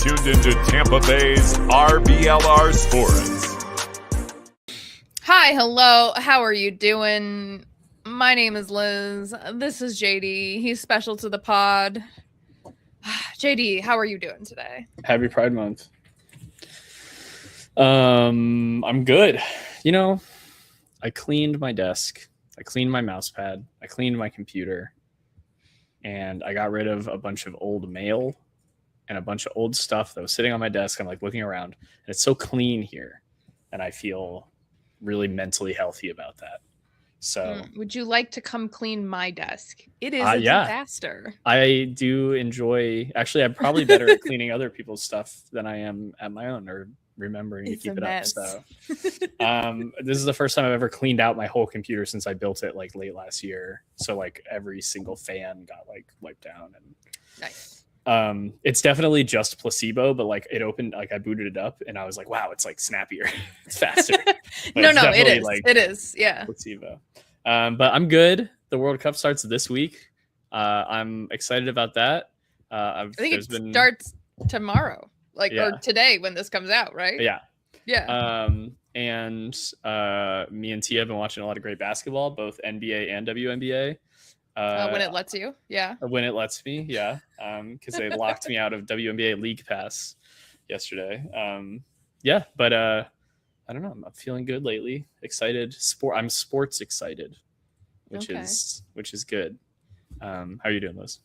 tuned into Tampa Bay's RBLR Sports. Hi, hello. How are you doing? My name is Liz. This is JD. He's special to the pod. JD, how are you doing today? Happy Pride Month. I'm good. You know, I cleaned my desk. I cleaned my mouse pad. I cleaned my computer. And I got rid of a bunch of old mail and a bunch of old stuff that was sitting on my desk. I'm like looking around, and it's so clean here. And I feel really mentally healthy about that. So would you like to come clean my desk? It is a disaster. I do enjoy, actually, I'm probably better at cleaning other people's stuff than I am at my own, or remembering to keep it up. So this is the first time I've ever cleaned out my whole computer since I built it like late last year. So like every single fan got like wiped down. And nice. It's definitely just placebo, but like it opened, like I booted it up and I was like, wow, it's like snappier. It's faster. No, it is. Like it is. Yeah. Placebo. But I'm good. The World Cup starts this week. I'm excited about that. I think it starts tomorrow. Or today when this comes out, right? Yeah. And me and Tia have been watching a lot of great basketball, both NBA and WNBA. When it lets you, when it lets me, because they locked me out of WNBA League Pass yesterday. But I don't know, I'm feeling good lately. Excited. I'm sports excited, which is good. How are you doing, Liz?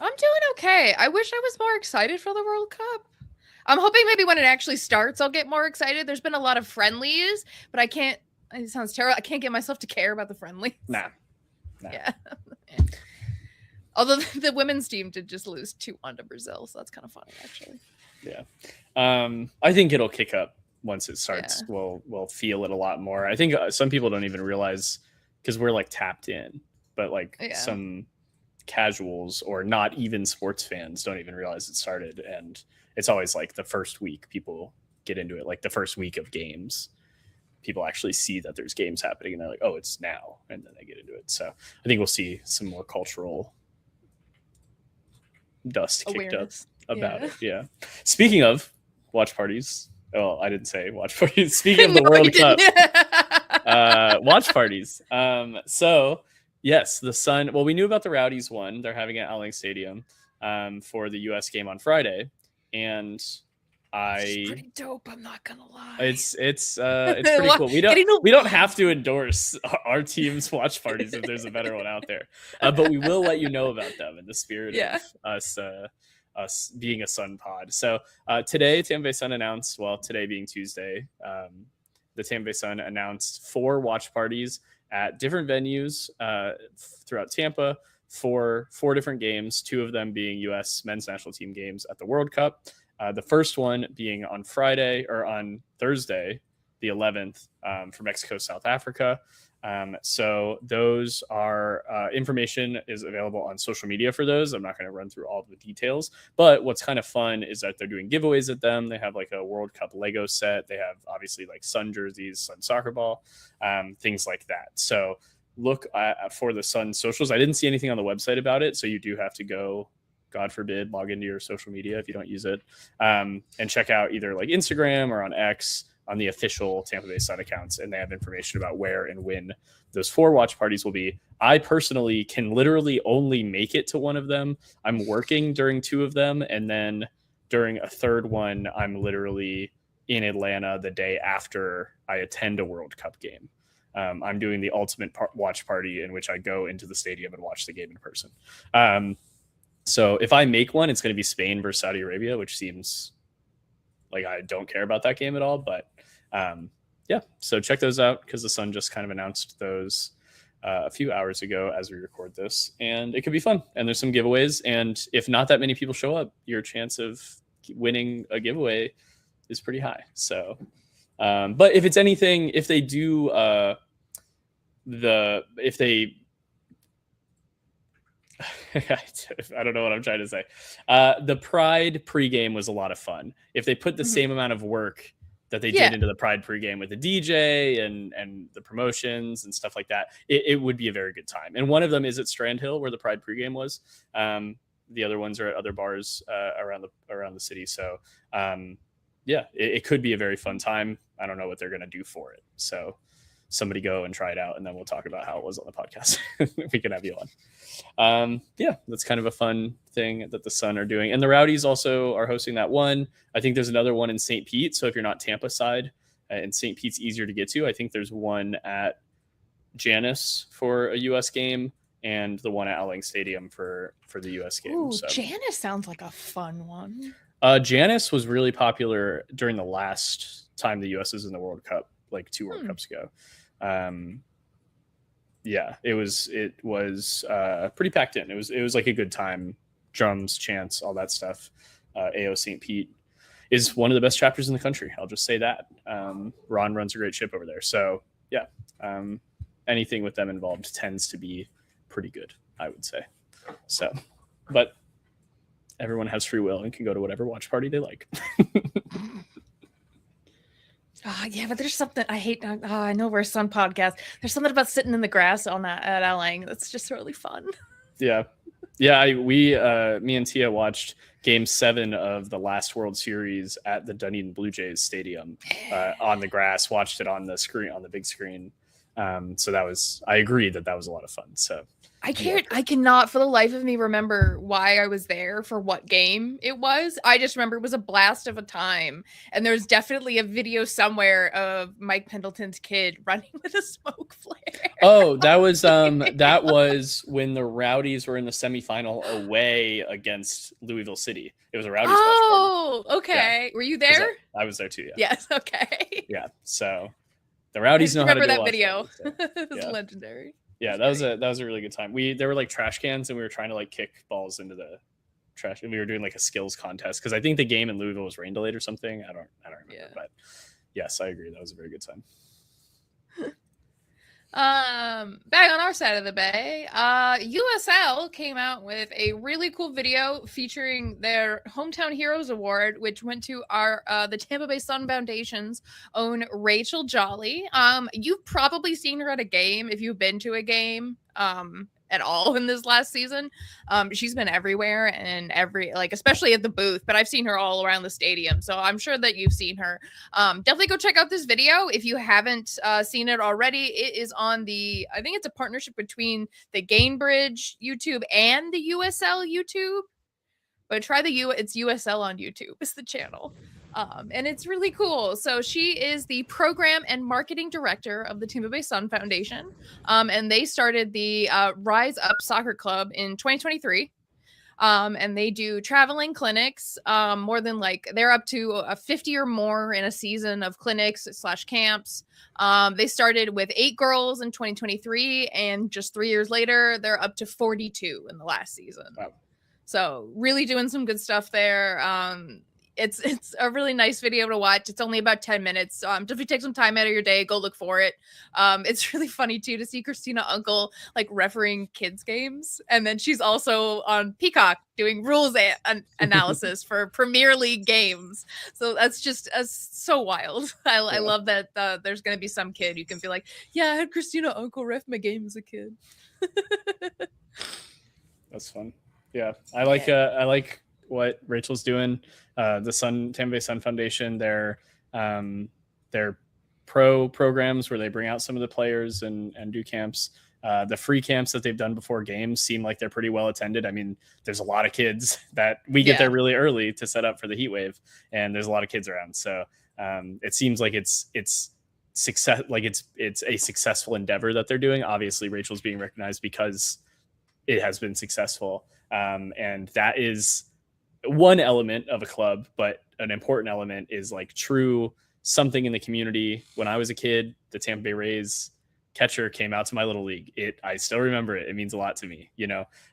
I'm doing okay. I wish I was more excited for the World Cup. I'm hoping maybe when it actually starts, I'll get more excited. There's been a lot of friendlies, but I can't. It sounds terrible. I can't get myself to care about the friendlies. Nah. Yeah. Although the women's team did just lose 2-1 to Brazil, so that's kind of funny, actually. Yeah. I think it'll kick up once it starts. Yeah. We'll feel it a lot more. I think some people don't even realize because we're like tapped in, but like some casuals or not even sports fans don't even realize it started, and it's always like the first week people get into it, like the first week of games people actually see that there's games happening and they're like, oh, it's now, and then they get into it. So I think we'll see some more cultural dust kicked up about it. Yeah. Speaking of watch parties, I didn't say watch parties. Speaking of the World Cup, watch parties. So yes, the Sun. Well, we knew about the Rowdies one. They're having it at Alling Stadium for the U.S. game on Friday, and it's pretty dope. I'm not gonna lie. It's pretty cool. We don't have to endorse our team's watch parties if there's a better one out there, but we will let you know about them in the spirit of us being a Sun pod. So today, Tampa Bay Sun announced. Well, today being Tuesday, the Tampa Bay Sun announced 4 watch parties at different venues throughout Tampa for 4 different games, 2 of them being U.S. men's national team games at the World Cup. The first one being on Thursday, the 11th, for Mexico, South Africa. So those are information is available on social media for those. I'm not going to run through all the details, but what's kind of fun is that they're doing giveaways at them. They have like a World Cup Lego set. They have obviously like Sun jerseys, Sun soccer ball, things like that. So look for the Sun socials. I didn't see anything on the website about it, so you do have to go, God forbid, log into your social media if you don't use it, and check out either like Instagram or on X on the official Tampa Bay Sun accounts, and they have information about where and when those 4 watch parties will be. I personally can literally only make it to one of them. I'm working during 2 of them, and then during a third one, I'm literally in Atlanta the day after I attend a World Cup game. I'm doing the ultimate watch party in which I go into the stadium and watch the game in person. So if I make one, it's going to be Spain versus Saudi Arabia, which seems like I don't care about that game at all. But so check those out because the Sun just kind of announced those a few hours ago as we record this, and it could be fun. And there's some giveaways, and if not that many people show up, your chance of winning a giveaway is pretty high. So, but if it's anything, if they do I don't know what I'm trying to say. The Pride pregame was a lot of fun. If they put the same amount of work that they did into the Pride pregame with the DJ and the promotions and stuff like that, it would be a very good time. And one of them is at Strand Hill where the Pride pregame was. the other ones are at other bars around the city. So it could be a very fun time. I don't know what they're going to do for it. So somebody go and try it out, and then we'll talk about how it was on the podcast. We can have you on. That's kind of a fun thing that the Sun are doing. And the Rowdies also are hosting that one. I think there's another one in St. Pete. So if you're not Tampa side, and St. Pete's easier to get to, I think there's one at Janus for a U.S. game, and the one at Alling Stadium for the U.S. game. Ooh, so. Janus sounds like a fun one. Janus was really popular during the last time the U.S. was in the World Cup, like 2 World Cups ago. It was pretty packed in. It was like a good time. Drums, chants, all that stuff. AO St. Pete is one of the best chapters in the country. I'll just say that. Ron runs a great ship over there. So anything with them involved tends to be pretty good, I would say. So, but everyone has free will and can go to whatever watch party they like. But there's something I hate. I know we're a Sun podcast. There's something about sitting in the grass on that at Alling. That's just really fun. Yeah. Me and Tia watched Game 7 of the last World Series at the Dunedin Blue Jays Stadium on the grass. Watched it on the screen, on the big screen. So I agree that was a lot of fun. So I cannot for the life of me remember why I was there for what game it was. I just remember it was a blast of a time. And there's definitely a video somewhere of Mike Pendleton's kid running with a smoke flare. Oh, that was when the Rowdies were in the semifinal away against Louisville City. It was a Rowdies. Oh, okay. Yeah. Were you there? I was there too. Yeah. Yes. Okay. Yeah. So the Rowdies know how to do that video. It was legendary. Yeah, that was a really good time. There were like trash cans, and we were trying to like kick balls into the trash, and we were doing like a skills contest because I think the game in Louisville was rain delayed or something. I don't remember, but yes, I agree. That was a very good time. Back on our side of the bay, USL came out with a really cool video featuring their Hometown Heroes Award, which went to the Tampa Bay Sun Foundation's own Rachel Jolly. You've probably seen her at a game if you've been to a game at all in this last season. She's been everywhere and especially at the booth, but I've seen her all around the stadium. So I'm sure that you've seen her. Definitely go check out this video. If you haven't seen it already, it is on I think it's a partnership between the Gainbridge YouTube and the USL YouTube, but try it's USL on YouTube. It's the channel. And it's really cool. So she is the program and marketing director of the Tampa Bay Sun Foundation. And they started the Rise Up Soccer Club in 2023. And they do traveling clinics, more than they're up to 50 or more in a season of clinics / camps. They started with 8 girls in 2023, and just 3 years later, they're up to 42 in the last season. Wow. So really doing some good stuff there. It's a really nice video to watch. It's only about 10 minutes. If you take some time out of your day, go look for it. It's really funny too to see Christina Uncle refereeing kids games, and then she's also on Peacock doing rules analysis for Premier League games. So that's just so wild. I love that there's going to be some kid you can be like, yeah, I had Christina Uncle ref my game as a kid. That's fun. Yeah, I like what Rachel's doing. The Tampa Bay Sun Foundation, their pro programs where they bring out some of the players and do camps. The free camps that they've done before games seem like they're pretty well attended. I mean, there's a lot of kids that we get there really early to set up for the heat wave, and there's a lot of kids around. So it seems like it's success, it's a successful endeavor that they're doing. Obviously, Rachel's being recognized because it has been successful, and that is one element of a club, but an important element is true something in the community. When I was a kid, the Tampa Bay Rays catcher came out to my little league. I still remember it. It means a lot to me,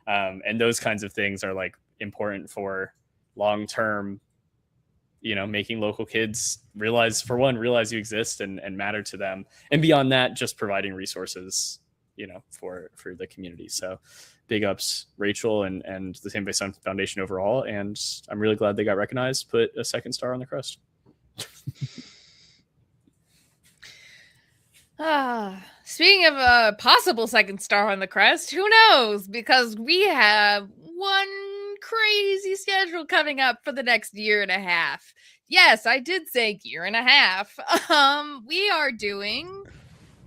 and those kinds of things are important for long-term, making local kids realize you exist and matter to them. And beyond that, just providing resources, for the community. So big ups Rachel and the Tampa Bay Sun Foundation overall. And I'm really glad they got recognized, put a second star on the crest. Speaking of a possible second star on the crest, who knows? Because we have one crazy schedule coming up for the next year and a half. Yes, I did say year and a half. We are doing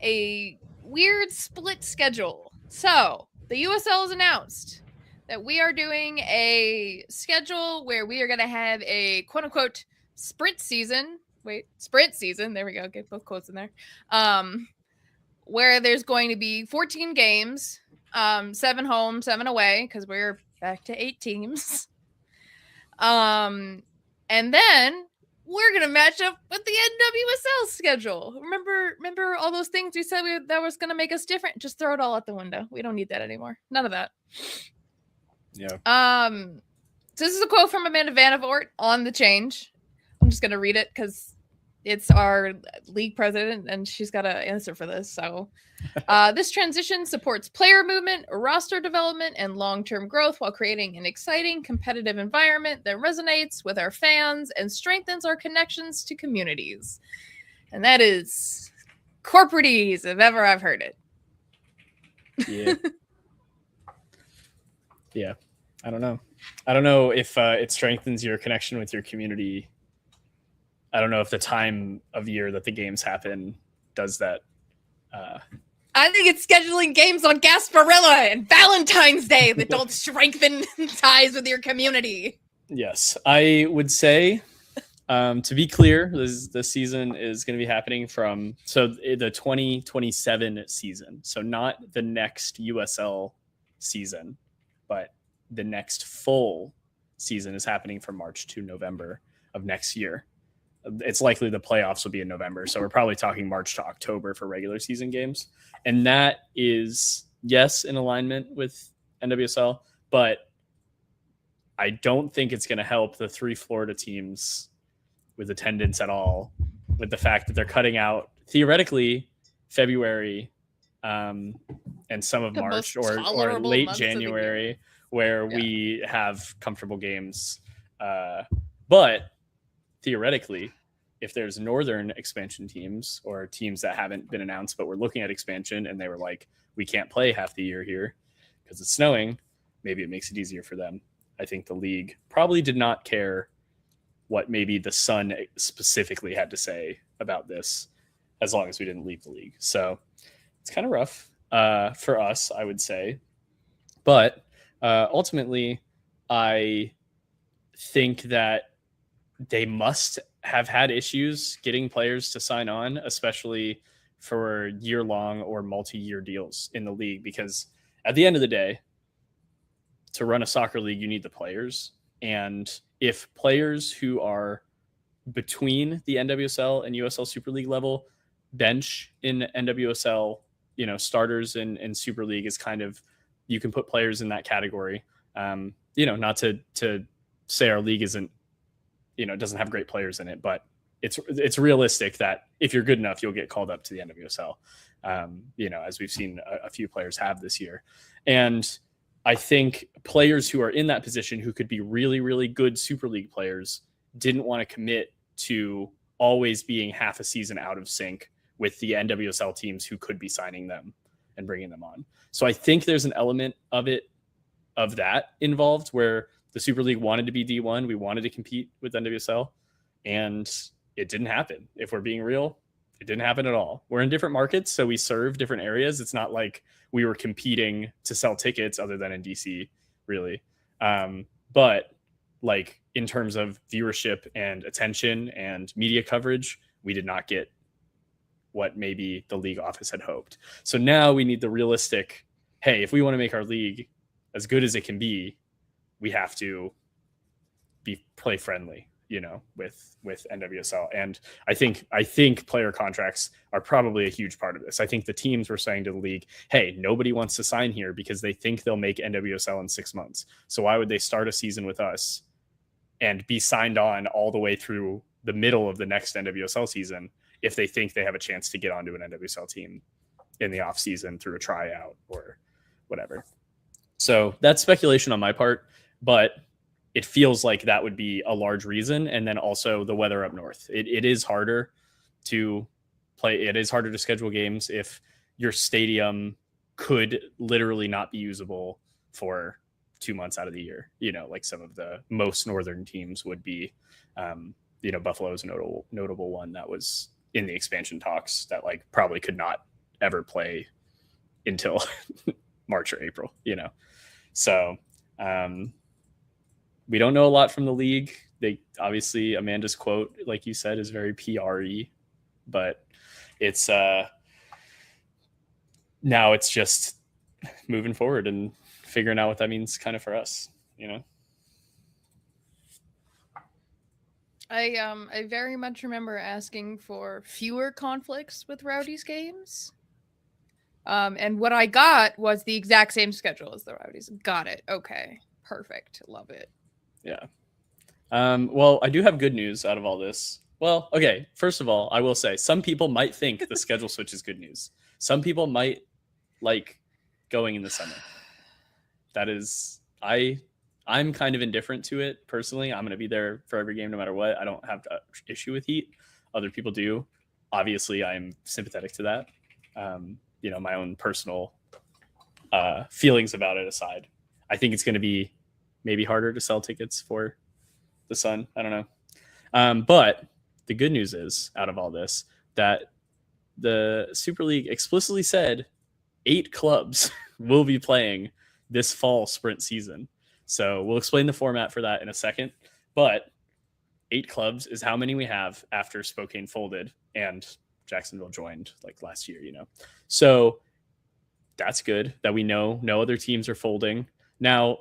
a weird split schedule. So the USL has announced that we are doing a schedule where we are going to have a quote unquote sprint season. Sprint season. There we go. Get both quotes in there. Where there's going to be 14 games, 7 home, 7 away, because we're back to 8 teams. And then we're gonna match up with the NWSL schedule. Remember all those things we said that was gonna make us different? Just throw it all out the window. We don't need that anymore. None of that. Yeah. So this is a quote from Amanda Vanavort on the change. I'm just gonna read it because it's our league president and she's got to answer for this. So this transition supports player movement, roster development, and long-term growth while creating an exciting, competitive environment that resonates with our fans and strengthens our connections to communities. And that is corporate-ese if ever I've heard it. Yeah. Yeah. I don't know if it strengthens your connection with your community. I don't know if the time of year that the games happen does that. I think it's scheduling games on Gasparilla and Valentine's Day that don't strengthen ties with your community. Yes, I would say, to be clear, this season is going to be happening from the 2027 season. So not the next USL season, but the next full season is happening from March to November of next year. It's likely the playoffs will be in November. So we're probably talking March to October for regular season games. And that is, yes, in alignment with NWSL, but I don't think it's going to help the 3 Florida teams with attendance at all, with the fact that they're cutting out, theoretically, February and some of March or late January, where we have comfortable games. But theoretically, if there's northern expansion teams or teams that haven't been announced but we're looking at expansion and they were like, we can't play half the year here because it's snowing, maybe it makes it easier for them. I think the league probably did not care what maybe the Sun specifically had to say about this, as long as we didn't leave the league. So it's kind of rough for us, I would say. But ultimately, I think that they must have had issues getting players to sign on, especially for year-long or multi-year deals in the league, because at the end of the day, to run a soccer league, you need the players. And if players who are between the NWSL and USL Super League level bench in NWSL, starters in Super League is kind of, you can put players in that category. Not to say our league isn't, doesn't have great players in it, but it's realistic that if you're good enough, you'll get called up to the NWSL, as we've seen a few players have this year. And I think players who are in that position who could be really, really good Super League players didn't want to commit to always being half a season out of sync with the NWSL teams who could be signing them and bringing them on. So I think there's an element of that involved where the Super League wanted to be D1. We wanted to compete with NWSL, and it didn't happen. If we're being real, it didn't happen at all. We're in different markets, so we serve different areas. It's not like we were competing to sell tickets other than in DC, really. But like in terms of viewership and attention and media coverage, we did not get what maybe the league office had hoped. So now we need the realistic, hey, if we want to make our league as good as it can be, we have to be play friendly, with NWSL. And I think player contracts are probably a huge part of this. I think the teams were saying to the league, hey, nobody wants to sign here because they think they'll make NWSL in 6 months. So why would they start a season with us and be signed on all the way through the middle of the next NWSL season if they think they have a chance to get onto an NWSL team in the off season through a tryout or whatever? So that's speculation on my part, but it feels like that would be a large reason. And then also the weather up north. It is harder to play. It is harder to schedule games if your stadium could literally not be usable for 2 months out of the year, like some of the most northern teams would be. Buffalo's a notable one that was in the expansion talks that like probably could not ever play until March or April, So we don't know a lot from the league. They obviously, Amanda's quote, like you said, is very PR-y, but it's now it's just moving forward and figuring out what that means kind of for us, I very much remember asking for fewer conflicts with Rowdies games. And what I got was the exact same schedule as the Rowdies. Got it. Okay. Perfect. Love it. Yeah. Well, I do have good news out of all this. Well, okay. First of all, I will say some people might think the schedule switch is good news. Some people might like going in the summer. That is, I'm kind of indifferent to it personally. I'm going to be there for every game no matter what. I don't have an issue with heat. Other people do. Obviously, I'm sympathetic to that. My own personal feelings about it aside. I think it's going to be maybe harder to sell tickets for the Sun. I don't know. But the good news is, out of all this, that the Super League explicitly said 8 clubs will be playing this fall sprint season. So we'll explain the format for that in a second. But 8 clubs is how many we have after Spokane folded and Jacksonville joined like last year, So that's good that we know no other teams are folding. Now,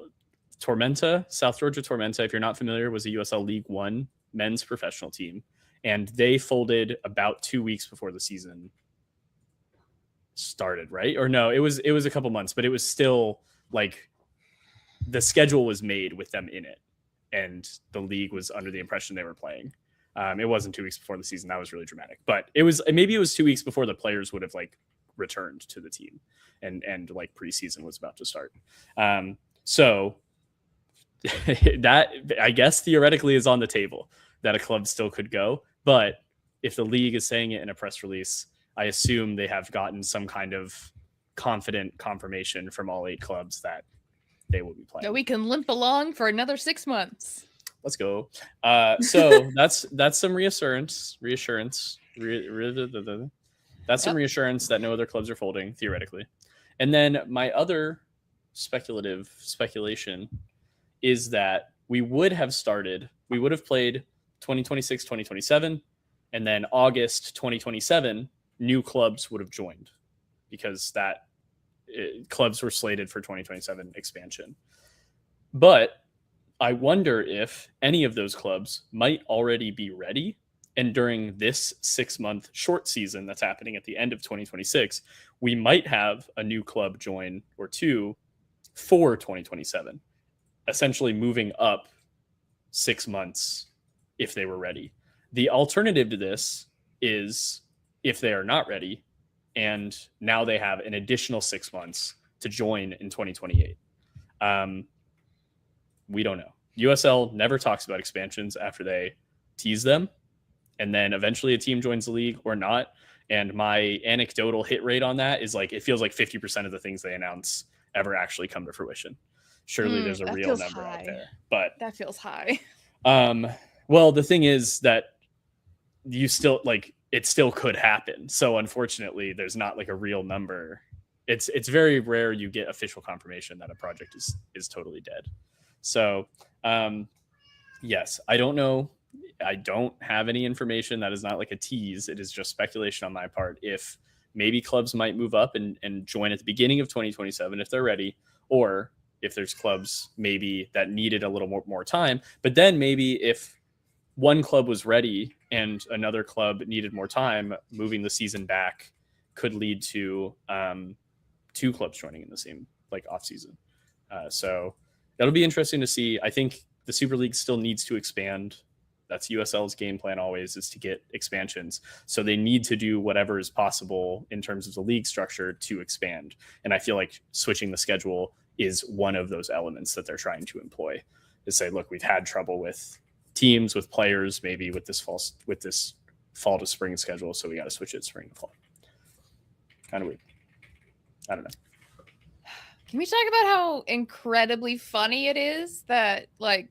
Tormenta, South Georgia Tormenta, if you're not familiar, was a USL League One men's professional team. And they folded about 2 weeks before the season started, right? Or no, it was a couple months, but it was still like the schedule was made with them in it. And the league was under the impression they were playing. It wasn't 2 weeks before the season. That was really dramatic. But maybe it was 2 weeks before the players would have like returned to the team and like preseason was about to start. So that I guess theoretically is on the table that a club still could go. But if the league is saying it in a press release, I assume they have gotten some kind of confident confirmation from all 8 clubs that they will be playing. So we can limp along for another 6 months. Let's go. So that's some reassurance. That's some reassurance that no other clubs are folding theoretically. And then my other speculation is that we would have played 2026, 2027, and then August 2027, new clubs would have joined because clubs were slated for 2027 expansion. But I wonder if any of those clubs might already be ready. And during this 6-month short season that's happening at the end of 2026, we might have a new club join or 2 for 2027, essentially moving up 6 months if they were ready. The alternative to this is if they are not ready and now they have an additional 6 months to join in 2028. We don't know. USL never talks about expansions after they tease them. And then eventually a team joins the league or not. And my anecdotal hit rate on that is like, it feels like 50% of the things they announce ever actually come to fruition. Surely there's a real number out there, but that feels high. Well, the thing is that you still like, it still could happen. So unfortunately there's not like a real number. It's very rare you get official confirmation that a project is totally dead. So, yes, I don't know. I don't have any information. That is not like a tease. It is just speculation on my part. If maybe clubs might move up and join at the beginning of 2027 if they're ready, or if there's clubs maybe that needed a little more time. But then maybe if one club was ready and another club needed more time, moving the season back could lead to 2 clubs joining in the same like off season. So that'll be interesting to see. I think the Super League still needs to expand. That's USL's game plan always, is to get expansions. So they need to do whatever is possible in terms of the league structure to expand. And I feel like switching the schedule is one of those elements that they're trying to employ, to say, look, we've had trouble with teams, with players, maybe with this fall to spring schedule. So we got to switch it spring to fall. Kind of weird. I don't know. Can we talk about how incredibly funny it is that, like,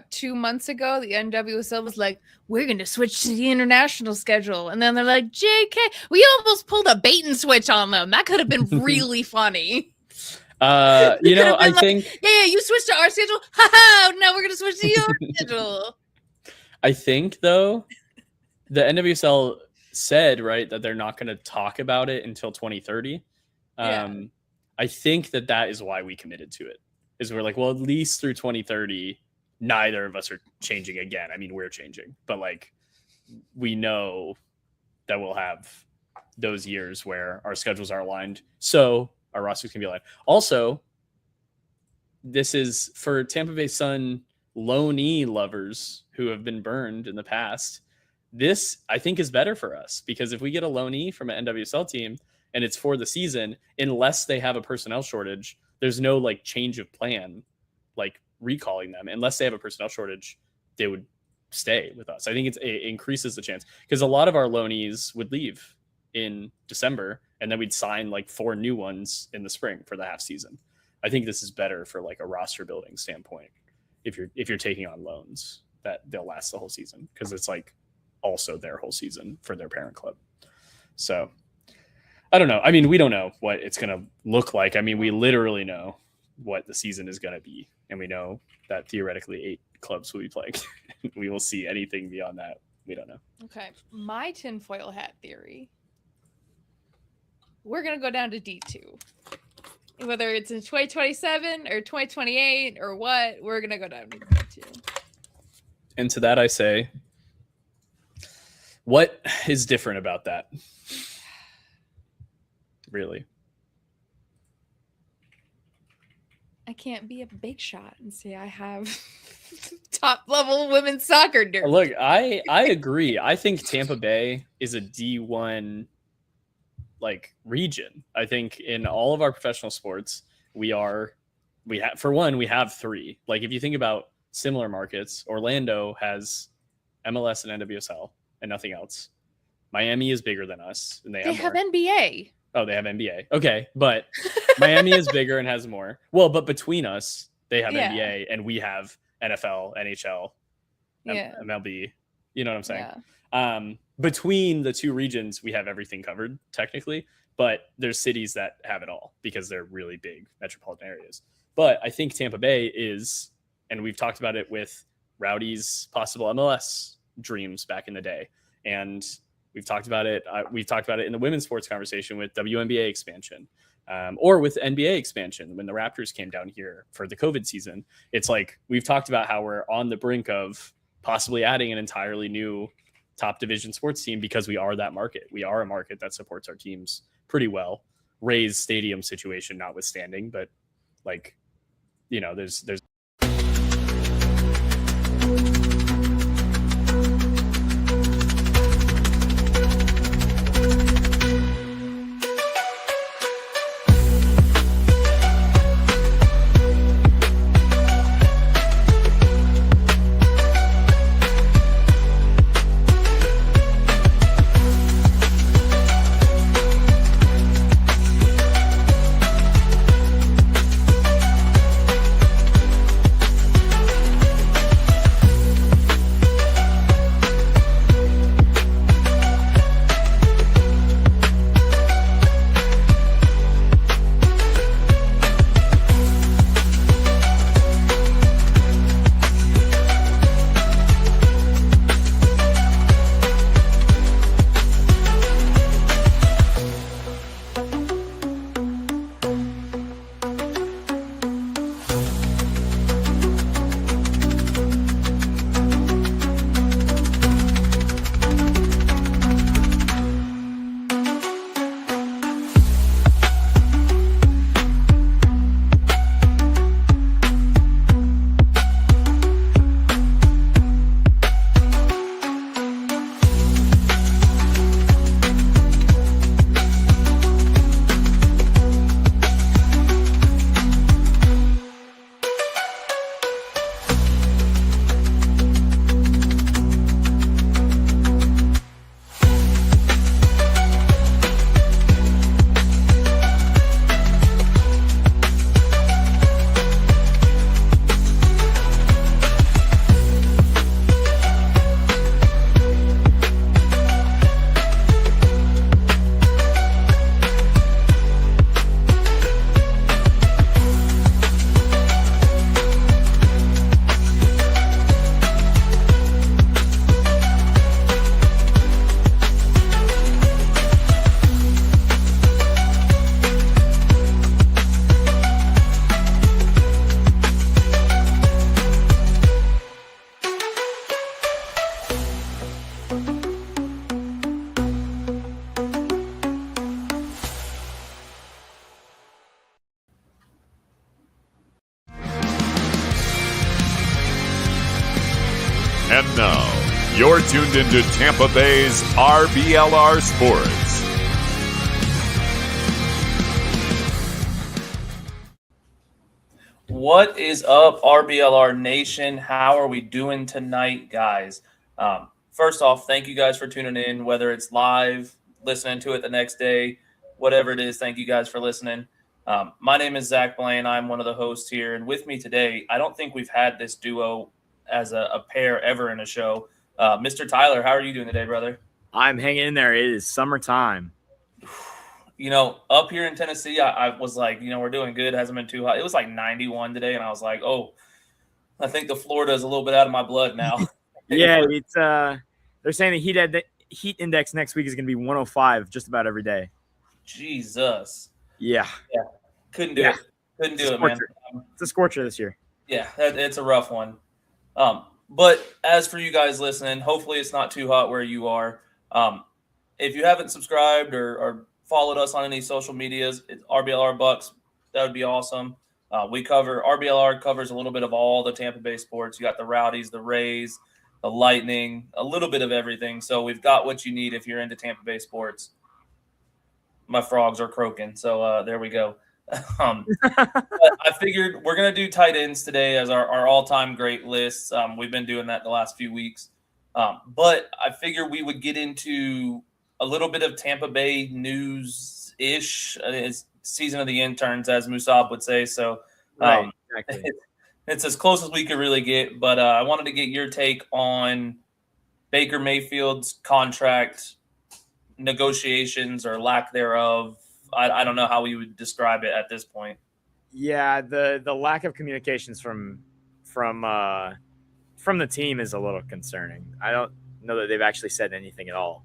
2 months ago, the NWSL was like, we're going to switch to the international schedule. And then they're like, JK, we almost pulled a bait and switch on them. That could have been really funny. I think... Yeah, you switched to our schedule. Ha now we're going to switch to your schedule. I think, though, the NWSL said, right, that they're not going to talk about it until 2030. I think that is why we committed to it. Is we're like, well, at least through 2030, neither of us are changing again. I mean, we're changing, but like, we know that we'll have those years where our schedules are aligned, so our rosters can be aligned. Also, this is for Tampa Bay Sun loanee lovers who have been burned in the past. This, I think, is better for us, because if we get a loanee from an NWSL team and it's for the season, unless they have a personnel shortage, there's no like change of plan, like recalling them. Unless they have a personnel shortage, they would stay with us. I think it increases the chance, because a lot of our loanees would leave in December and then we'd sign like 4 new ones in the spring for the half season. I think this is better for like a roster building standpoint if you're taking on loans that they'll last the whole season, because it's like also their whole season for their parent club. So I don't know. I mean, we don't know what it's going to look like. I mean, we literally know what the season is going to be, and we know that theoretically 8 clubs will be playing. We will see anything beyond that. We don't know. Okay. My tinfoil hat theory. We're going to go down to D2. Whether it's in 2027 or 2028 or what, we're going to go down to D2. And to that I say, what is different about that? Really? I can't be a big shot and say I have top level women's soccer nerd. Look, I agree. I think Tampa Bay is a D1 like region. I think in all of our professional sports, we have 3. Like if you think about similar markets, Orlando has MLS and NWSL and nothing else. Miami is bigger than us, and they have NBA. Oh, they have NBA. Okay, but Miami is bigger and has more. Well, but between us, they have NBA and we have NFL, NHL, MLB. You know what I'm saying? Yeah. Between the 2 regions, we have everything covered technically, but there's cities that have it all because they're really big metropolitan areas. But I think Tampa Bay is, and we've talked about it with Rowdies' possible MLS dreams back in the day, and we've talked about it. We've talked about it in the women's sports conversation with WNBA expansion, or with NBA expansion when the Raptors came down here for the COVID season. It's like we've talked about how we're on the brink of possibly adding an entirely new top division sports team because we are that market. We are a market that supports our teams pretty well. Rays stadium situation notwithstanding, but like, you know, there's And now, you're tuned into Tampa Bay's RBLR Sports. What is up, RBLR Nation? How are we doing tonight, guys? First off, thank you guys for tuning in, whether it's live, listening to it the next day, whatever it is, thank you guys for listening. My name is Zach Blaine. I'm one of the hosts here, and with me today, I don't think we've had this duo as a pair ever in a show. Mr. Tyler, how are you doing today, brother? I'm hanging in there. It is summertime. You know, up here in Tennessee, I was like, we're doing good. It hasn't been too hot. It was like 91 today, and I was like, oh, I think the Florida is a little bit out of my blood now. Yeah, it's they're saying the heat index next week is going to be 105 just about every day. Jesus. Yeah. Couldn't do it. Couldn't do it, man. It's a scorcher this year. Yeah, it's a rough one. But as for you guys listening, hopefully it's not too hot where you are. If you haven't subscribed or followed us on any social medias, it's RBLR Bucs. That would be awesome. RBLR covers a little bit of all the Tampa Bay sports. You got the Rowdies, the Rays, the Lightning, a little bit of everything. So we've got what you need if you're into Tampa Bay sports. My frogs are croaking, so there we go. But I figured we're going to do tight ends today as our all-time great lists. We've been doing that the last few weeks. But I figured we would get into a little bit of Tampa Bay news-ish. It's season of the interns, as Musab would say. So right, exactly. It's as close as we could really get. But I wanted to get your take on Baker Mayfield's contract negotiations or lack thereof. I don't know how we would describe it at this point. Yeah, the lack of communications from the team is a little concerning. I don't know that they've actually said anything at all,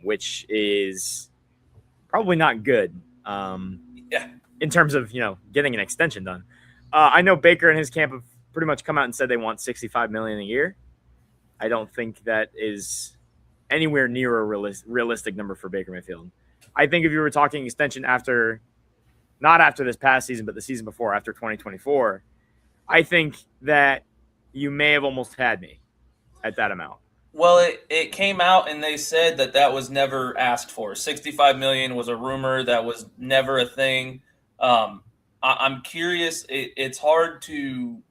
which is probably not good. In terms of getting an extension done. I know Baker and his camp have pretty much come out and said they want $65 million a year. I don't think that is anywhere near a realistic number for Baker Mayfield. I think if you were talking extension not after this past season, but the season before, after 2024, I think that you may have almost had me at that amount. Well, it came out and they said that was never asked for. $65 million was a rumor. That was never a thing. I'm curious. It's hard to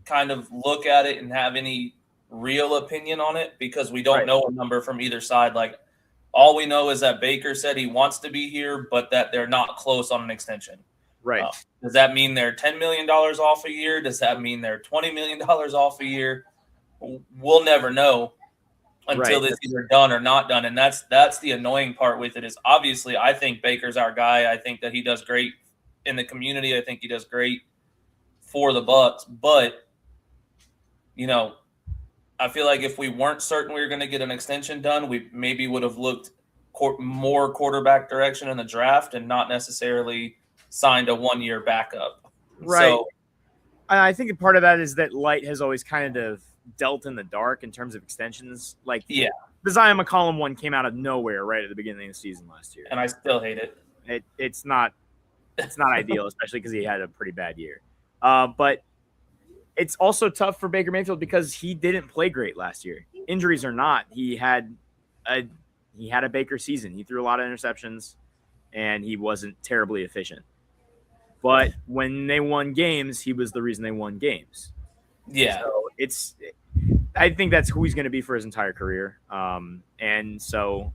kind of look at it and have any real opinion on it because we don't know a number from either side. Like, all we know is that Baker said he wants to be here, but that they're not close on an extension. Right. Does that mean they're $10 million off a year? Does that mean they're $20 million off a year? We'll never know until it's either done or not done. And that's the annoying part with it is obviously I think Baker's our guy. I think that he does great in the community. I think he does great for the Bucs. But, I feel like if we weren't certain we were going to get an extension done, we maybe would have looked more quarterback direction in the draft and not necessarily signed a one-year backup. Right. So, I think part of that is that Light has always kind of dealt in the dark in terms of extensions. Like, the Zion McCollum one came out of nowhere right at the beginning of the season last year. And I still hate it. It's not ideal, especially because he had a pretty bad year. But it's also tough for Baker Mayfield because he didn't play great last year. Injuries or not, he had a Baker season. He threw a lot of interceptions, and he wasn't terribly efficient. But when they won games, he was the reason they won games. Yeah. So I think that's who he's going to be for his entire career. And so,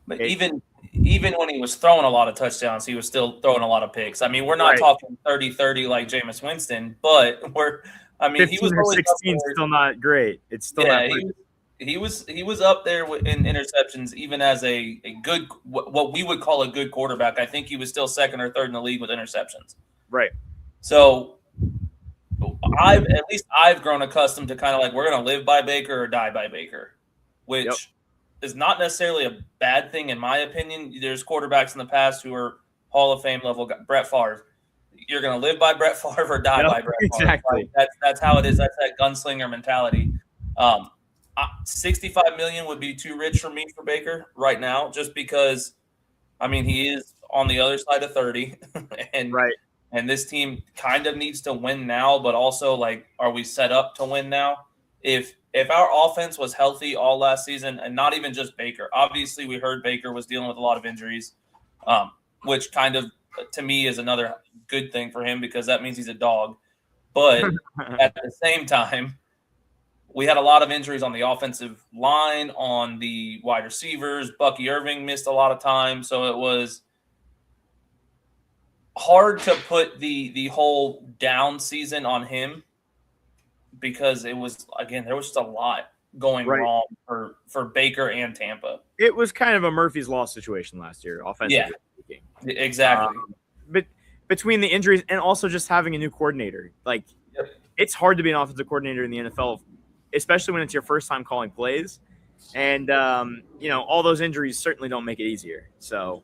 but even when he was throwing a lot of touchdowns, he was still throwing a lot of picks. I mean, we're not talking 30-30 like Jameis Winston, but he was always 16 still not great. It's still not great. He was up there in interceptions, even as a good, what we would call a good quarterback. I think he was still second or third in the league with interceptions. Right. So I've grown accustomed to kind of like, we're going to live by Baker or die by Baker, which is not necessarily a bad thing in my opinion. There's quarterbacks in the past who are Hall of Fame level. Brett Favre. You're going to live by Brett Favre or die by Brett Favre. Exactly. Like, that's how it is. That's that gunslinger mentality. $65 million would be too rich for me for Baker right now, just because, he is on the other side of 30, and And this team kind of needs to win now, but also, like, are we set up to win now? If our offense was healthy all last season, and not even just Baker, obviously we heard Baker was dealing with a lot of injuries, which kind of, to me, is another good thing for him because that means he's a dog. But at the same time, we had a lot of injuries on the offensive line, on the wide receivers. Bucky Irving missed a lot of time, so it was hard to put the whole down season on him because it was, again, there was just a lot going wrong for Baker and Tampa. It was kind of a Murphy's Law situation last year, offensively speaking. Exactly. But between the injuries and also just having a new coordinator, like it's hard to be an offensive coordinator in the NFL, especially when it's your first time calling plays. And, all those injuries certainly don't make it easier. So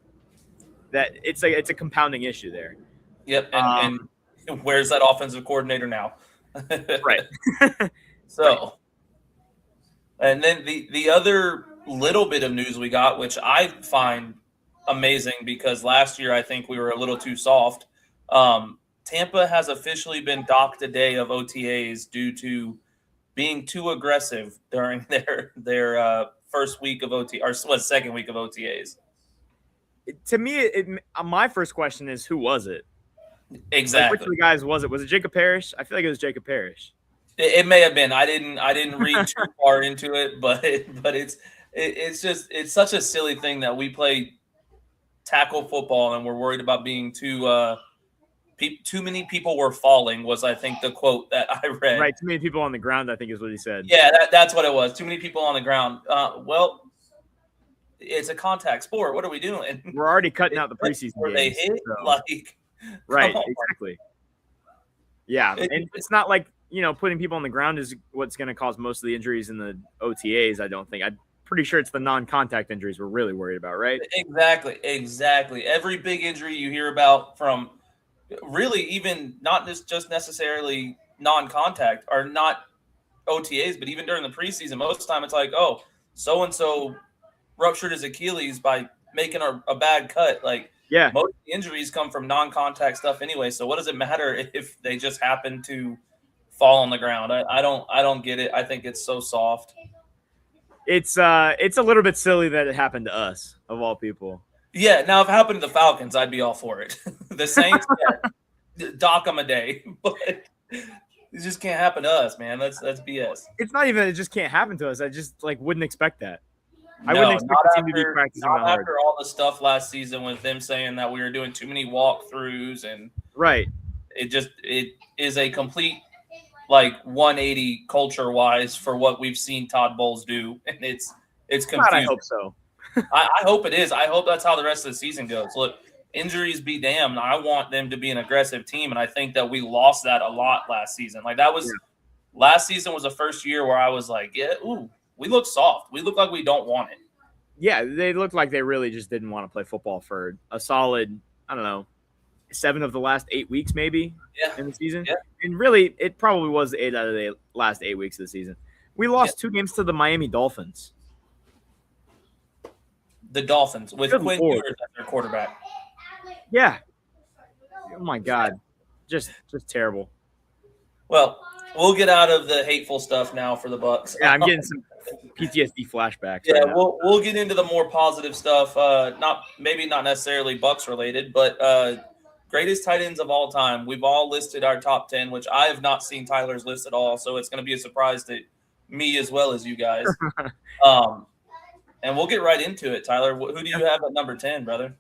that it's a compounding issue there. Yep. And where's that offensive coordinator now? Right. So, and then the other little bit of news we got, which I find amazing because last year I think we were a little too soft. Tampa has officially been docked a day of OTAs due to being too aggressive during their first week of second week of OTAs. To me, my first question is, who was it? Exactly. Like, which of the guys was it? Was it Jacob Parrish? I feel like it was Jacob Parrish. It may have been. I didn't read too far into it, but it's such a silly thing that we play tackle football and we're worried about being too many people were falling was, I think, the quote that I read. Right, too many people on the ground, I think is what he said. Yeah, that's what it was. Too many people on the ground. Well, it's a contact sport. What are we doing? We're already cutting out the preseason where games. They hit, so. Right, exactly. Yeah, and it's not like, putting people on the ground is what's going to cause most of the injuries in the OTAs, I don't think. I'm pretty sure it's the non-contact injuries we're really worried about, right? Exactly. Every big injury you hear about from really even not just necessarily non-contact or not OTAs, but even during the preseason, most of the time it's like, oh, so-and-so ruptured his Achilles by making a bad cut. Like, yeah, most of the injuries come from non-contact stuff anyway. So what does it matter if they just happen to fall on the ground? I don't get it. I think it's so soft. It's a little bit silly that it happened to us, of all people. Yeah, now if it happened to the Falcons, I'd be all for it. The Saints, dock them a day, but it just can't happen to us, man. That's BS. It's not even it just can't happen to us. I just wouldn't expect that. I wouldn't expect the team to be practicing that hard. After all the stuff last season with them saying that we were doing too many walkthroughs and it is a complete 180 culture wise for what we've seen Todd Bowles do, and it's confusing. God, I hope so. I hope it is. I hope that's how the rest of the season goes. Look, injuries be damned. I want them to be an aggressive team, and I think that we lost that a lot last season. Last season was the first year where I was like, we look soft. We look like we don't want it. Yeah, they looked like they really just didn't want to play football for a solid, 7 of the last 8 weeks maybe in the season. Yeah. And really, it probably was 8 out of the last 8 weeks of the season. We lost 2 games to the Miami Dolphins. The Dolphins with Quinn Ewers as their quarterback. Yeah. Oh my God. Just terrible. Well, we'll get out of the hateful stuff now for the Bucs. Yeah, I'm getting some PTSD flashbacks. Yeah, we'll get into the more positive stuff. Not necessarily Bucs related, but greatest tight ends of all time. We've all listed our top 10, which I have not seen Tyler's list at all, so it's going to be a surprise to me as well as you guys. And we'll get right into it, Tyler. Who do you have at number 10, brother?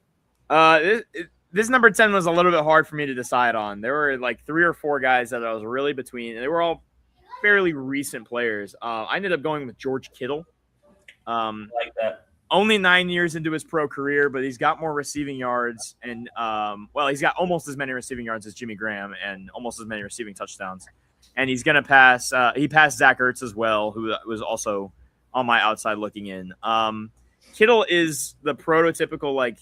This number 10 was a little bit hard for me to decide on. There were 3 or 4 guys that I was really between, and they were all fairly recent players. I ended up going with George Kittle. Like that. Only 9 years into his pro career, but he's got more receiving yards, and he's got almost as many receiving yards as Jimmy Graham, and almost as many receiving touchdowns. And he's gonna pass. He passed Zach Ertz as well, who was also on my outside looking in. Kittle is the prototypical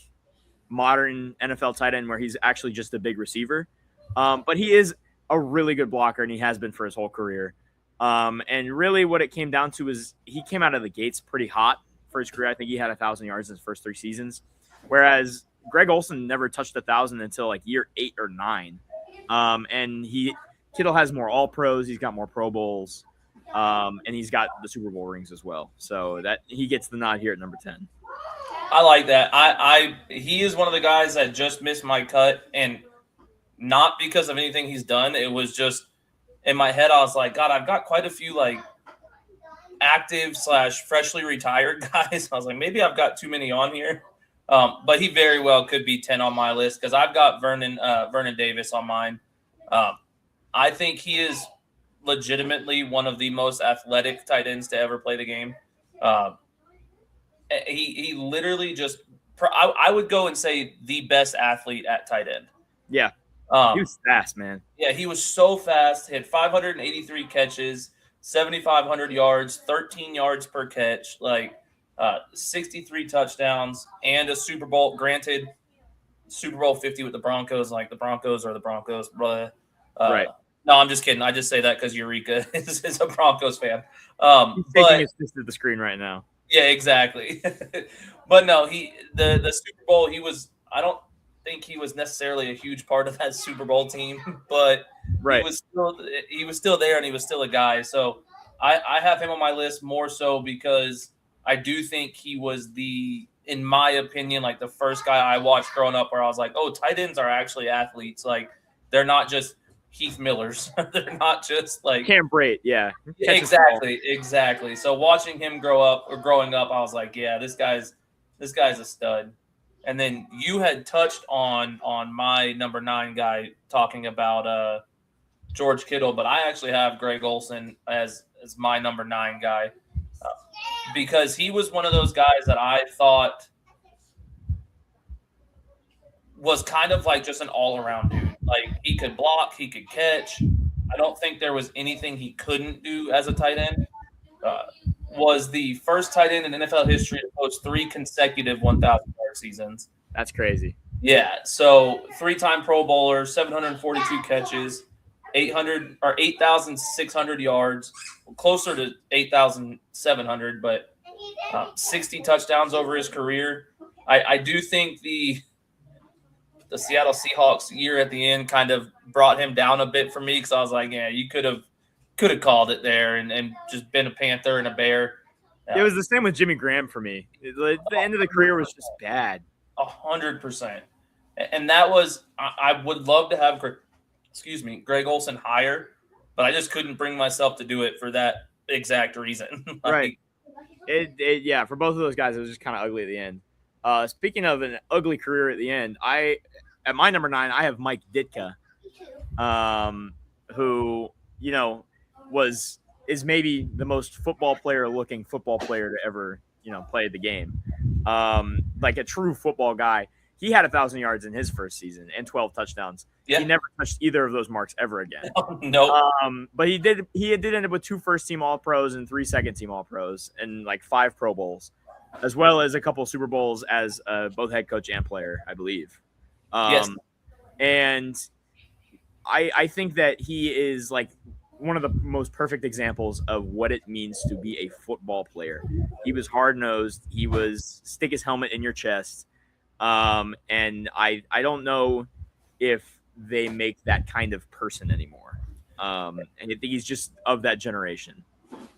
modern NFL tight end where he's actually just a big receiver. But he is a really good blocker, and he has been for his whole career. And really what it came down to is he came out of the gates pretty hot for his career. I think he had 1,000 yards in his first 3 seasons, whereas Greg Olsen never touched 1,000 until year 8 or 9. And Kittle has more All Pros. He's got more Pro Bowls, and he's got the Super Bowl rings as well. So that he gets the nod here at number 10. I like that. He is one of the guys that just missed my cut, and not because of anything he's done. It was just in my head. I was like, God, I've got quite a few like active / freshly retired guys. I was like, maybe I've got too many on here. But he very well could be 10 on my list because I've got Vernon Davis on mine. I think he is legitimately one of the most athletic tight ends to ever play the game. He literally just I would go and say the best athlete at tight end. Yeah. He was fast, man. Yeah, he was so fast. He had 583 catches, 7,500 yards, 13 yards per catch, 63 touchdowns, and a Super Bowl. Granted, Super Bowl 50 with the Broncos, like the Broncos are the Broncos. Right. No, I'm just kidding. I just say that because Eureka is a Broncos fan. He's taking his fist to the screen right now. Yeah, exactly. But no, the Super Bowl, I don't think he was necessarily a huge part of that Super Bowl team, but right. he was still there and he was still a guy. So I have him on my list more so because I do think he was in my opinion, like the first guy I watched growing up where I was like, oh, tight ends are actually athletes. Like they're not just Heath Millers. They're not just like Cam Brate. Yeah, exactly. So watching him growing up, I was like, yeah, this guy's a stud. And then you had touched on my number 9 guy talking about George Kittle, but I actually have Greg Olsen as my number 9 guy because he was one of those guys that I thought was kind of like just an all-around dude. Like he could block, he could catch. I don't think there was anything he couldn't do as a tight end. Was the first tight end in NFL history to post 3 consecutive 1,000-yard seasons. That's crazy. Yeah, so 3-time Pro Bowler, 742 catches, 8,600 yards, closer to 8,700, but 60 touchdowns over his career. I do think the Seattle Seahawks year at the end kind of brought him down a bit for me because I was like, yeah, you could have called it there and just been a Panther and a Bear. It was the same with Jimmy Graham for me. The end of the career was just bad. 100%. And that was I would love to have Greg Olsen higher, but I just couldn't bring myself to do it for that exact reason. Right. Yeah, for both of those guys, it was just kind of ugly at the end. Speaking of an ugly career at the end, at my number 9, I have Mike Ditka, who, is maybe the most football player to ever, play the game. Like a true football guy. He had 1,000 yards in his first season and 12 touchdowns. Yeah. He never touched either of those marks ever again. No. But he did end up with 2 first-team All-Pros and 3 second-team All-Pros and like 5 Pro Bowls, as well as a couple Super Bowls as both head coach and player, I believe. Yes. And I think that he is like one of the most perfect examples of what it means to be a football player. He was hard-nosed. He was stick his helmet in your chest. And I don't know if they make that kind of person anymore. And I think he's just of that generation.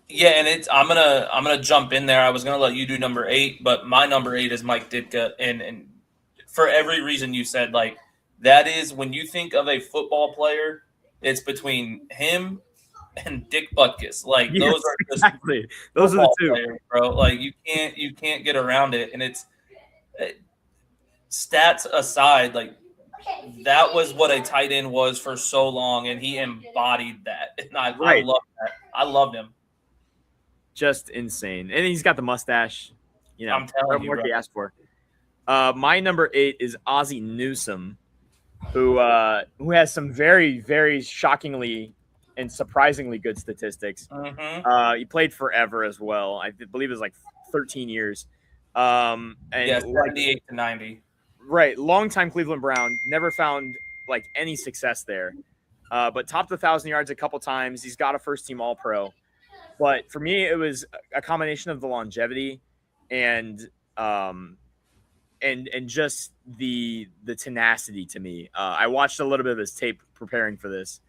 Yeah, and I'm gonna jump in there. I was gonna let you do number 8, but my number 8 is Mike Ditka, and for every reason you said, like that is when you think of a football player, it's between him and Dick Butkus. Like yes, those are just exactly those are the 2, players, bro. Like you can't get around it, and it's stats aside, like that was what a tight end was for so long, and he embodied that. And I love that. I loved him. Just insane. And he's got the mustache. I'm telling you, what he asked for. My number 8 is Ozzie Newsome, who has some very, very shockingly and surprisingly good statistics. Mm-hmm. He played forever as well. I believe it was like 13 years. And 78 to 90. Right. Longtime Cleveland Brown. Never found like any success there. But topped 1,000 yards a couple times. He's got a first-team All-Pro. But for me, it was a combination of the longevity and and just the tenacity to me. I watched a little bit of his tape preparing for this.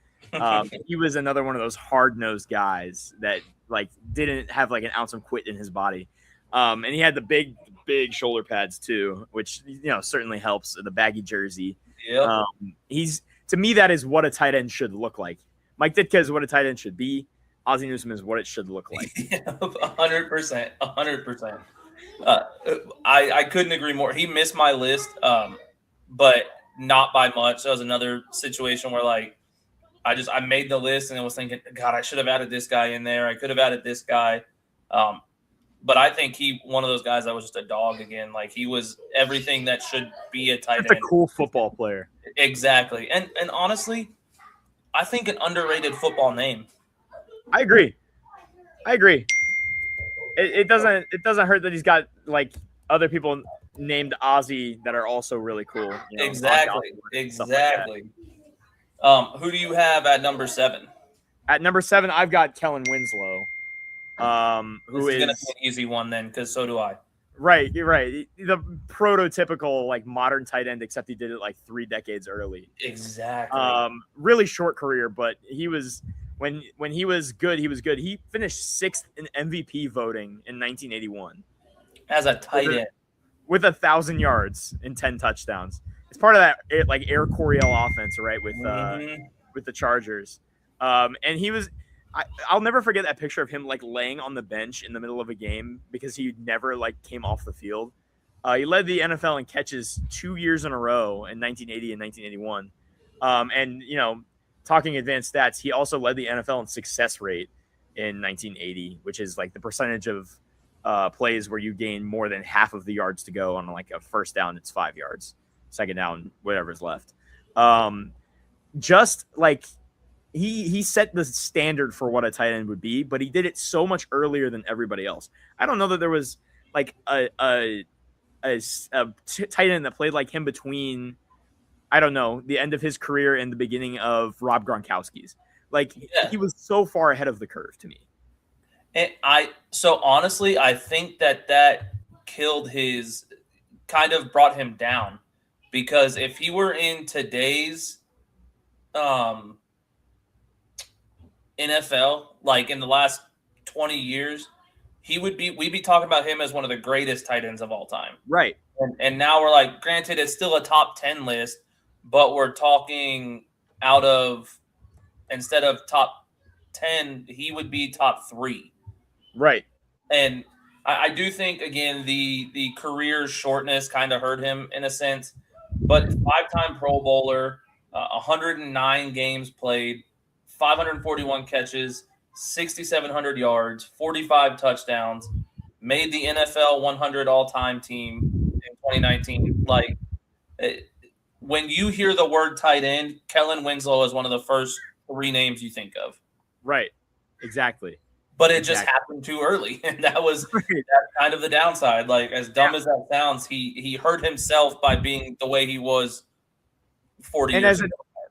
He was another one of those hard-nosed guys that like didn't have like an ounce of quit in his body. And he had the big shoulder pads too, which certainly helps. The baggy jersey. Yeah. To me, that is what a tight end should look like. Mike Ditka is what a tight end should be. Ozzie Newsome is what it should look like. 100%. 100%. I couldn't agree more. He missed my list, but not by much. That was another situation where like I made the list and I was thinking, God, I should have added this guy in there. I could have added this guy. But I think one of those guys that was just a dog again. Like he was everything that should be a tight end. That's a cool football player. Exactly. And honestly, I think an underrated football name. I agree. It doesn't hurt that he's got like other people named Ozzy that are also really cool. Exactly. Who do you have at number 7? At number 7, I've got Kellen Winslow. Who is going to be an easy one then, because so do I. Right, you're right. The prototypical like modern tight end, except he did it like 3 decades early. Exactly. Really short career, but he was when he was good, he was good. He finished 6th in MVP voting in 1981 as a tight end with 1,000 yards and 10 touchdowns. It's part of that like Air Coryell offense, right? With the Chargers. And he was. I'll never forget that picture of him like laying on the bench in the middle of a game because he never like came off the field. He led the NFL in catches 2 years in a row in 1980 and 1981. And talking advanced stats, he also led the NFL in success rate in 1980, which is like the percentage of plays where you gain more than half of the yards to go on like a first down. It's 5 yards, second down, whatever's left. Just like. He set the standard for what a tight end would be, but he did it so much earlier than everybody else. I don't know that there was like a tight end that played like him between, I don't know, the end of his career and the beginning of Rob Gronkowski's. Like he was so far ahead of the curve to me. And so honestly, I think that killed his, kind of brought him down, because if he were in today's NFL, like in the last 20 years, we'd be talking about him as one of the greatest tight ends of all time. Right. And now we're like, granted, it's still a top 10 list, but we're talking instead of top 10, he would be top 3. Right. And I do think, again, the career shortness kind of hurt him in a sense, but 5-time Pro Bowler, 109 games played, 541 catches, 6,700 yards, 45 touchdowns, made the NFL 100 all-time team in 2019. Like, when you hear the word tight end, Kellen Winslow is one of the first 3 names you think of. Right. Exactly. But it just happened too early, and that's kind of the downside. Like, as dumb as that sounds, he hurt himself by being the way he was 40 years ago.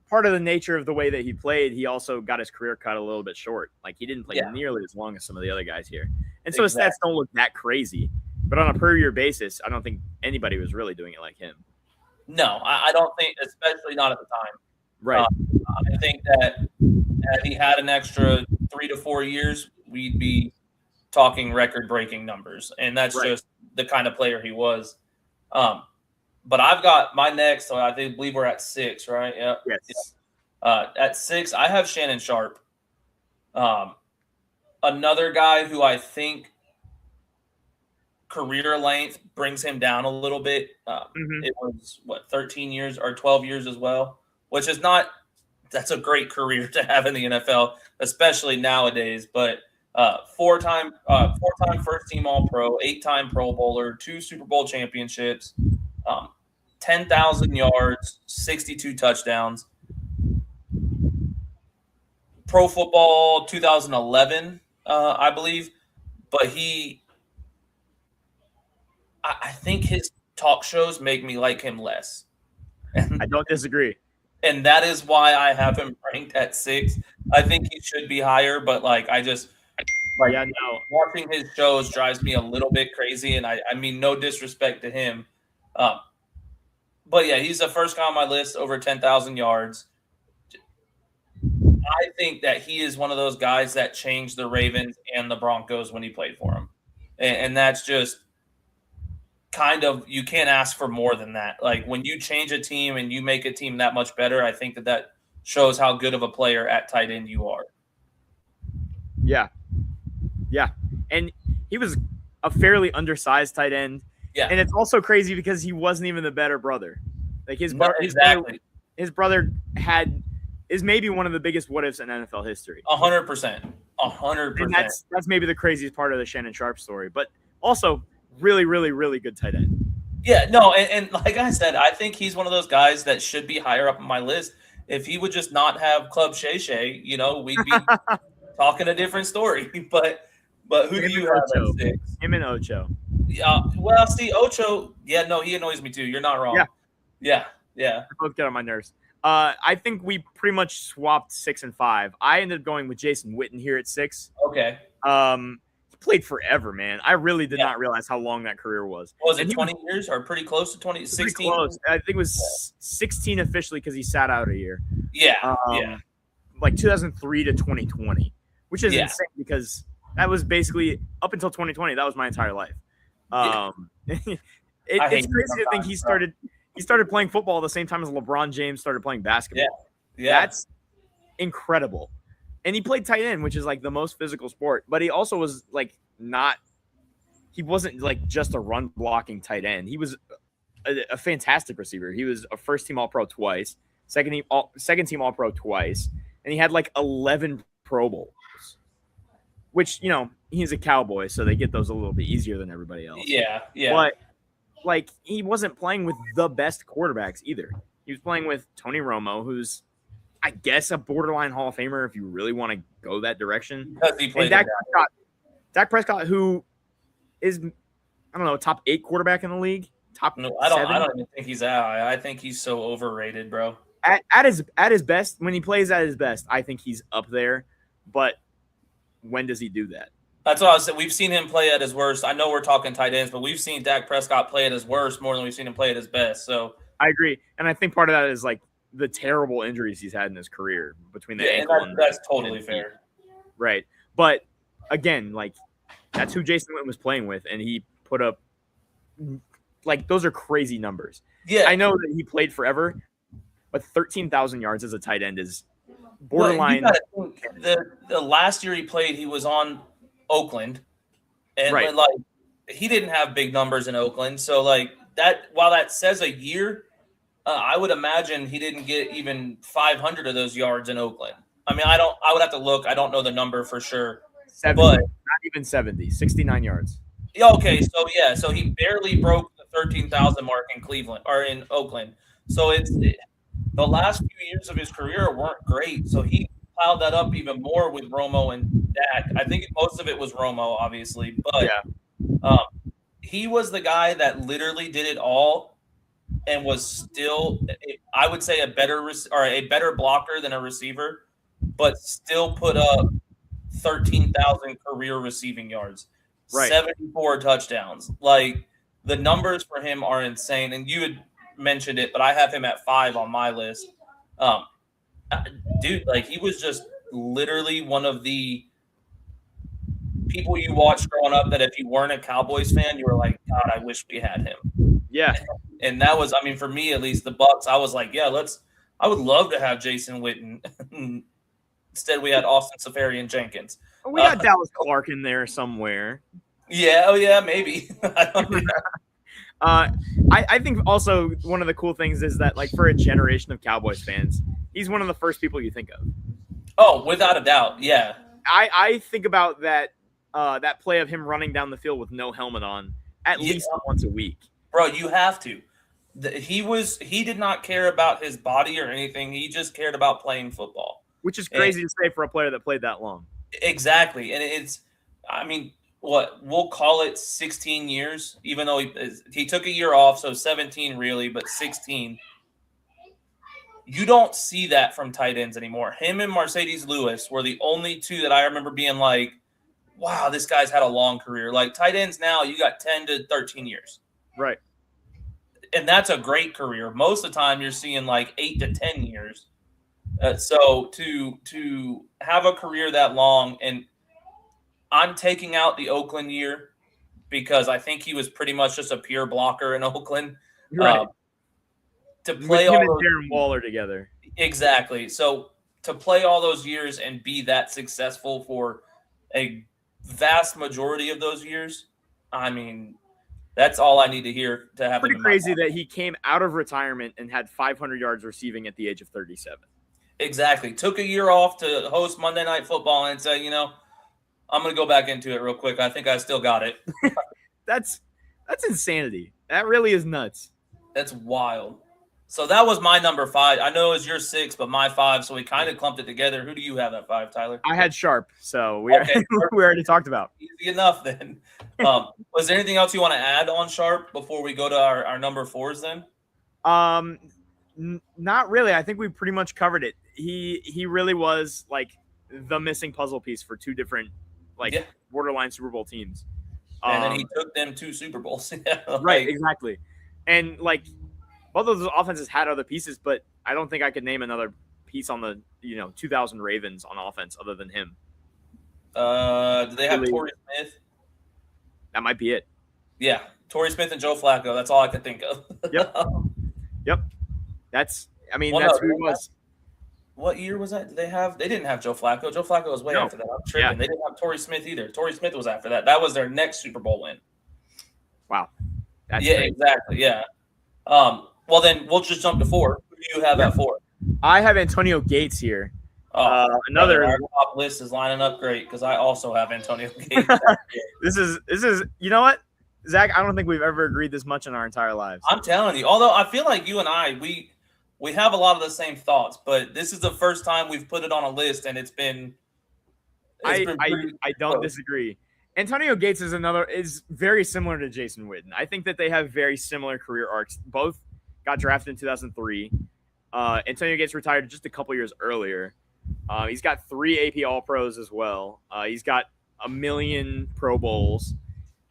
Part of the nature of the way that he played, he also got his career cut a little bit short. Like he didn't play nearly as long as some of the other guys here. And so his stats don't look that crazy. But on a per year basis, I don't think anybody was really doing it like him. No, I don't think, especially not at the time. Right. I think that had he had an extra 3 to 4 years, we'd be talking record breaking numbers. And that's just the kind of player he was. But I've got my next, so I believe we're at 6, right? Yeah. Yes. At 6, I have Shannon Sharp. Another guy who I think career length brings him down a little bit. It was, 13 years or 12 years as well, which is that's a great career to have in the NFL, especially nowadays. But 4-time first-team All-Pro, 8-time Pro Bowler, 2 Super Bowl championships, 10,000 yards, 62 touchdowns. Pro Football 2011, I believe. But I think his talk shows make me like him less. I don't disagree. And that is why I have him ranked at 6. I think he should be higher, but watching his shows drives me a little bit crazy. And I mean, no disrespect to him, But yeah, he's the first guy on my list over 10,000 yards. I think that he is one of those guys that changed the Ravens and the Broncos when he played for them. And that's just kind of, you can't ask for more than that. Like when you change a team and you make a team that much better, I think that shows how good of a player at tight end you are. Yeah. Yeah. And he was a fairly undersized tight end. Yeah. And it's also crazy because he wasn't even the better brother. Like his brother is maybe one of the biggest what ifs in NFL history. 100%. 100%. And that's maybe the craziest part of the Shannon Sharpe story. But also really, really, really good tight end. Yeah, no, and like I said, I think he's one of those guys that should be higher up on my list. If he would just not have Club Shay Shay, we'd be talking a different story. But who do you have at 6? Him and Ocho. Yeah, well, see, Ocho, yeah, no, he annoys me too. You're not wrong. Yeah. They both get on my nerves. I think we pretty much swapped 6 and 5. I ended up going with Jason Witten here at 6. Okay. He played forever, man. I really did not realize how long that career was. Was it 20 years or pretty close to 20? 16? Close. I think it was 16 officially because he sat out a year. Yeah. Like 2003 to 2020, which is insane because that was basically up until 2020. That was my entire life. It's crazy to think he started playing football at the same time as LeBron James started playing basketball. Yeah. That's incredible. And he played tight end, which is like the most physical sport, but he also was like he wasn't like just a run blocking tight end. He was a fantastic receiver. He was a first team All-Pro twice, second team All-Pro twice, and he had like 11 Pro Bowls, which, he's a Cowboy, so they get those a little bit easier than everybody else. Yeah. But like he wasn't playing with the best quarterbacks either. He was playing with Tony Romo, who's I guess a borderline Hall of Famer if you really want to go that direction. And Dak Prescott, who is top 8 quarterback in the league. I don't even think he's out. I think he's so overrated, bro. At his best, when he plays at his best, I think he's up there. But when does he do that? That's what I was saying. We've seen him play at his worst. I know we're talking tight ends, but we've seen Dak Prescott play at his worst more than we've seen him play at his best. So I agree, and I think part of that is like the terrible injuries he's had in his career between the ankle and that's totally fair. Right. But again, like that's who Jason Witten was playing with, and he put up like those are crazy numbers. Yeah. I know that he played forever, but 13,000 yards as a tight end is borderline. The last year he played, he was on Oakland. And like he didn't have big numbers in Oakland. So like that while that says a year, I would imagine he didn't get even 500 of those yards in Oakland. I mean, I would have to look. I don't know the number for sure. 70, but not even 70, 69 yards. Okay, so he barely broke the 13,000 mark in Cleveland or in Oakland. So the last few years of his career weren't great. So he piled that up even more with Romo and Dak. I think most of it was Romo, obviously, but he was the guy that literally did it all. And was still, I would say, a better blocker than a receiver, but still put up 13,000 career receiving yards, 74 touchdowns. Like the numbers for him are insane. And you had mentioned it, but I have him at 5 on my list. Dude, like he was just literally one of the people you watched growing up that if you weren't a Cowboys fan, you were like, God, I wish we had him. Yeah. And that was, I mean, for me at least, the Bucs, I was like, I would love to have Jason Witten. Instead, we had Austin Safarian Jenkins. We got Dallas Clark in there somewhere. Yeah, maybe. I think also one of the cool things is that, like, for a generation of Cowboys fans, he's one of the first people you think of. Oh, without a doubt, yeah. I think about that play of him running down the field with no helmet on at least once a week. Bro, you have to. He did not care about his body or anything. He just cared about playing football. Which is crazy to say for a player that played that long. Exactly. And we'll call it 16 years, even though he took a year off, so 17 really, but 16. You don't see that from tight ends anymore. Him and Mercedes Lewis were the only two that I remember being like, wow, this guy's had a long career. Like tight ends now, you got 10 to 13 years. Right. and that's a great career. Most of the time, you're seeing like 8 to 10 years. So to have a career that long, and I'm taking out the Oakland year because I think he was pretty much just a pure blocker in Oakland. Right. To play with him all and Darren Waller together. Exactly. So to play all those years and be that successful for a vast majority of those years, I mean, that's all I need to hear to have. Pretty crazy that he came out of retirement and had 500 yards receiving at the age of 37. Exactly. Took a year off to host Monday Night Football and say, I'm going to go back into it real quick. I think I still got it. That's insanity. That really is nuts. That's wild. So that was my number 5. I know it was your 6, but my 5. So we kind of clumped it together. Who do you have at 5, Tyler? I had Sharp. So we already talked about. Easy enough then. Was there anything else you want to add on Sharp before we go to our number 4s then? Not really. I think we pretty much covered it. He really was like the missing puzzle piece for 2 different borderline Super Bowl teams. And then he took them 2 Super Bowls. Right, exactly. And like both of those offenses had other pieces, but I don't think I could name another piece on the 2000 Ravens on offense other than him. Do they have Torrey Smith? That might be it. Yeah, Torrey Smith and Joe Flacco. That's all I could think of. Yep. That's who he was. What year was that? Did they have? They didn't have Joe Flacco. Joe Flacco was way after that. I'm tripping. Yeah. They didn't have Torrey Smith either. Torrey Smith was after that. That was their next Super Bowl win. Wow. That's crazy. Exactly. Yeah. Well, then we'll just jump to 4. Who do you have at 4? I have Antonio Gates here. Another our top list is lining up great because I also have Antonio Gates. This is you know what, Zach? I don't think we've ever agreed this much in our entire lives. I'm telling you. Although I feel like you and I, we have a lot of the same thoughts, but this is the first time we've put it on a list, and it's been. I don't disagree. Antonio Gates is very similar to Jason Witten. I think that they have very similar career arcs. Both got drafted in 2003. Antonio Gates retired just a couple years earlier. He's got 3 AP All-Pros as well. He's got 1 million Pro Bowls,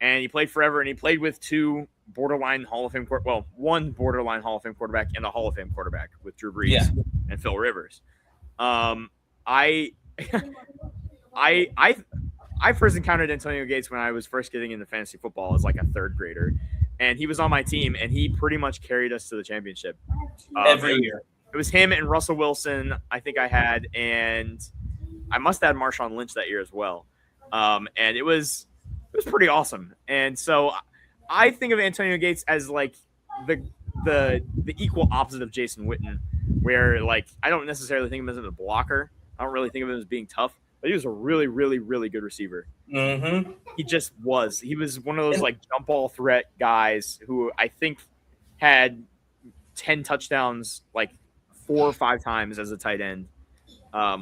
and he played forever. And he played with 2 borderline Hall of Fame one borderline Hall of Fame quarterback and a Hall of Fame quarterback with Drew Brees and Phil Rivers. I first encountered Antonio Gates when I was first getting into fantasy football as like a 3rd grader, and he was on my team, and he pretty much carried us to the championship every year. It was him and Russell Wilson, I think I had, and I must have had Marshawn Lynch that year as well. And it was pretty awesome. And so I think of Antonio Gates as like the equal opposite of Jason Witten, where like I don't necessarily think of him as a blocker. I don't really think of him as being tough, but he was a really, really, really good receiver. Mm-hmm. He just was. He was one of those like jump ball threat guys who I think had 10 touchdowns like 4 or 5 times as a tight end,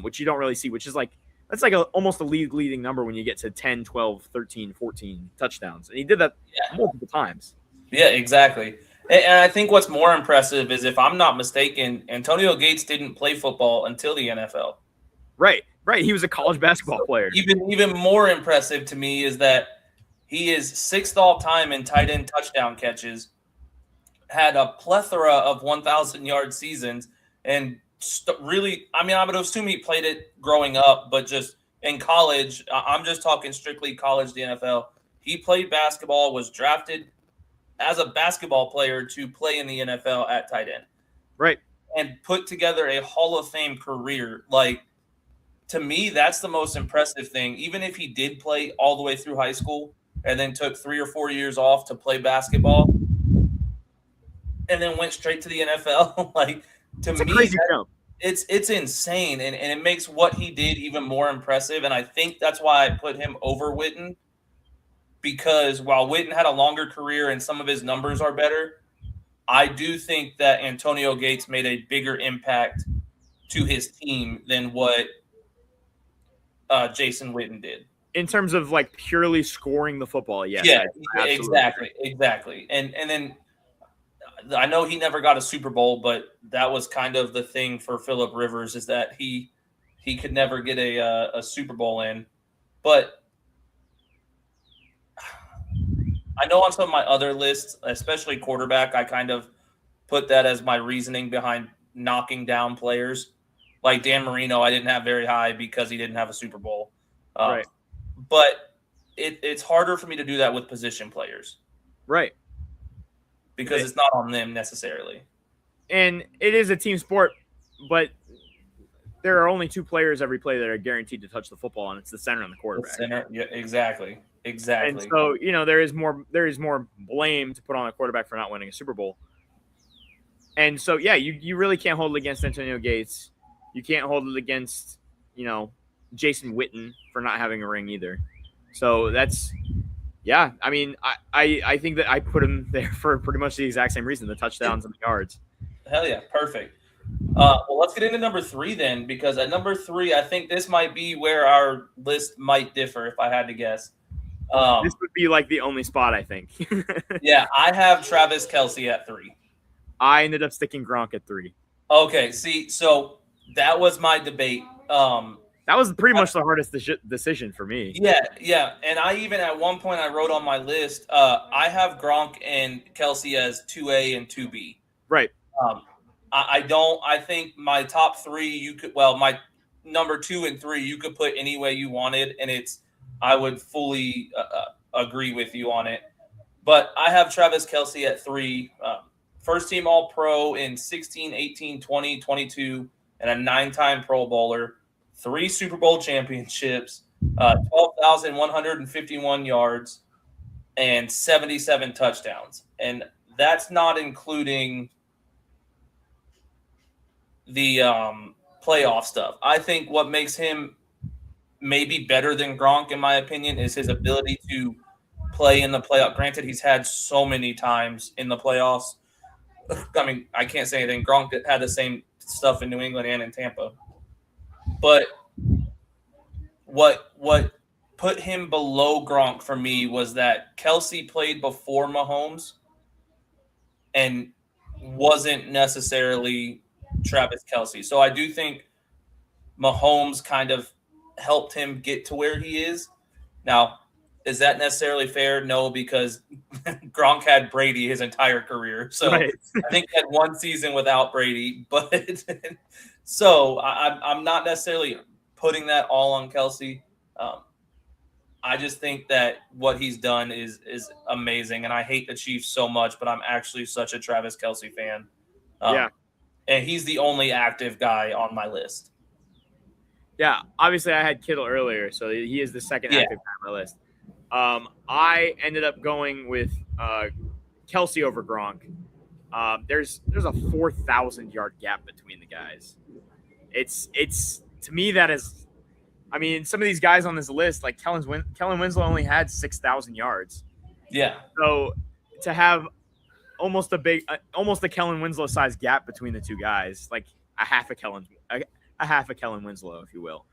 which you don't really see, which is like that's like almost a league leading number when you get to 10, 12, 13, 14 touchdowns. And he did that multiple times. Yeah, exactly. And I think what's more impressive is, if I'm not mistaken, Antonio Gates didn't play football until the NFL. Right. He was a college basketball player. Even more impressive to me is that he is 6th all time in tight end touchdown catches, had a plethora of 1,000-yard seasons, and really, I mean, I would assume he played it growing up, but just in college, I'm just talking strictly college, the NFL. He played basketball, was drafted as a basketball player to play in the NFL at tight end. Right. And put together a Hall of Fame career. Like, to me, that's the most impressive thing. Even if he did play all the way through high school and then took 3 or 4 years off to play basketball and then went straight to the NFL, like, to me, it's insane. And it makes what he did even more impressive. And I think that's why I put him over Witten, because while Witten had a longer career and some of his numbers are better, I do think that Antonio Gates made a bigger impact to his team than what Jason Witten did. In terms of like purely scoring the football, yes. Yeah, exactly. And then I know he never got a Super Bowl, but that was kind of the thing for Phillip Rivers, is that he could never get a Super Bowl in. But I know on some of my other lists, especially quarterback, I kind of put that as my reasoning behind knocking down players. Like Dan Marino, I didn't have very high because he didn't have a Super Bowl. Right. But it's harder for me to do that with position players. Right. Because it's not on them necessarily. And it is a team sport, but there are only two players every play that are guaranteed to touch the football, and it's the center and the quarterback. The center, yeah, exactly. And so, there is more blame to put on a quarterback for not winning a Super Bowl. And so, yeah, you really can't hold it against Antonio Gates. You can't hold it against, Jason Witten for not having a ring either. So that's, yeah, I mean, I think that I put him there for pretty much the exact same reason, the touchdowns and the yards. Hell yeah, perfect. Well, let's get into number 3 then, because at number 3, I think this might be where our list might differ if I had to guess. This would be like the only spot, I think. Yeah, I have Travis Kelce at 3. I ended up sticking Gronk at 3. Okay, see, so that was my debate. That was pretty much the hardest decision for me. Yeah. And I even at one point I wrote on my list, I have Gronk and Kelce as 2A and 2B. Right. I think my top 3 my number 2 and 3 you could put any way you wanted, and I would fully agree with you on it. But I have Travis Kelce at 3, first team All-Pro in 16, 18, 20, 22, and a 9-time Pro Bowler, 3 Super Bowl championships, 12,151 yards, and 77 touchdowns. And that's not including the playoff stuff. I think what makes him maybe better than Gronk, in my opinion, is his ability to play in the playoff. Granted, he's had so many times in the playoffs. I mean, I can't say anything. Gronk had the same stuff in New England and in Tampa. But what put him below Gronk for me was that Kelce played before Mahomes and wasn't necessarily Travis Kelce. So I do think Mahomes kind of helped him get to where he is. Now, is that necessarily fair? No, because Gronk had Brady his entire career. So right. I think he had one season without Brady. But so I'm not necessarily putting that all on Kelce. I just think that what he's done is amazing. And I hate the Chiefs so much, but I'm actually such a Travis Kelce fan. Yeah. And he's the only active guy on my list. Yeah, obviously I had Kittle earlier, so he is the second active guy on my list. I ended up going with Kelce over Gronk. There's a 4,000-yard gap between the guys. It's to me that is, I mean, some of these guys on this list, like Kellen Winslow only had 6,000 yards. Yeah. So to have almost a Kellen Winslow size gap between the two guys, like a half a Kellen Winslow, if you will.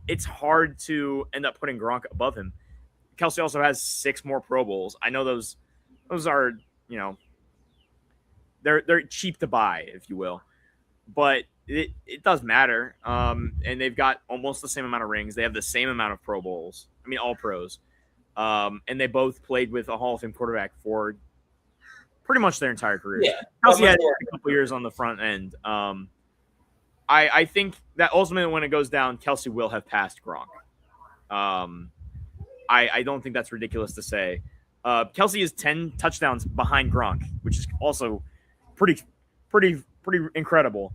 It's hard to end up putting Gronk above him. Kelce also has 6 more Pro Bowls. I know those are, they're cheap to buy, if you will, but it does matter. And they've got almost the same amount of rings. They have the same amount of Pro Bowls. I mean, all pros. And they both played with a Hall of Fame quarterback for pretty much their entire career. Yeah, Kelce had a couple years on the front end. I think that ultimately when it goes down, Kelce will have passed Gronk. I don't think that's ridiculous to say. Kelce is 10 touchdowns behind Gronk, which is also pretty incredible.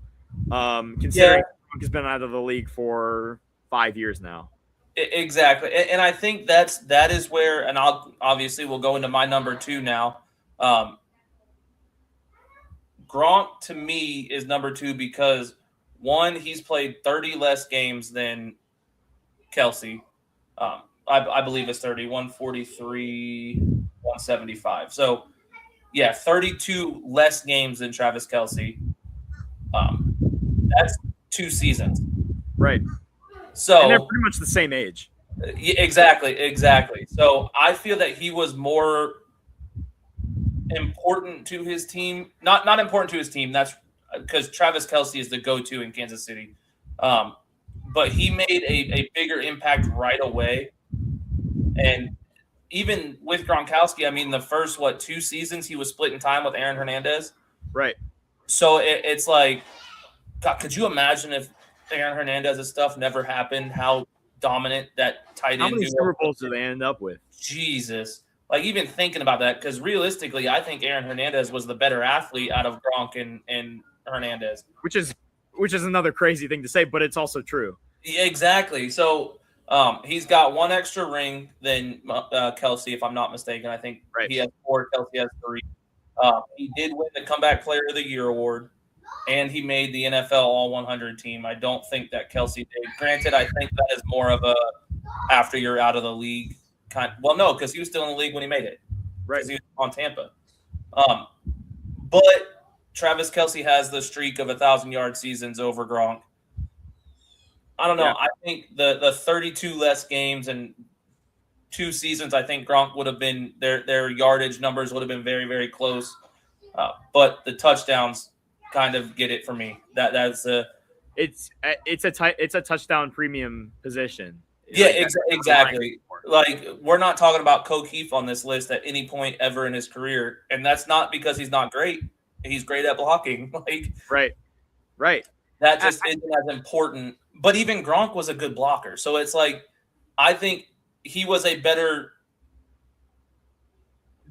Considering Gronk has been out of the league for 5 years now. Exactly. And I think that is where, and we'll go into my number 2 now. Gronk to me is number 2 because one, he's played 30 less games than Kelce. I believe it's 30, 143, 175. So, 32 less games than Travis Kelce. That's 2 seasons. Right. So and they're pretty much the same age. Exactly. So I feel that he was more important to his team. Not important to his team. That's because Travis Kelce is the go-to in Kansas City. But he made a bigger impact right away. And even with Gronkowski, I mean, the first, 2 seasons, he was splitting time with Aaron Hernandez. Right. So it's like, God, could you imagine if Aaron Hernandez's stuff never happened, how dominant that tight end. How many Super Bowls do they end up with? Jesus. Like, even thinking about that, because realistically, I think Aaron Hernandez was the better athlete out of Gronk and Hernandez. Which is another crazy thing to say, but it's also true. Yeah, exactly. So he's got 1 extra ring than Kelsey, if I'm not mistaken. I think he has 4, Kelsey has 3. He did win the Comeback Player of the Year award, and he made the NFL All-100 team. I don't think that Kelsey did. Granted, I think that is more of a after you're out of the league kind. Well, no, because he was still in the league when he made it. Right. Because he was on Tampa. But Travis Kelsey has the streak of 1,000-yard seasons over Gronk. I don't know. Yeah. I think the 32 less games and 2 seasons, I think Gronk would have been their yardage numbers would have been very, very close. But the touchdowns kind of get it for me. That's it's a touchdown premium position. Yeah, like exactly. Like, we're not talking about O'Keefe on this list at any point ever in his career, and that's not because he's not great. He's great at blocking. Like, right. That just isn't as important. But even Gronk was a good blocker, so it's like I think he was a better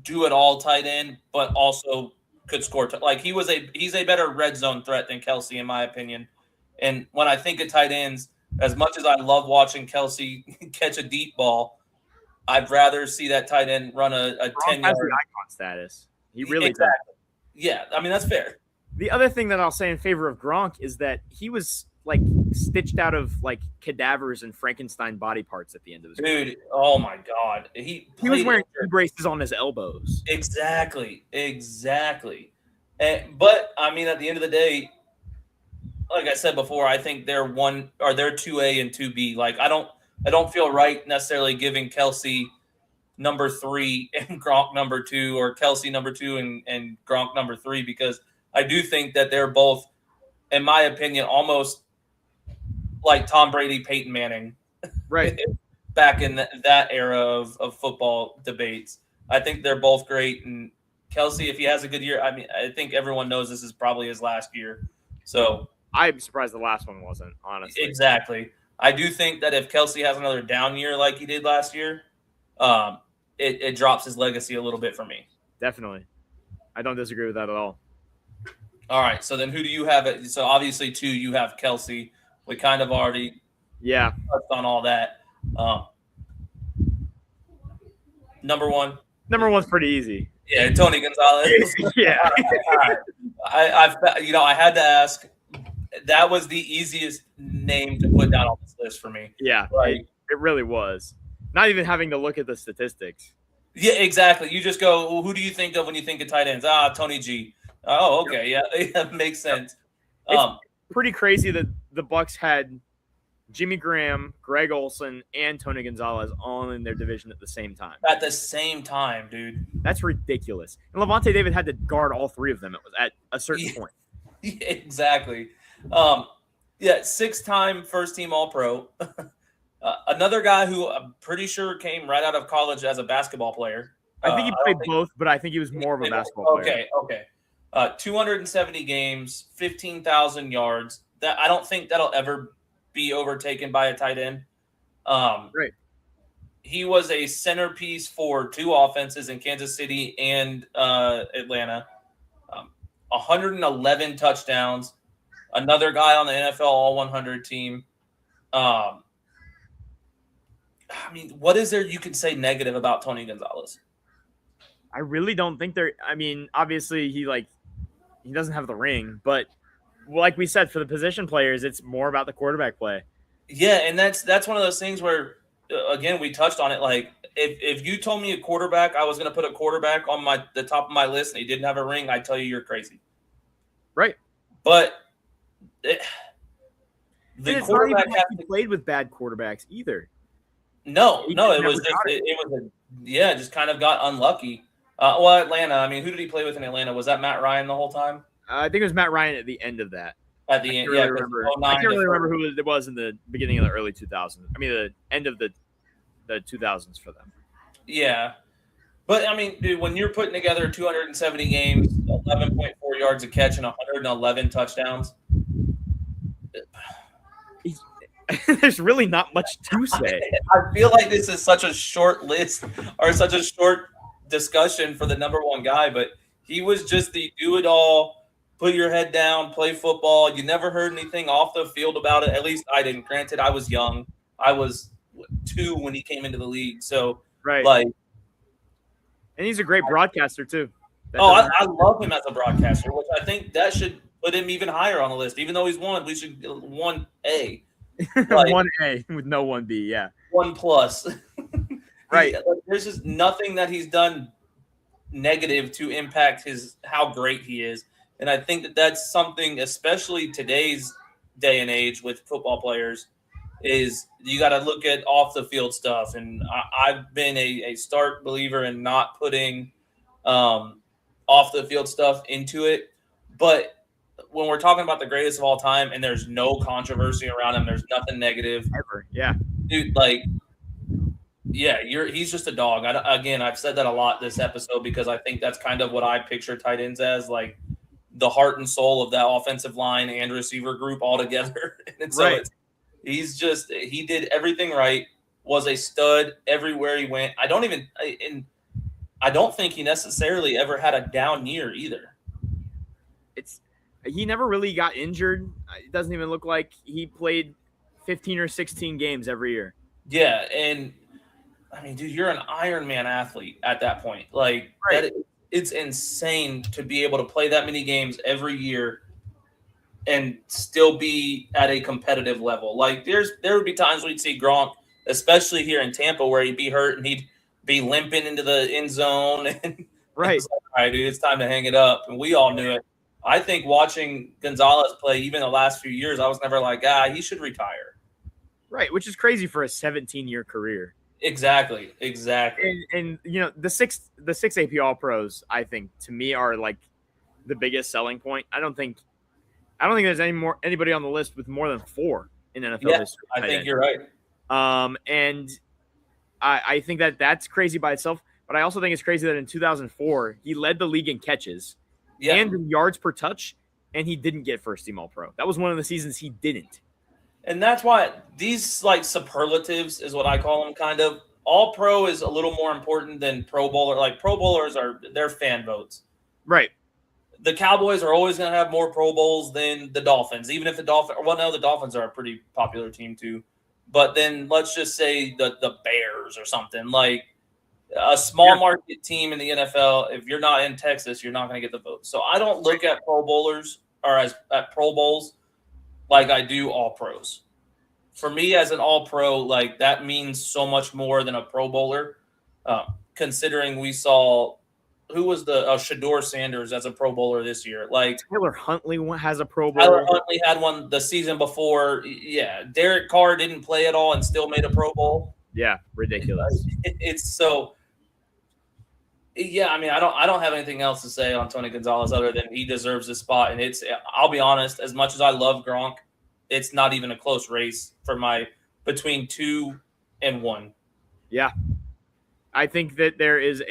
do-it-all tight end, but also could score. Like, he's a better red zone threat than Kelsey, in my opinion. And when I think of tight ends, as much as I love watching Kelsey catch a deep ball, I'd rather see that tight end run a 10-yard icon status. He really does. Yeah, I mean, that's fair. The other thing that I'll say in favor of Gronk is that he was like stitched out of like cadavers and Frankenstein body parts at the end of his career. Dude, oh my God. He was wearing braces on his elbows. Exactly. But I mean, at the end of the day, like I said before, I think they're 2A and 2B. Like, I don't feel right necessarily giving Kelsey number 3 and Gronk number 2, or Kelsey number 2 and Gronk number 3, because I do think that they're both, in my opinion, almost like Tom Brady, Peyton Manning, right? Back in that era of football debates. I think they're both great. And Kelsey, if he has a good year, I mean, I think everyone knows this is probably his last year. So I'm surprised the last one wasn't, honestly. Exactly. I do think that if Kelsey has another down year like he did last year, it drops his legacy a little bit for me. Definitely. I don't disagree with that at all. All right. So then who do you have? So obviously 2, you have Kelsey. We kind of already touched on all that. Number 1. Number 1's pretty easy. Yeah, Tony Gonzalez. Yeah. All right. I had to ask. That was the easiest name to put down on this list for me. Yeah, like, it really was. Not even having to look at the statistics. Yeah, exactly. You just go, well, who do you think of when you think of tight ends? Tony G. Oh, okay. Yep. Yeah, that makes sense. It's pretty crazy that the Bucs had Jimmy Graham, Greg Olsen, and Tony Gonzalez all in their division at the same time. At the same time, dude. That's ridiculous. And Levante David had to guard all 3 of them at a certain point. Yeah, exactly. 6-time first-team All-Pro. Another guy who I'm pretty sure came right out of college as a basketball player. I think he played both, but I think he was more of a basketball player. Okay. 270 games, 15,000 yards. That I don't think that'll ever be overtaken by a tight end. Right. He was a centerpiece for 2 offenses in Kansas City and Atlanta. 111 touchdowns. Another guy on the NFL All-100 team. I mean, what is there you can say negative about Tony Gonzalez? I really don't think there. I mean, obviously he doesn't have the ring, but like we said, for the position players, it's more about the quarterback play. Yeah, and that's one of those things where, again, we touched on it. Like, if you told me a quarterback, I was going to put a quarterback on the top of my list, and he didn't have a ring, I'd tell you you're crazy. Right. But the quarterback hasn't played with bad quarterbacks either. No, it was just kind of got unlucky. Atlanta. I mean, who did he play with in Atlanta? Was that Matt Ryan the whole time? I think it was Matt Ryan at the end of that. At the end, I can't really remember who it was in the beginning of the early 2000s. I mean, the end of the 2000s for them. Yeah. But, I mean, dude, when you're putting together 270 games, 11.4 yards a catch, and 111 touchdowns, there's really not much to say. I feel like this is such a short list or such a short discussion for the number one guy, but he was just the do-it-all, put your head down, play football. You never heard anything off the field about it. At least I didn't. Granted, I was young. I was 2 when he came into the league. So, and he's a great broadcaster, too. I love him as a broadcaster, which I think that should put him even higher on the list. Even though he's 1, we should 1A. 1A with no 1B, yeah. 1+. Right. There's just nothing that he's done negative to impact how great he is. And I think that that's something, especially today's day and age with football players, is you got to look at off the field stuff. And I've been a stark believer in not putting off the field stuff into it. But when we're talking about the greatest of all time and there's no controversy around him, there's nothing negative. Ever. Yeah. Dude, he's just a dog. I've said that a lot this episode because I think that's kind of what I picture tight ends as, like the heart and soul of that offensive line and receiver group all together. And so he did everything right, was a stud everywhere he went. I don't think he necessarily ever had a down year either. He never really got injured. It doesn't even look like he played 15 or 16 games every year. Yeah, and I mean, dude, you're an Ironman athlete at that point. It's insane to be able to play that many games every year and still be at a competitive level. Like there would be times we'd see Gronk, especially here in Tampa, where he'd be hurt and he'd be limping into the end zone. And right. It's like, all right, dude, it's time to hang it up. And we all knew it. I think watching Gonzalez play even the last few years, I was never like, he should retire. Right, which is crazy for a 17-year career. Exactly. And the six AP All-Pros, I think, to me are like the biggest selling point. I don't think there's anybody on the list with more than 4 in NFL history. I think you're right. And I think that's crazy by itself. But I also think it's crazy that in 2004 he led the league in catches. Yeah. And in yards per touch, and he didn't get first-team All-Pro. That was one of the seasons he didn't. And that's why these superlatives is what I call them, kind of. All-Pro is a little more important than Pro Bowler. Like Pro Bowlers they're fan votes. Right. The Cowboys are always going to have more Pro Bowls than the Dolphins, even if the Dolphins are a pretty popular team too. But then let's just say the Bears or something like. A small market team in the NFL, if you're not in Texas, you're not going to get the vote. So I don't look at Pro Bowlers or at Pro Bowls like I do All Pros. For me, as an All Pro, that means so much more than a Pro Bowler. Considering we saw who was the Shador Sanders as a Pro Bowler this year. Tyler Huntley has a Pro Bowler. Tyler Huntley had one the season before. Yeah, Derek Carr didn't play at all and still made a Pro Bowl. Yeah, ridiculous. It's so. Yeah, I mean, I don't have anything else to say on Tony Gonzalez other than he deserves this spot. And I'll be honest, as much as I love Gronk, it's not even a close race for between 2 and 1. Yeah. I think that there is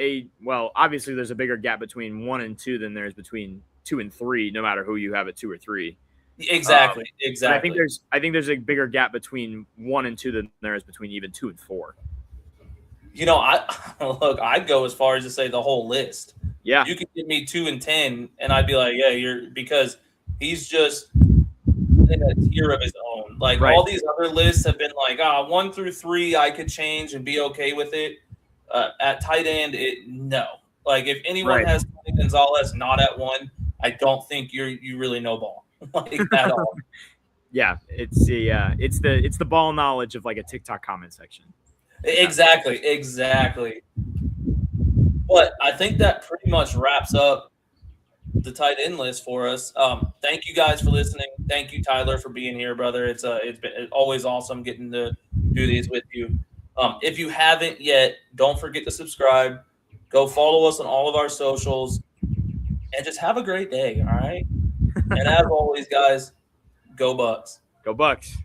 obviously there's a bigger gap between 1 and 2 than there is between 2 and 3, no matter who you have at 2 or 3. Exactly. I think there's a bigger gap between 1 and 2 than there is between even 2 and 4. I'd go as far as to say the whole list. Yeah. You could give me 2 and 10, and I'd be like, because he's just in a tier of his own. All these other lists have been 1 through 3, I could change and be okay with it. At tight end, no. If anyone has Tony Gonzalez not at 1, I don't think you really know ball at all. Yeah, it's the ball knowledge of a TikTok comment section. Exactly. But I think that pretty much wraps up the tight end list for us. Thank you guys for listening. Thank you, Tyler, for being here, brother. It's been always awesome getting to do these with you. If you haven't yet, don't forget to subscribe. Go follow us on all of our socials, and just have a great day. All right. And as always, guys, go Bucs. Go Bucs.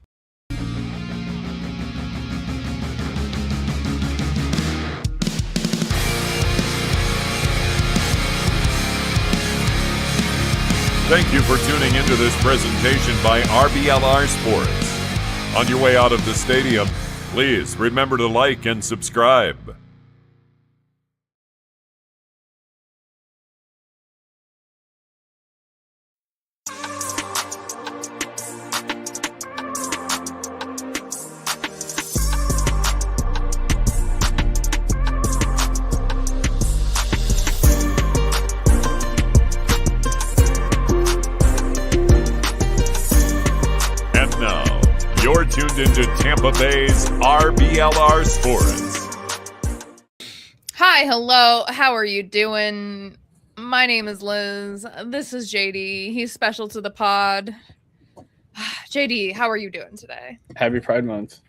Thank you for tuning into this presentation by RBLR Sports. On your way out of the stadium, please remember to like and subscribe. You're tuned into Tampa Bay's RBLR Sports. Hi, hello. How are you doing? My name is Liz. This is JD. He's special to the pod. JD, how are you doing today? Happy Pride Month.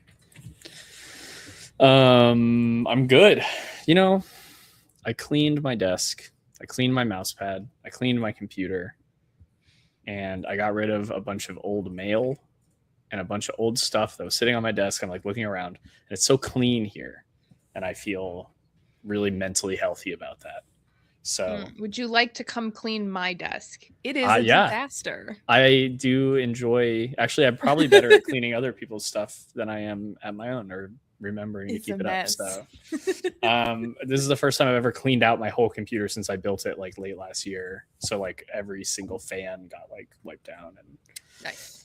I'm good. You know, I cleaned my desk. I cleaned my mouse pad. I cleaned my computer. And I got rid of a bunch of old mail and a bunch of old stuff that was sitting on my desk. I'm like looking around and it's so clean here. And I feel really mentally healthy about that. So would you like to come clean my desk? It is a disaster. I do enjoy, actually, I'm probably better at cleaning other people's stuff than I am at my own or remembering to keep it up. So this is the first time I've ever cleaned out my whole computer since I built it like late last year. So like every single fan got like wiped down and nice.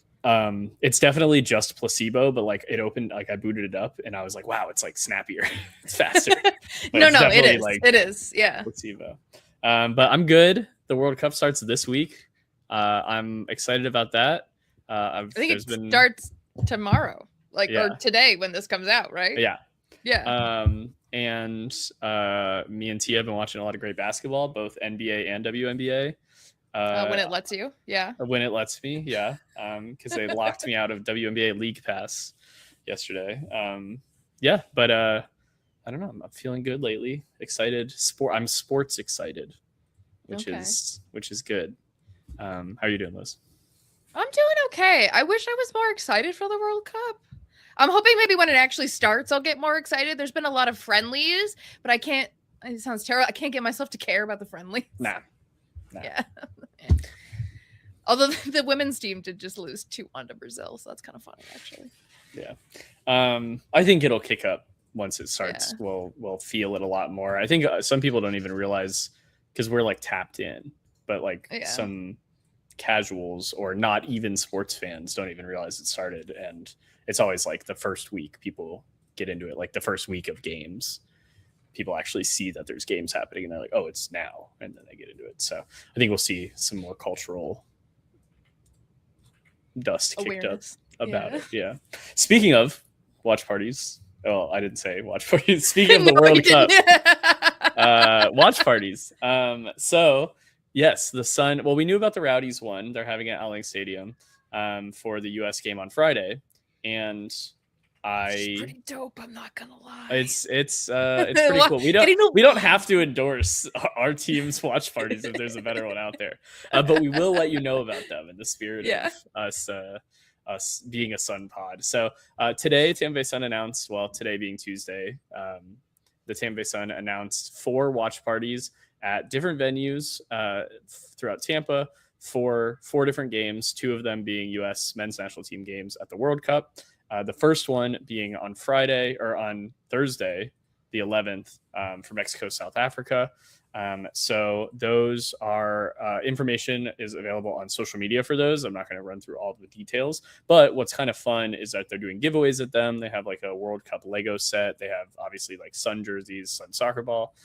It's definitely just placebo, but like it opened, like I booted it up and I was like, wow, it's like snappier. It's faster. No, it is. Like it is. Yeah. Placebo. But I'm good. The World Cup starts this week. I'm excited about that. I think it starts tomorrow, or today when this comes out, right? Yeah. Yeah. And me and Tia have been watching a lot of great basketball, both NBA and WNBA. When it lets you, when it lets me, because they locked me out of WNBA League Pass yesterday. But I don't know, I'm feeling good lately. Excited. I'm sports excited, which is good. How are you doing, Liz? I'm doing okay. I wish I was more excited for the World Cup. I'm hoping maybe when it actually starts I'll get more excited. There's been a lot of friendlies, but I can't, it sounds terrible, I can't get myself to care about the friendlies. Nah. Yeah. Although the women's team did just lose 2-1 to Brazil, so that's kind of funny, actually. Yeah. I think it'll kick up once it starts. Yeah. We'll feel it a lot more. I think some people don't even realize because we're like tapped in, but like some casuals or not even sports fans don't even realize it started. And it's always like the first week people get into it, like the first week of games. People actually see that there's games happening and they're like, oh, it's now. And then they get into it. So I think we'll see some more cultural dust kicked up about it. Yeah. Speaking of watch parties. Oh, I didn't say watch parties. Speaking of the World Cup, watch parties. So yes, the Sun, well, we knew about the Rowdies one. They're having it at Alling Stadium for the US game on Friday. And it's pretty dope, I'm not gonna lie. It's pretty cool. We don't have to endorse our team's watch parties if there's a better one out there, but we will let you know about them in the spirit of us being a Sun pod. So today, Tampa Bay Sun announced, well, today being Tuesday, the Tampa Bay Sun announced 4 watch parties at different venues throughout Tampa for 4 different games. 2 of them being U.S. men's national team games at the World Cup. The first one being on Thursday, the 11th, for Mexico, South Africa. So those are information is available on social media for those. I'm not going to run through all of the details, but what's kind of fun is that they're doing giveaways at them. They have like a World Cup Lego set. They have obviously like Sun jerseys, Sun soccer ball,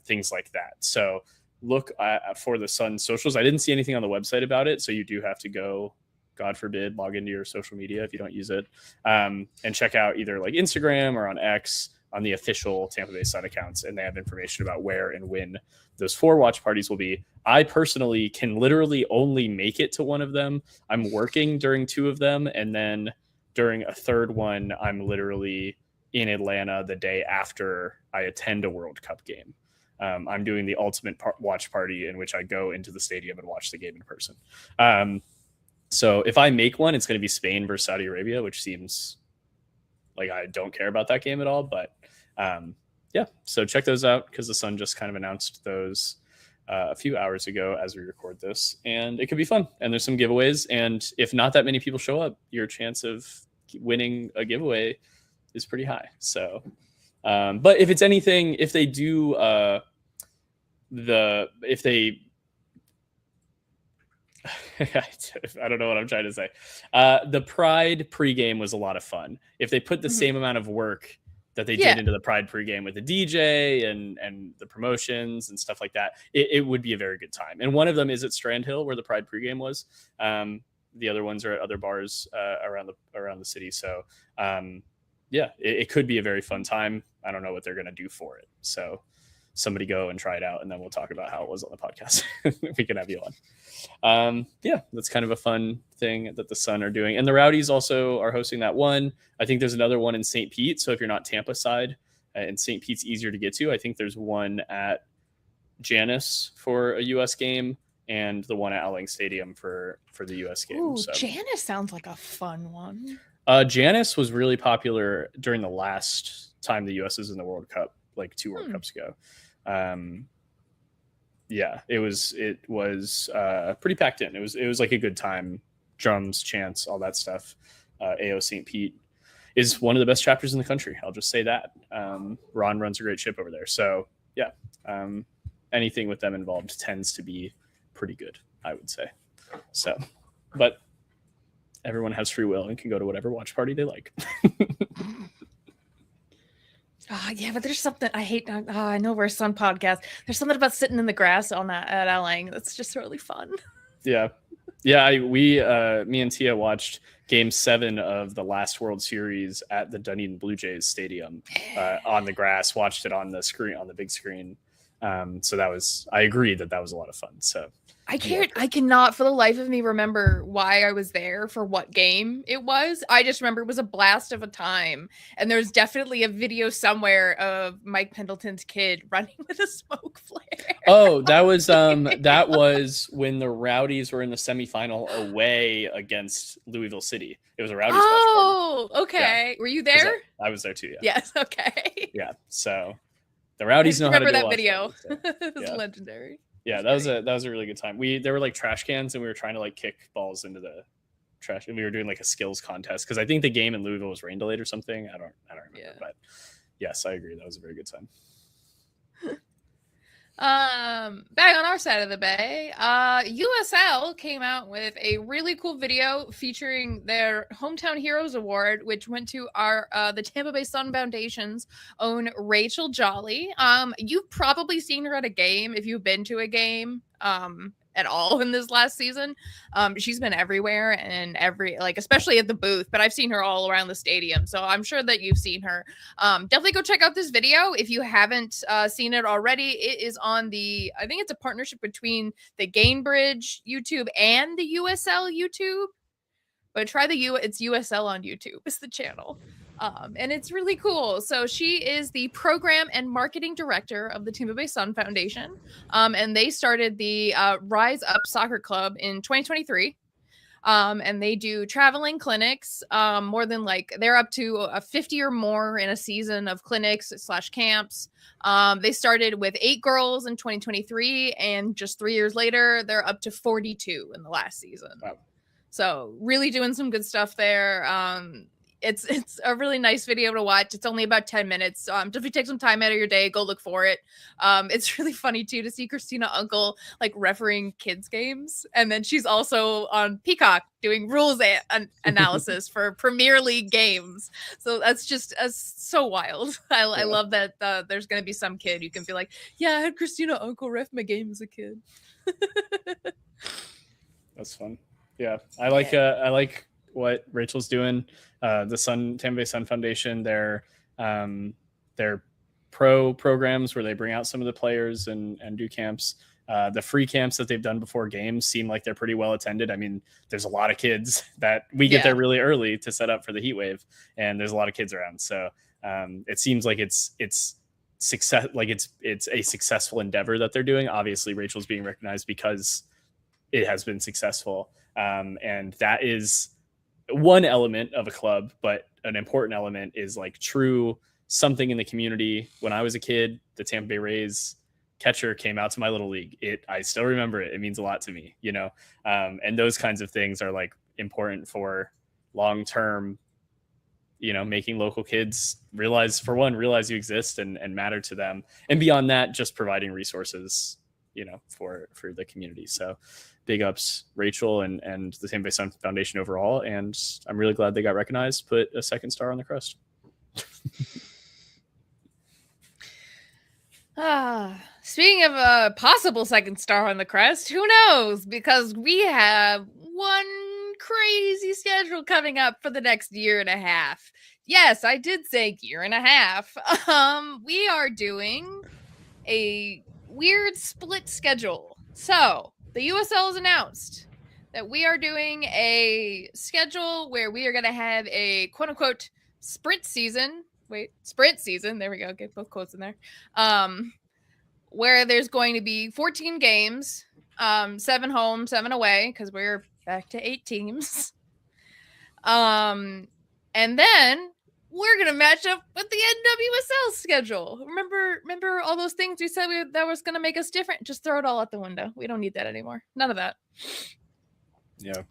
things like that. So look for the Sun socials. I didn't see anything on the website about it, so you do have to go, God forbid, log into your social media if you don't use it, and check out either like Instagram or on X on the official Tampa Bay Sun accounts, and they have information about where and when those 4 watch parties will be. I personally can literally only make it to one of them. I'm working during 2 of them, and then during a third one, I'm literally in Atlanta the day after I attend a World Cup game. I'm doing the ultimate watch party in which I go into the stadium and watch the game in person. So if I make one, it's going to be Spain versus Saudi Arabia, which seems like I don't care about that game at all. But so check those out because the Sun just kind of announced those a few hours ago as we record this, and it could be fun. And there's some giveaways, and if not that many people show up, your chance of winning a giveaway is pretty high. So, but if it's anything, if they do if they I don't know what I'm trying to say. The Pride pregame was a lot of fun. If they put the same amount of work that they did into the Pride pregame with the DJ and the promotions and stuff like that, it would be a very good time. And one of them is at Strand Hill, where the Pride pregame was. The other ones are at other bars around the city. So it could be a very fun time. I don't know what they're going to do for it. So somebody go and try it out, and then we'll talk about how it was on the podcast. We can have you on. That's kind of a fun thing that the Sun are doing. And the Rowdies also are hosting that one. I think there's another one in St. Pete. So if you're not Tampa side, and St. Pete's easier to get to, I think there's one at Janus for a U.S. game, and the one at Alling Stadium for the U.S. game. Ooh, so Janus sounds like a fun one. Janus was really popular during the last time the U.S. was in the World Cup, like 2 World Cups ago. It was pretty packed in. It was like a good time. Drums, chants, all that stuff. AO St. Pete is one of the best chapters in the country. I'll just say that. Ron runs a great ship over there. So anything with them involved tends to be pretty good, I would say. So, but everyone has free will and can go to whatever watch party they like. But there's something I hate. I know we're a Sun podcast. There's something about sitting in the grass on that at Alling that's just really fun. Yeah. Me and Tia watched Game 7 of the last World Series at the Dunedin Blue Jays Stadium on the grass. Watched it on the screen, on the big screen. I agree that was a lot of fun. So I cannot for the life of me remember why I was there for what game it was. I just remember it was a blast of a time. And there's definitely a video somewhere of Mike Pendleton's kid running with a smoke flare. Oh, that was when the Rowdies were in the semifinal away against Louisville City. It was a Rowdies. Oh, okay. Yeah. Were you there? I was there too. Yeah. Yes. Okay. Yeah. So the Rowdies know how to do that video. It was legendary. Yeah, that was a really good time. There were like trash cans, and we were trying to like kick balls into the trash, and we were doing like a skills contest because I think the game in Louisville was rain delayed or something. I don't remember, but yes, I agree. That was a very good time. Back on our side of the bay, USL came out with a really cool video featuring their Hometown Heroes Award, which went to the Tampa Bay Sun Foundation's own Rachel Jolly. You've probably seen her at a game if you've been to a game at all in this last season. She's been everywhere and especially at the booth, but I've seen her all around the stadium. So I'm sure that you've seen her. Definitely go check out this video. If you haven't seen it already, it is on I think it's a partnership between the Gainbridge YouTube and the USL YouTube, but try it's USL on YouTube. It's the channel. And it's really cool. So she is the program and marketing director of the Tampa Bay Sun Foundation. And they started the Rise Up Soccer Club in 2023. And they do traveling clinics, more than they're up to 50 or more in a season of clinics / camps. They started with 8 girls in 2023, and just 3 years later, they're up to 42 in the last season. Wow. So really doing some good stuff there. It's a really nice video to watch. It's only about 10 minutes. If you take some time out of your day, go look for it. It's really funny too to see Christina Uncle refereeing kids games, and then she's also on Peacock doing rules analysis for Premier League games. So that's just so wild. I love that there's going to be some kid you can be like, yeah, I had Christina Uncle ref my game as a kid. That's fun. Yeah, I like what Rachel's doing. The Tampa Bay Sun Foundation, their pro programs where they bring out some of the players and do camps. The free camps that they've done before games seem like they're pretty well attended. I mean, there's a lot of kids that we get there really early to set up for the heat wave, and there's a lot of kids around. So it seems like it's success, it's a successful endeavor that they're doing. Obviously, Rachel's being recognized because it has been successful, and that is one element of a club, but an important element is true something in the community. When I was a kid, the Tampa Bay Rays catcher came out to my little league. I still remember it. It means a lot to me, you know? And those kinds of things are like important for long-term, you know, making local kids realize you exist and matter to them. And beyond that, just providing resources, you know, for the community. So big ups Rachel and the Tampa Bay Sun Foundation overall. And I'm really glad they got recognized, put a second star on the crest. Speaking of a possible second star on the crest, who knows? Because we have one crazy schedule coming up for the next year and a half. Yes, I did say year and a half. We are doing a weird split schedule. So the USL has announced that we are doing a schedule where we are going to have a quote unquote sprint season. There we go. Get both quotes in there. Where there's going to be 14 games, 7 home, 7 away, because we're back to 8 teams. And then we're going to match up with the NWSL schedule. Remember all those things we said that was going to make us different? Just throw it all out the window. We don't need that anymore. None of that. Yeah.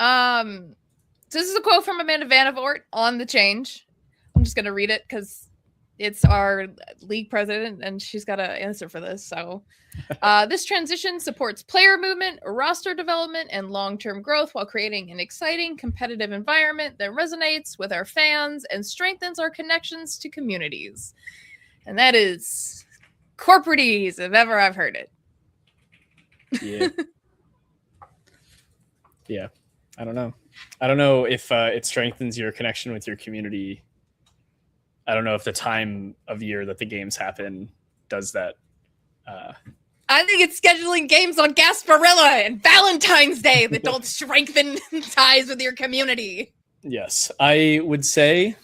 So this is a quote from Amanda Vanavort on the change. I'm just going to read it because it's our league president and she's got to answer for this. So this transition supports player movement, roster development, and long-term growth while creating an exciting, competitive environment that resonates with our fans and strengthens our connections to communities. And that is corporate-ese if ever I've heard it. Yeah. Yeah. I don't know if it strengthens your connection with your community. I don't know if the time of year that the games happen does that. I think it's scheduling games on Gasparilla and Valentine's Day that don't strengthen ties with your community. Yes, I would say,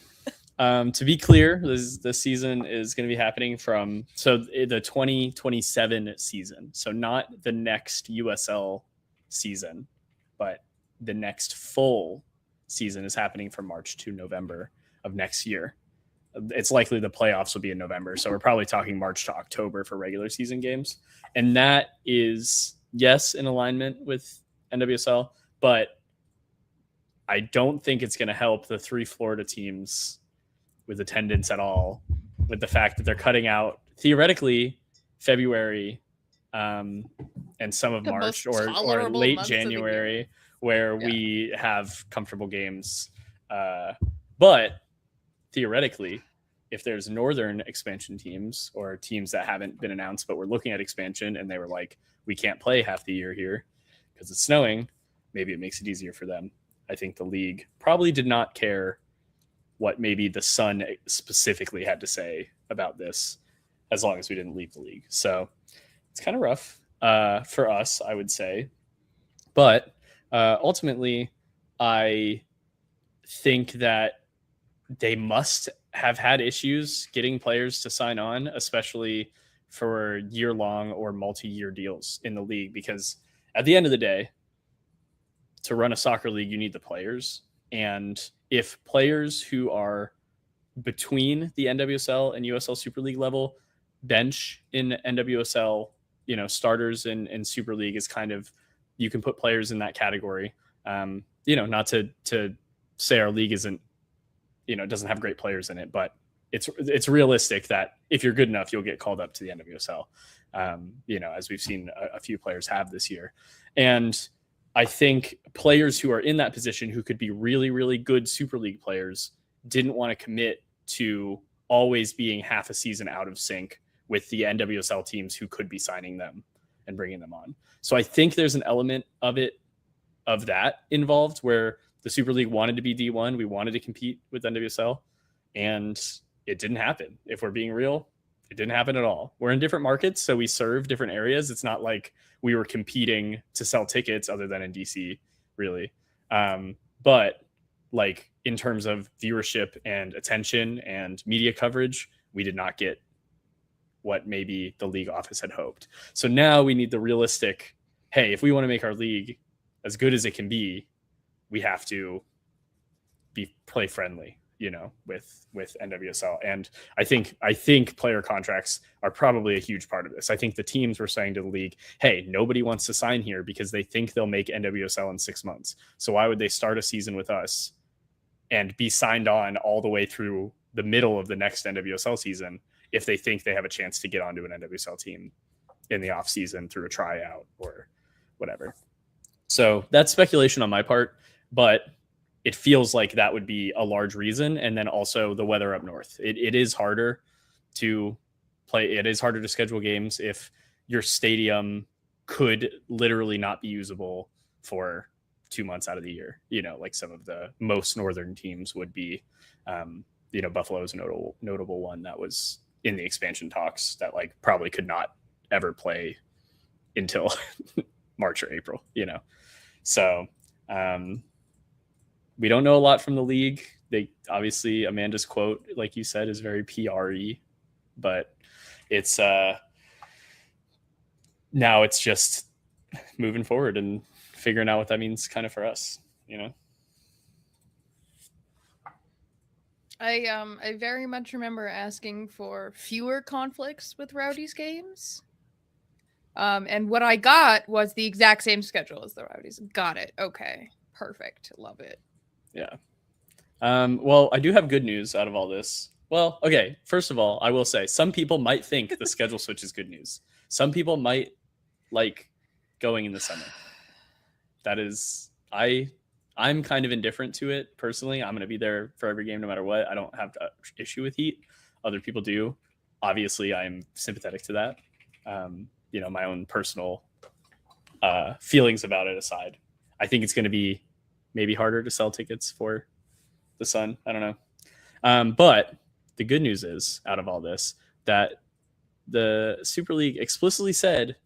to be clear, this season is going to be happening from the 2027 season. So not the next USL season, but the next full season is happening from March to November of next year. It's likely the playoffs will be in November. So we're probably talking March to October for regular season games. And that is, yes, in alignment with NWSL, but I don't think it's going to help the 3 Florida teams with attendance at all, with the fact that they're cutting out, theoretically, February and some of March or late January, where we have comfortable games. But theoretically, if there's northern expansion teams or teams that haven't been announced but we're looking at expansion and they were like, we can't play half the year here because it's snowing, maybe it makes it easier for them. I think the league probably did not care what maybe the Sun specifically had to say about this, as long as we didn't leave the league. So it's kind of rough for us, I would say. But ultimately, I think that they must have had issues getting players to sign on, especially for year-long or multi-year deals in the league, because at the end of the day, to run a soccer league, you need the players. And if players who are between the NWSL and USL Super League level bench in NWSL, you know, starters in Super League is kind of, you can put players in that category. You know, not to say our league isn't, you know, doesn't have great players in it, but it's realistic that if you're good enough, you'll get called up to the NWSL, you know, as we've seen a few players have this year. And I think players who are in that position who could be really, really good Super League players didn't want to commit to always being half a season out of sync with the NWSL teams who could be signing them and bringing them on. So I think there's an element of that involved where the Super League wanted to be D1. We wanted to compete with NWSL, and it didn't happen. If we're being real, it didn't happen at all. We're in different markets, so we serve different areas. It's not like we were competing to sell tickets other than in DC, really. But like in terms of viewership and attention and media coverage, we did not get what maybe the league office had hoped. So now we need the realistic, hey, if we want to make our league as good as it can be, we have to play friendly. with NWSL. And I think player contracts are probably a huge part of this. I think the teams were saying to the league, hey, nobody wants to sign here because they think they'll make NWSL in 6 months. So why would they start a season with us and be signed on all the way through the middle of the next NWSL season if they think they have a chance to get onto an NWSL team in the off season through a tryout or whatever. So that's speculation on my part, but it feels like that would be a large reason. And then also the weather up north. It is harder to play. It is harder to schedule games if your stadium could literally not be usable for 2 months out of the year, like some of the most northern teams would be. Buffalo is a notable one that was in the expansion talks that like probably could not ever play until March or April, So we don't know a lot from the league. They obviously, Amanda's quote, like you said, is very PRE, but it's now it's just moving forward and figuring out what that means kind of for us, I very much remember asking for fewer conflicts with Rowdies games. And what I got was the exact same schedule as the Rowdies. Got it. Okay. Perfect. Love it. Yeah. Well, I do have good news out of all this. Well, okay. First of all, I will say some people might think the schedule switch is good news. Some people might like going in the summer. That is, I'm kind of indifferent to it personally. I'm going to be there for every game no matter what. I don't have an issue with heat. Other people do. Obviously, I'm sympathetic to that. My own personal feelings about it aside. I think it's going to be maybe harder to sell tickets for the Sun. I don't know. But the good news is, out of all this, that the Super League explicitly said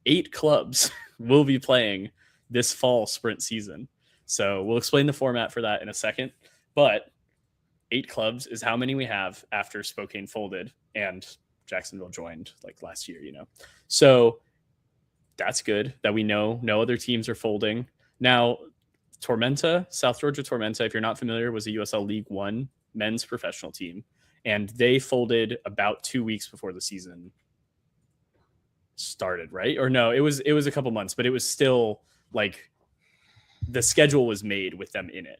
8 clubs will be playing this fall sprint season. So we'll explain the format for that in a second. But 8 clubs is how many we have after Spokane folded and Jacksonville joined like last year, So that's good that we know no other teams are folding. Now, Tormenta, South Georgia Tormenta, if you're not familiar, was a USL League One men's professional team. And they folded about 2 weeks before the season started, right? Or no, it was a couple months, but it was still like the schedule was made with them in it.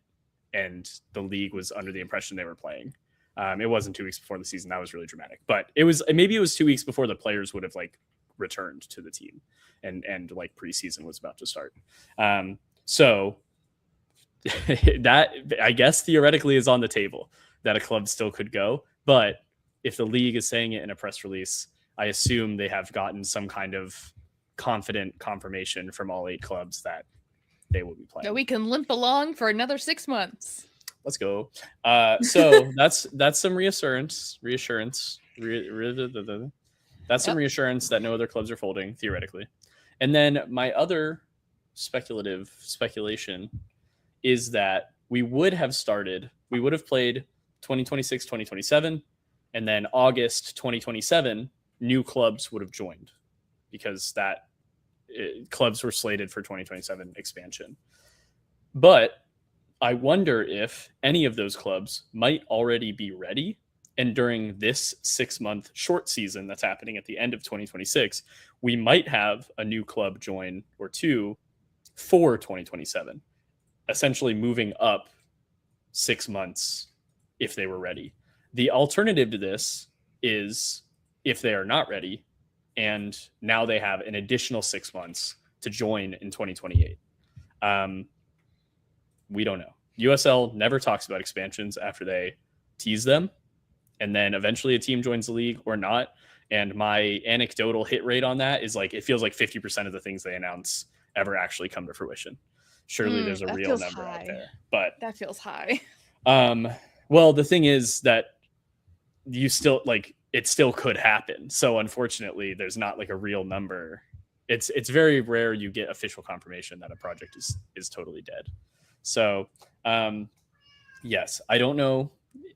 And the league was under the impression they were playing. It wasn't 2 weeks before the season. That was really dramatic, but maybe it was 2 weeks before the players would have like returned to the team and like preseason was about to start. So that I guess theoretically is on the table that a club still could go. But if the league is saying it in a press release, I assume they have gotten some kind of confident confirmation from all 8 clubs that they will be playing. So we can limp along for another 6 months. Let's go. So that's some reassurance. That's some reassurance that no other clubs are folding theoretically. And then my other speculation is that we would have played 2026, 2027, and then August 2027, new clubs would have joined because clubs were slated for 2027 expansion. But I wonder if any of those clubs might already be ready. And during this 6-month short season that's happening at the end of 2026, we might have a new club join or 2 for 2027, essentially moving up 6 months if they were ready. The alternative to this is if they are not ready and now they have an additional 6 months to join in 2028. We don't know. USL never talks about expansions after they tease them. And then eventually a team joins the league or not. And my anecdotal hit rate on that is like, it feels like 50% of the things they announce ever actually come to fruition. Surely there's a real number out there, but that feels high. Well, the thing is that you still like, it still could happen. So unfortunately there's not like a real number. It's very rare you get official confirmation that a project is totally dead. So, yes, I don't know.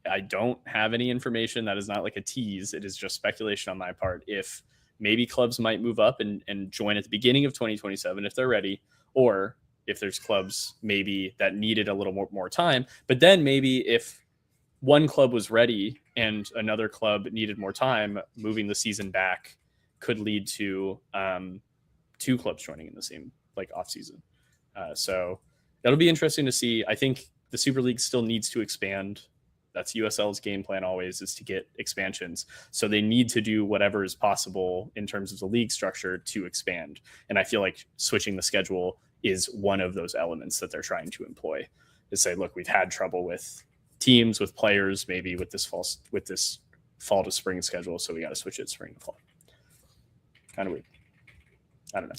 I don't have any information. That is not like a tease. It is just speculation on my part. If maybe clubs might move up and join at the beginning of 2027 if they're ready, or if there's clubs maybe that needed a little more time. But then maybe if one club was ready and another club needed more time, moving the season back could lead to two clubs joining in the same like off season. So that'll be interesting to see. I think the Super League still needs to expand. That's USL's game plan always, is to get expansions. So they need to do whatever is possible in terms of the league structure to expand. And I feel like switching the schedule is one of those elements that they're trying to employ, to say, look, we've had trouble with teams, with players, maybe with this fall to spring schedule. So we got to switch it spring to fall. Kind of weird. I don't know.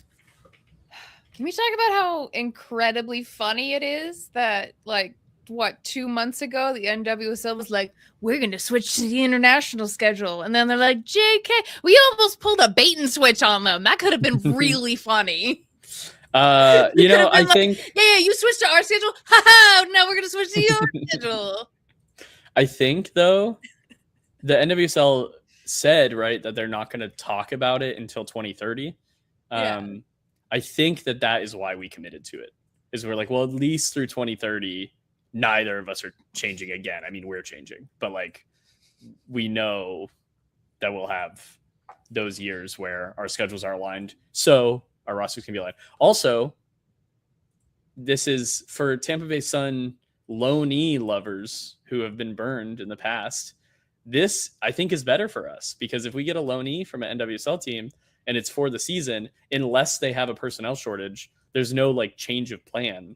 Can we talk about how incredibly funny it is that, like, 2 months ago, the NWSL was like, we're going to switch to the international schedule. And then they're like, JK, we almost pulled a bait and switch on them. That could have been really funny. I think. Yeah, you switched to our schedule. Ha! Now we're going to switch to your schedule. I think, though, the NWSL said, right, that they're not going to talk about it until 2030. I think that is why we committed to it, is we're like, well, at least through 2030, neither of us are changing again. I mean, we're changing, but like, we know that we'll have those years where our schedules are aligned, so our rosters can be aligned. Also, this is for Tampa Bay Sun loanee lovers who have been burned in the past. This, I think, is better for us, because if we get a loanee from an NWSL team and it's for the season, unless they have a personnel shortage, there's no like change of plan,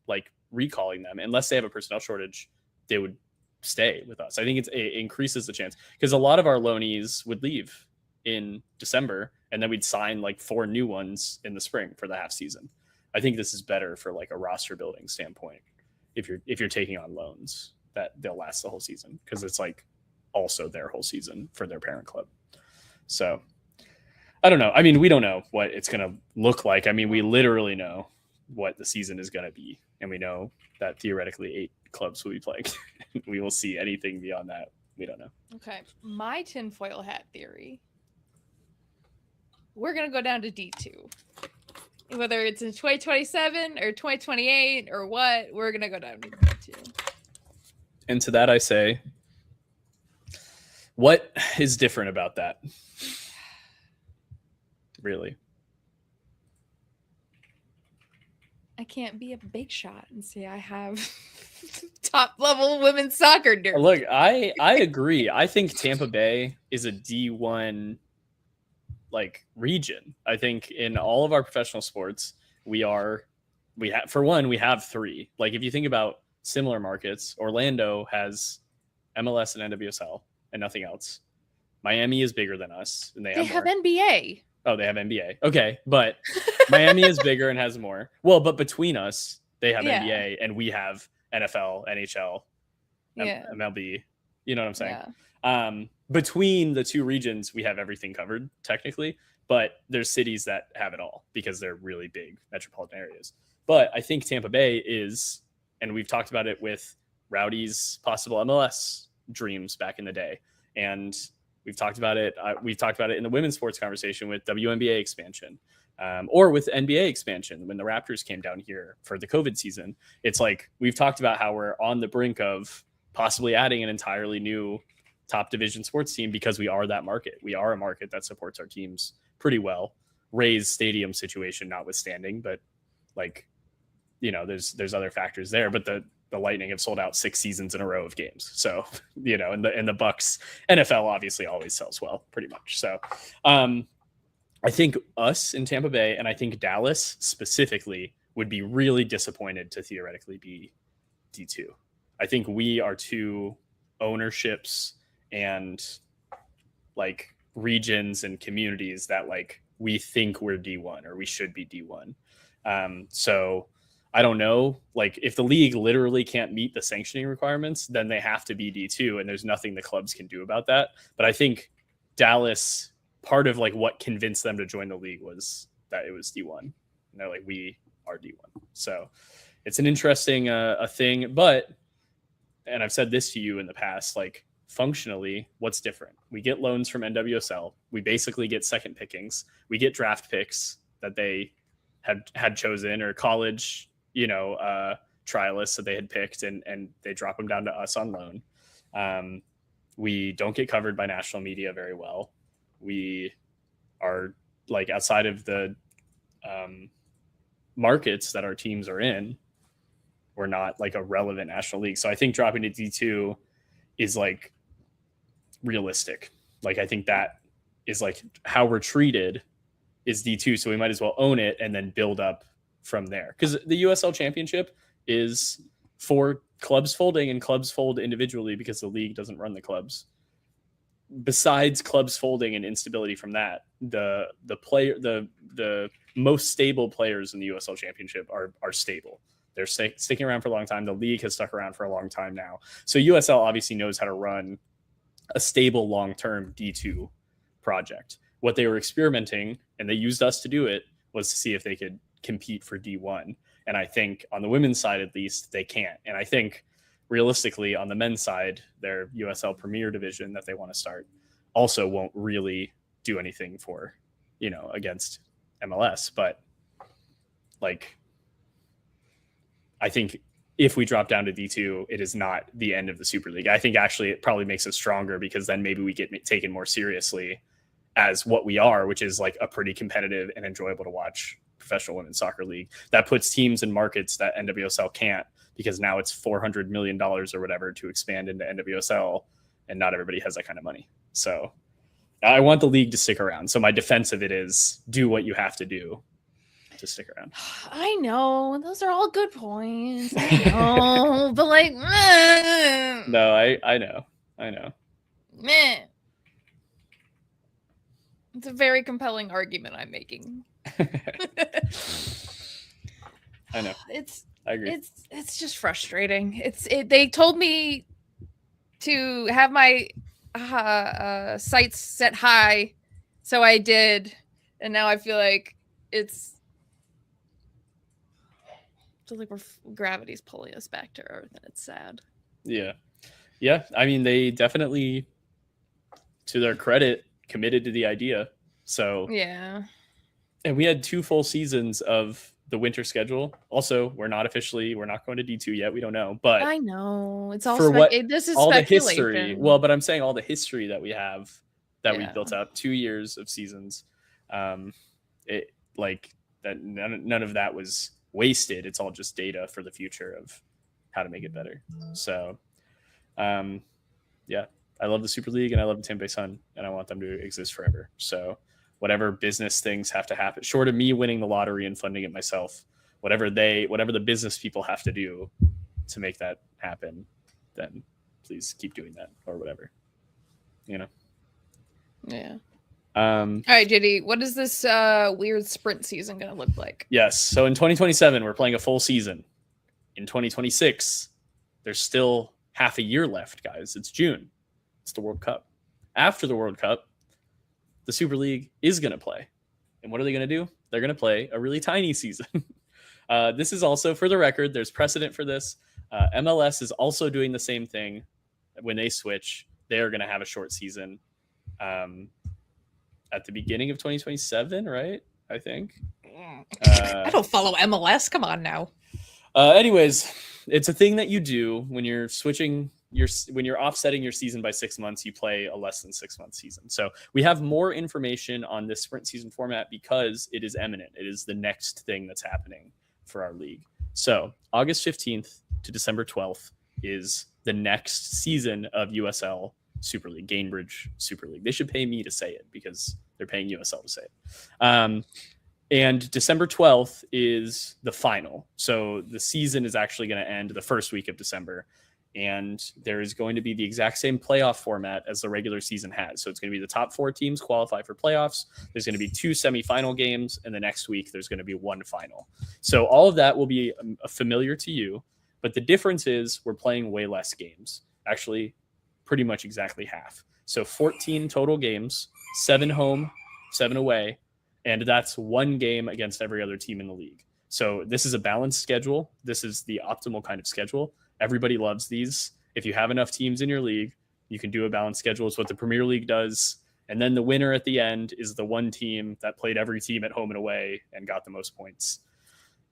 like recalling them. Unless they have a personnel shortage, they would stay with us. I think it increases the chance, because a lot of our loanees would leave in December and then we'd sign like 4 new ones in the spring for the half season. I think this is better for like a roster building standpoint if you're taking on loans that they'll last the whole season, because it's like also their whole season for their parent club. So I don't know. I mean, we don't know what it's going to look like. I mean, we literally know what the season is going to be, and we know that theoretically 8 clubs will be playing. We will see anything beyond that. We don't know. Okay. My tinfoil hat theory. We're going to go down to D2. Whether it's in 2027 or 2028 or what, we're going to go down to D2. And to that I say, what is different about that? Really? I can't be a big shot and say I have top level women's soccer nerd. Look, I agree. I think Tampa Bay is a D1 like region. I think in all of our professional sports, we have 3. Like if you think about similar markets, Orlando has MLS and NWSL and nothing else. Miami is bigger than us, and they have NBA. Oh, they have NBA. Okay, but Miami is bigger and has more. Well, but between us, they have NBA and we have NFL, NHL, MLB. You know what I'm saying? Yeah. Between the two regions, we have everything covered technically, but there's cities that have it all because they're really big metropolitan areas. But I think Tampa Bay is, and we've talked about it with Rowdies' possible MLS dreams back in the day, and we've talked about it. We've talked about it in the women's sports conversation with WNBA expansion, or with NBA expansion when the Raptors came down here for the COVID season. It's like we've talked about how we're on the brink of possibly adding an entirely new top division sports team because we are that market. We are a market that supports our teams pretty well. Rays stadium situation notwithstanding, but like, you know, there's other factors there. But the Lightning have sold out 6 seasons in a row of games. So, you know, and the Bucs, NFL obviously always sells well, pretty much. So I think us in Tampa Bay, and I think Dallas specifically, would be really disappointed to theoretically be D2. I think we are 2 ownerships and like regions and communities that like we think we're D1 or we should be D1. So I don't know, like if the league literally can't meet the sanctioning requirements, then they have to be D2, and there's nothing the clubs can do about that. But I think Dallas, part of like what convinced them to join the league was that it was D1. And they're like, we are D1. So it's an interesting thing, but, and I've said this to you in the past, like functionally, what's different? We get loans from NWSL. We basically get second pickings. We get draft picks that they had chosen, or college, you know, trialists that they had picked, and they drop them down to us on loan. We don't get covered by national media very well. We are like outside of the markets that our teams are in, we're not like a relevant national league. So I think dropping to D2 is like realistic. Like I think that is like how we're treated is D2. So we might as well own it and then build up from there. Because the USL Championship is for clubs folding, and clubs fold individually because the league doesn't run the clubs. Besides clubs folding and instability from that, the most stable players in the USL Championship are stable. They're sticking around for a long time. The league has stuck around for a long time now. So USL obviously knows how to run a stable long-term D2 project. What they were experimenting, and they used us to do it, was to see if they could compete for D1. And I think on the women's side, at least, they can't. And I think realistically on the men's side, their USL Premier division that they want to start also won't really do anything for, against MLS. But like, I think if we drop down to D2, it is not the end of the Super League. I think actually it probably makes us stronger, because then maybe we get taken more seriously as what we are, which is like a pretty competitive and enjoyable to watch professional women's soccer league that puts teams in markets that NWSL can't, because now it's $400 million or whatever to expand into NWSL, and not everybody has that kind of money. So I want the league to stick around. So my defense of it is do what you have to do to stick around. I know. Those are all good points. I know. But like, no, I know. Meh. It's a very compelling argument I'm making. I know. I agree. It's just frustrating. They told me to have my sights set high, so I did, and now I feel like it's like gravity's pulling us back to Earth, and it's sad. Yeah. I mean, they definitely, to their credit, committed to the idea. So yeah. And we had 2 full seasons of the winter schedule. Also, we're not going to D2 yet. We don't know, but I know it's all this is all speculation. The history. Well, but I'm saying all the history that we have we built up 2 years of seasons. It like that. None of that was wasted. It's all just data for the future of how to make it better. So, I love the Super League and I love the Tampa Bay Sun, and I want them to exist forever. So whatever business things have to happen, short of me winning the lottery and funding it myself, whatever the business people have to do to make that happen, then please keep doing that or whatever, Yeah. All right, JD, what is this weird sprint season going to look like? Yes. So in 2027, we're playing a full season. In 2026, there's still half a year left, guys. It's June. It's the World Cup. After the World Cup, the Super League is going to play. And what are they going to do? They're going to play a really tiny season. This is also, for the record, there's precedent for this. MLS is also doing the same thing. When they switch, they're going to have a short season at the beginning of 2027, right? I think. I don't follow MLS. Come on now. Anyways, it's a thing that you do when you're switching when you're offsetting your season by 6 months, you play a less than 6 month season. So we have more information on this sprint season format because it is imminent. It is the next thing that's happening for our league. So August 15th to December 12th is the next season of USL Super League, Gainbridge Super League. They should pay me to say it because they're paying USL to say it. And December 12th is the final. So the season is actually going to end the first week of December. And there is going to be the exact same playoff format as the regular season has. So it's going to be the top 4 teams qualify for playoffs. There's going to be 2 semifinal games. And the next week, there's going to be 1 final. So all of that will be familiar to you. But the difference is we're playing way less games. Actually, pretty much exactly half. So 14 total games, 7 home, 7 away. And that's 1 game against every other team in the league. So this is a balanced schedule. This is the optimal kind of schedule. Everybody loves these. If you have enough teams in your league, you can do a balanced schedule. It's what the Premier League does. And then the winner at the end is the one team that played every team at home and away and got the most points.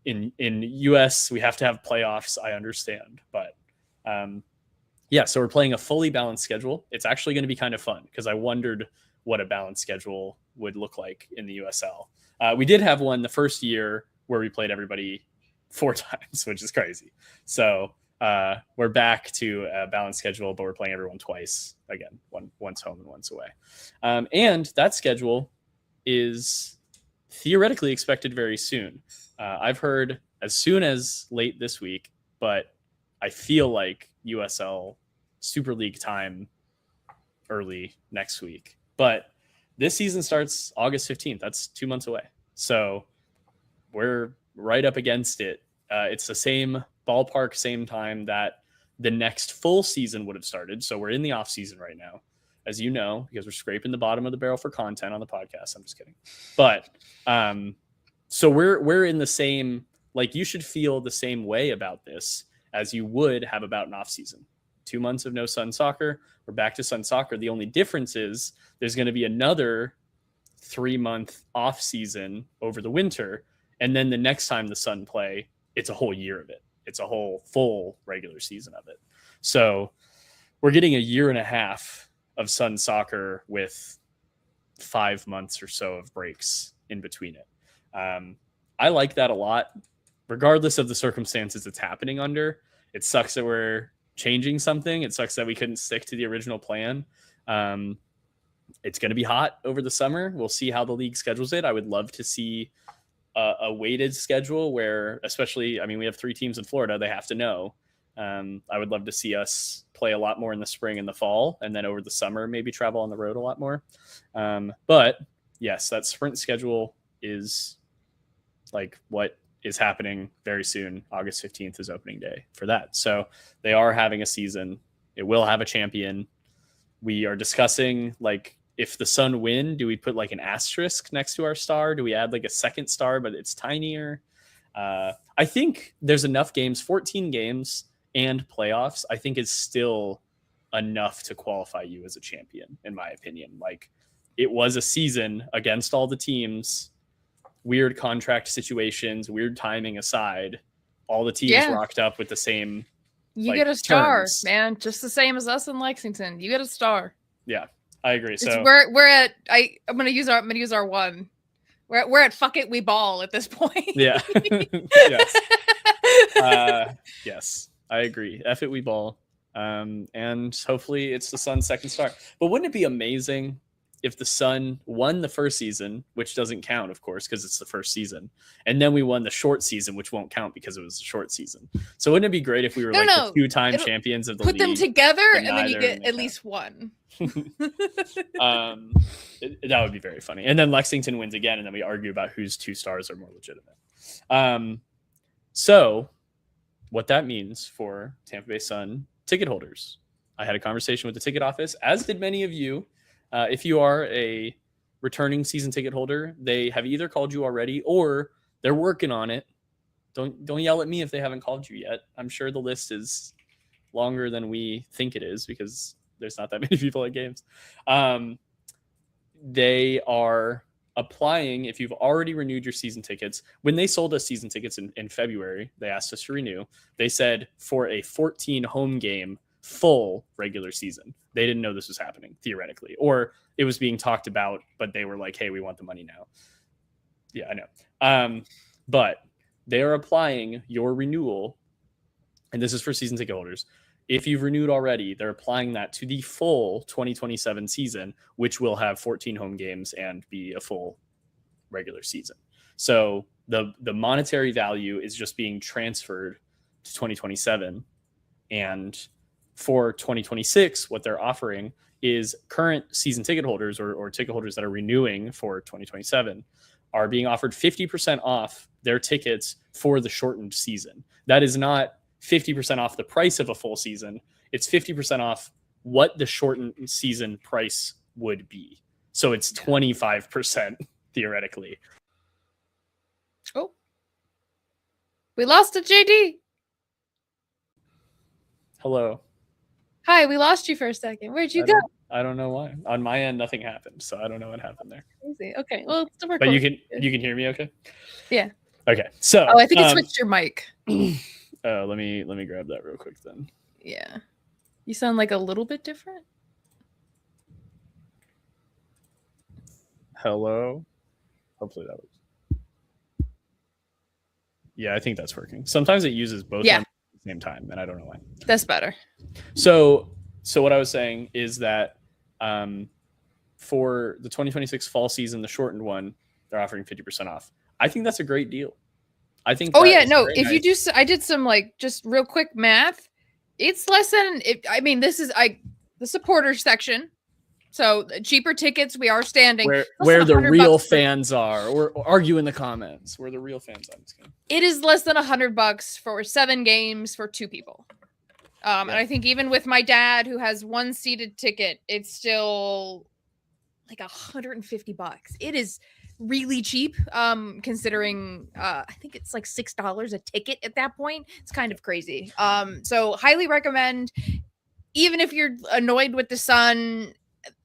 In US, we have to have playoffs, I understand. But yeah, so we're playing a fully balanced schedule. It's actually going to be kind of fun because I wondered what a balanced schedule would look like in the USL. We did have one the first year where we played everybody 4 times, which is crazy. So we're back to a balanced schedule, but we're playing everyone twice again, once home and once away. And that schedule is theoretically expected very soon. I've heard as soon as late this week, but I feel like USL Super League time early next week. But this season starts August 15th. That's 2 months away. So we're right up against it. It's the same ballpark, same time that the next full season would have started. So we're in the off season right now, as you know, because we're scraping the bottom of the barrel for content on the podcast. I'm just kidding. But so we're in the same, like, you should feel the same way about this as you would have about an off season. 2 months of no Sun soccer. We're back to Sun soccer. The only difference is there's going to be another 3-month off season over the winter. And then the next time the Sun play, it's a whole year of it. It's a whole full regular season of it. So we're getting a year and a half of Sun soccer with 5 months or so of breaks in between it. I like that a lot, regardless of the circumstances it's happening under. It sucks that we're changing something. It sucks that we couldn't stick to the original plan. It's going to be hot over the summer. We'll see how the league schedules it. I would love to see a weighted schedule where, especially, I mean, we have 3 teams in Florida. They have to know. I would love to see us play a lot more in the spring and the fall, and then over the summer, maybe travel on the road a lot more. But yes, that sprint schedule is like what is happening very soon. August 15th is opening day for that. So they are having a season. It will have a champion. We are discussing, like, if the Sun win, do we put like an asterisk next to our star? Do we add like a second star, but it's tinier? I think there's enough games, 14 games and playoffs, I think is still enough to qualify you as a champion, in my opinion. Like, it was a season against all the teams, weird contract situations, weird timing aside, all the teams rocked up with the same. You get a star, terms. Man, just the same as us in Lexington. You get a star. Yeah, I agree. So we're at I'm gonna use our one. We're at fuck it, we ball at this point. Yeah. Yes. Yes, I agree. F it, we ball. And hopefully it's the Sun's second star. But wouldn't it be amazing if the Sun won the first season, which doesn't count, of course, because it's the first season, and then we won the short season, which won't count because it was a short season. So wouldn't it be great if we were the 2-time champions of the league? Put them together, and then you get at least one. That would be very funny. And then Lexington wins again, and then we argue about whose 2 stars are more legitimate. So what that means for Tampa Bay Sun ticket holders. I had a conversation with the ticket office, as did many of you. If you are a returning season ticket holder, they have either called you already or they're working on it. Don't yell at me if they haven't called you yet. I'm sure the list is longer than we think it is because there's not that many people at games. They are applying. If you've already renewed your season tickets, when they sold us season tickets in February, they asked us to renew. They said for a 14 home game full regular season. They didn't know this was happening theoretically, or it was being talked about, but they were like, hey, we want the money now. Yeah, I know. But they are applying your renewal, and this is for season ticket holders. If you've renewed already, they're applying that to the full 2027 season, which will have 14 home games and be a full regular season. So the monetary value is just being transferred to 2027. And for 2026, what they're offering is current season ticket holders or ticket holders that are renewing for 2027 are being offered 50% off their tickets for the shortened season. That is not 50% off the price of a full season. It's 50% off what the shortened season price would be. So it's 25% theoretically. Oh, we lost a JD. Hello. Hi, we lost you for a second. Where'd you go? I don't know why. On my end, nothing happened, so I don't know what happened there. Crazy. Okay, well, it's still but you can hear me, okay? Yeah. Okay. So. Oh, I think you switched your mic. Let me grab that real quick then. Yeah. You sound like a little bit different. Hello. Hopefully that works. Yeah, I think that's working. Sometimes it uses both at the same time, and I don't know why. That's better. So what I was saying is that for the 2026 fall season, the shortened one, they're offering 50% off. I think that's a great deal. I think. Oh yeah, no. If you do, I did some like just real quick math. It's less than. This is the supporter section. So cheaper tickets. We are standing where the real fans are, or argue in the comments where the real fans are. It is less than $100 for 7 games for 2 people. And I think even with my dad who has 1 seated ticket, it's still like $150. It is really cheap, considering I think it's like $6 a ticket at that point. It's kind of crazy. So highly recommend. Even if you're annoyed with the Sun,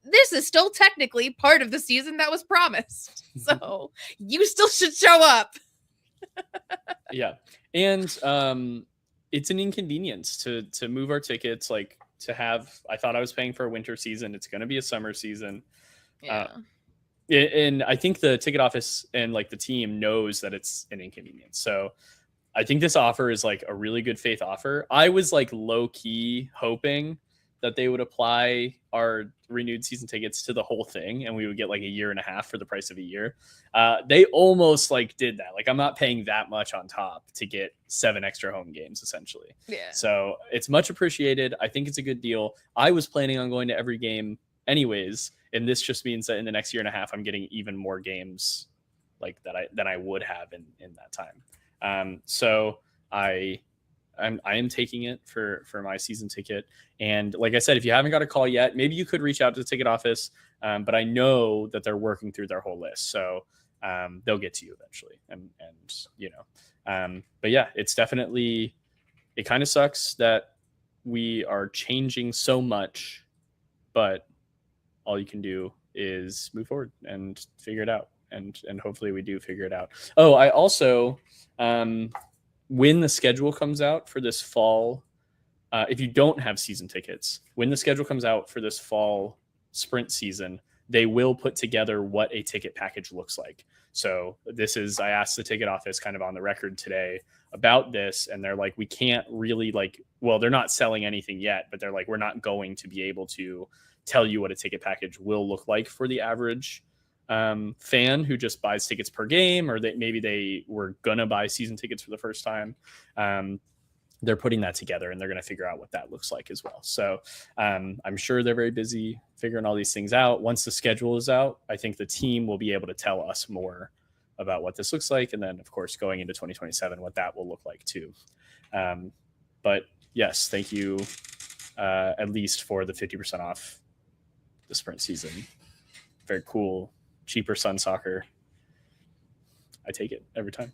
this is still technically part of the season that was promised. So you still should show up. Yeah. And it's an inconvenience to move our tickets, like to have. I thought I was paying for a winter season. It's going to be a summer season. Yeah. And I think the ticket office and like the team knows that it's an inconvenience. So I think this offer is like a really good faith offer. I was like low key hoping that they would apply our renewed season tickets to the whole thing and we would get like a year and a half for the price of a year. They almost like did that. Like I'm not paying that much on top to get 7 extra home games essentially. Yeah. So it's much appreciated. I think it's a good deal. I was planning on going to every game anyways. And this just means that in the next year and a half, I'm getting even more games like than I would have in that time. So I am taking it for my season ticket. And like I said, if you haven't got a call yet, maybe you could reach out to the ticket office. But I know that they're working through their whole list. So they'll get to you eventually. And you know, but yeah, it's definitely, it kind of sucks that we are changing so much, but all you can do is move forward and figure it out. And hopefully we do figure it out. Oh, I also, when the schedule comes out for this fall, if you don't have season tickets, when the schedule comes out for this fall sprint season, they will put together what a ticket package looks like. So I asked the ticket office kind of on the record today about this, and they're like, we can't really they're not selling anything yet, but they're like, we're not going to be able to tell you what a ticket package will look like for the average fan who just buys tickets per game, or that maybe they were gonna buy season tickets for the first time. They're putting that together and they're going to figure out what that looks like as well. So I'm sure they're very busy figuring all these things out. Once the schedule is out, I think the team will be able to tell us more about what this looks like. And then of course, going into 2027, what that will look like too. But yes, thank you at least for the 50% off the sprint season. Very cool. Cheaper Sun soccer. I take it every time.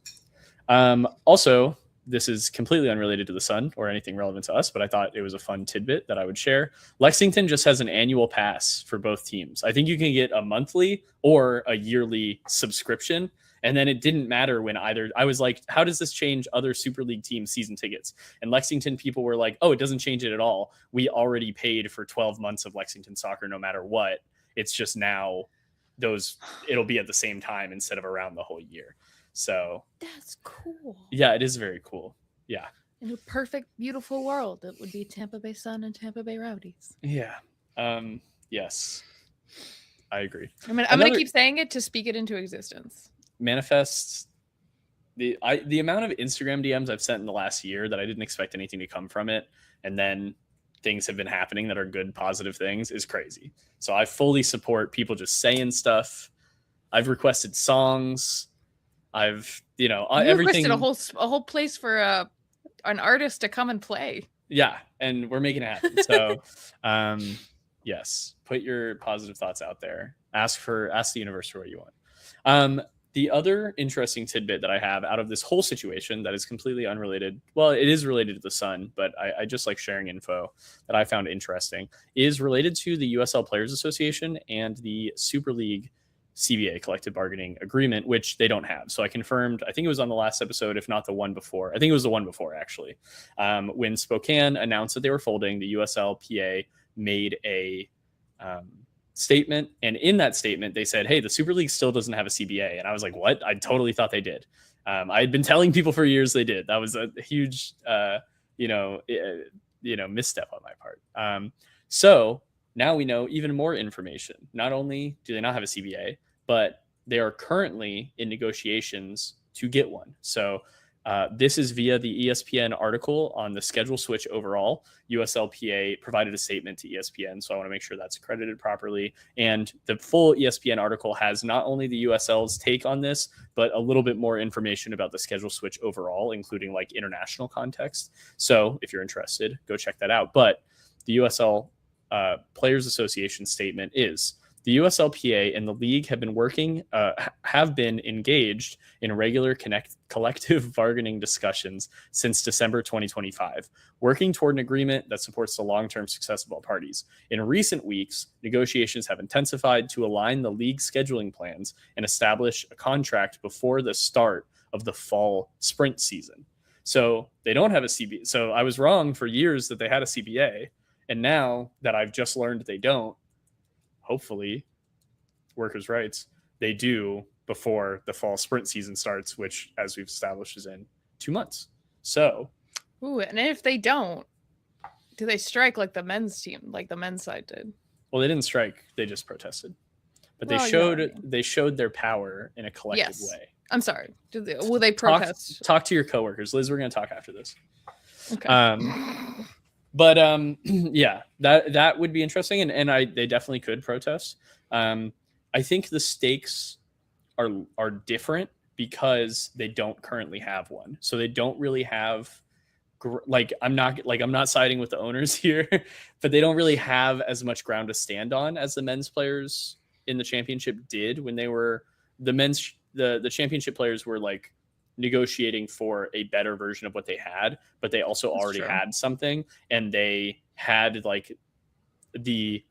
Also, this is completely unrelated to the Sun or anything relevant to us, but I thought it was a fun tidbit that I would share. Lexington just has an annual pass for both teams. I think you can get a monthly or a yearly subscription. And then it didn't matter when either. I was like, how does this change other Super League team season tickets? And Lexington people were like, oh, it doesn't change it at all. We already paid for 12 months of Lexington soccer no matter what. It's just now it'll be at the same time instead of around the whole year. So that's cool. Yeah, it is very cool. Yeah. In a perfect, beautiful world, it would be Tampa Bay Sun and Tampa Bay Rowdies. Yeah. Yes. I agree. I'm gonna keep saying it to speak it into existence. Manifests. The amount of Instagram DMs I've sent in the last year that I didn't expect anything to come from it, and then things have been happening that are good, positive things, is crazy. So I fully support people just saying stuff. I've requested songs. You everything. Requested a whole place for an artist to come and play. Yeah, and we're making it happen. So, yes, put your positive thoughts out there. Ask the universe for what you want. The other interesting tidbit that I have out of this whole situation that is completely unrelated, well, it is related to the Sun, but I just like sharing info that I found interesting, is related to the USL Players Association and the Super League CBA, collective bargaining agreement, which they don't have. So I confirmed, I think it was on the last episode, if not the one before. I think it was the one before, actually. When Spokane announced that they were folding, the USLPA made a statement. And in that statement, they said, hey, the Super League still doesn't have a CBA. And I was like, what? I totally thought they did. I had been telling people for years they did. That was a huge, misstep on my part. So now we know even more information. Not only do they not have a CBA, but they are currently in negotiations to get one. So this is via the ESPN article on the schedule switch overall. USLPA provided a statement to ESPN, so I want to make sure that's accredited properly. And the full ESPN article has not only the USL's take on this, but a little bit more information about the schedule switch overall, including like international context. So if you're interested, go check that out. But the USL Players Association statement is: the USLPA and the league have been engaged in regular collective bargaining discussions since December 2025, working toward an agreement that supports the long-term success of all parties. In recent weeks, negotiations have intensified to align the league scheduling plans and establish a contract before the start of the fall sprint season. So they don't have a CBA. So I was wrong for years that they had a CBA. And now that I've just learned they don't, hopefully, workers' rights, they do before the fall sprint season starts, which, as we've established, is in 2 months. So, and if they don't, do they strike like the men's team, like the men's side did? Well, they didn't strike; they just protested. But they showed their power in a collective way. I'm sorry. Will they protest? Talk to your coworkers, Liz. We're going to talk after this. Okay. But yeah, that would be interesting, and they definitely could protest. I think the stakes are different because they don't currently have one, so they don't really have I'm not siding with the owners here, but they don't really have as much ground to stand on as the men's players in the championship did when they were the championship players were like negotiating for a better version of what they had, but they also already had something, and they had like the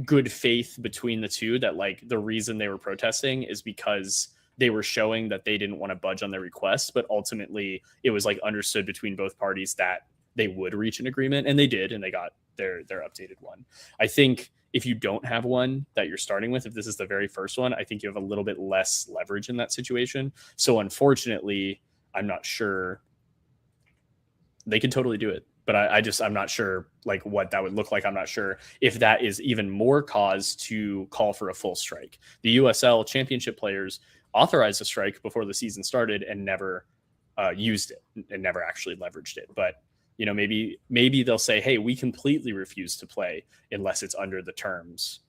good faith between the two that like the reason they were protesting is because they were showing that they didn't want to budge on their request, but ultimately it was like understood between both parties that they would reach an agreement, and they did, and they got their updated one. I think if you don't have one that you're starting with, if this is the very first one, I think you have a little bit less leverage in that situation. So unfortunately, I'm not sure. They could totally do it, but I'm not sure like what that would look like. I'm not sure if that is even more cause to call for a full strike. The USL championship players authorized a strike before the season started and never used it and never actually leveraged it. But maybe they'll say, hey, we completely refuse to play unless it's under the terms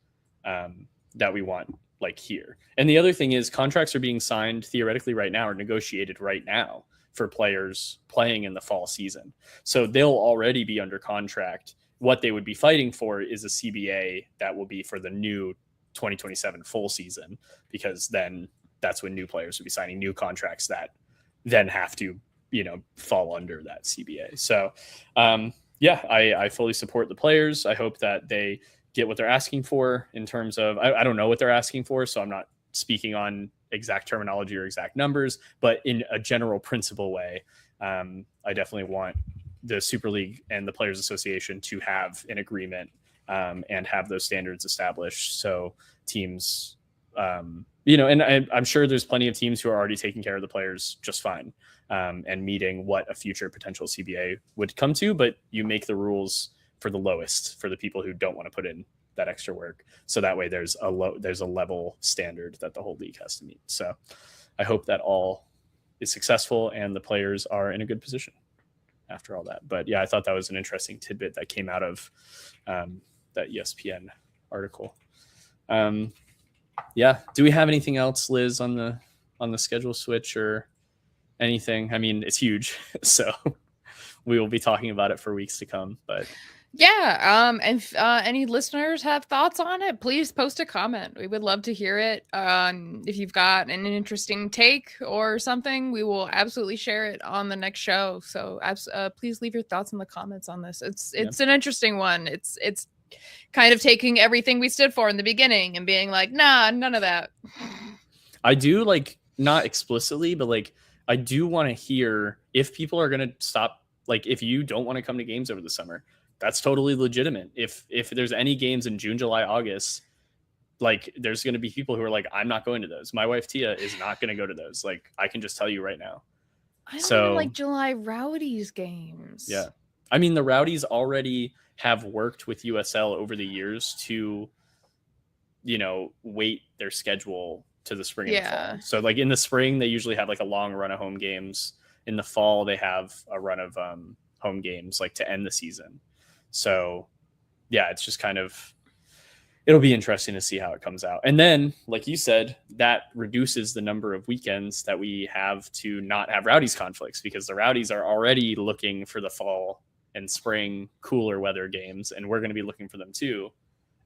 that we want, like here. And the other thing is contracts are being signed theoretically right now or negotiated right now for players playing in the fall season. So they'll already be under contract. What they would be fighting for is a CBA that will be for the new 2027 full season, because then that's when new players will be signing new contracts that then have to fall under that CBA. So, I fully support the players. I hope that they get what they're asking for in terms of, I don't know what they're asking for, so I'm not speaking on exact terminology or exact numbers, but in a general principle way, I definitely want the Super League and the Players Association to have an agreement and have those standards established. So teams, and I'm sure there's plenty of teams who are already taking care of the players just fine. And meeting what a future potential CBA would come to, but you make the rules for the lowest for the people who don't want to put in that extra work. So that way there's a level standard that the whole league has to meet. So I hope that all is successful and the players are in a good position after all that. But yeah, I thought that was an interesting tidbit that came out of that ESPN article. Yeah. Do we have anything else, Liz, on the schedule switch or anything? I mean, it's huge, so we will be talking about it for weeks to come. But yeah, if any listeners have thoughts on it, please post a comment. We would love to hear it. If you've got an interesting take or something, we will absolutely share it on the next show. So please leave your thoughts in the comments on this. It's an interesting one. It's kind of taking everything we stood for in the beginning and being like, nah, none of that. I do, like, not explicitly, but like I do want to hear if people are going to stop. Like, if you don't want to come to games over the summer, that's totally legitimate. If there's any games in June, July, August, like, there's going to be people who are like, I'm not going to those. My wife Tia is not going to go to those. Like, I can just tell you right now. I don't even like July Rowdies games. Yeah. I mean, the Rowdies already have worked with USL over the years to, weight their schedule to the spring and the fall. So, like, in the spring, they usually have like a long run of home games. In the fall, they have a run of home games, like, to end the season. So, yeah, it's just kind of, it'll be interesting to see how it comes out. And then, like you said, that reduces the number of weekends that we have to not have Rowdies conflicts, because the Rowdies are already looking for the fall and spring cooler weather games, and we're going to be looking for them too.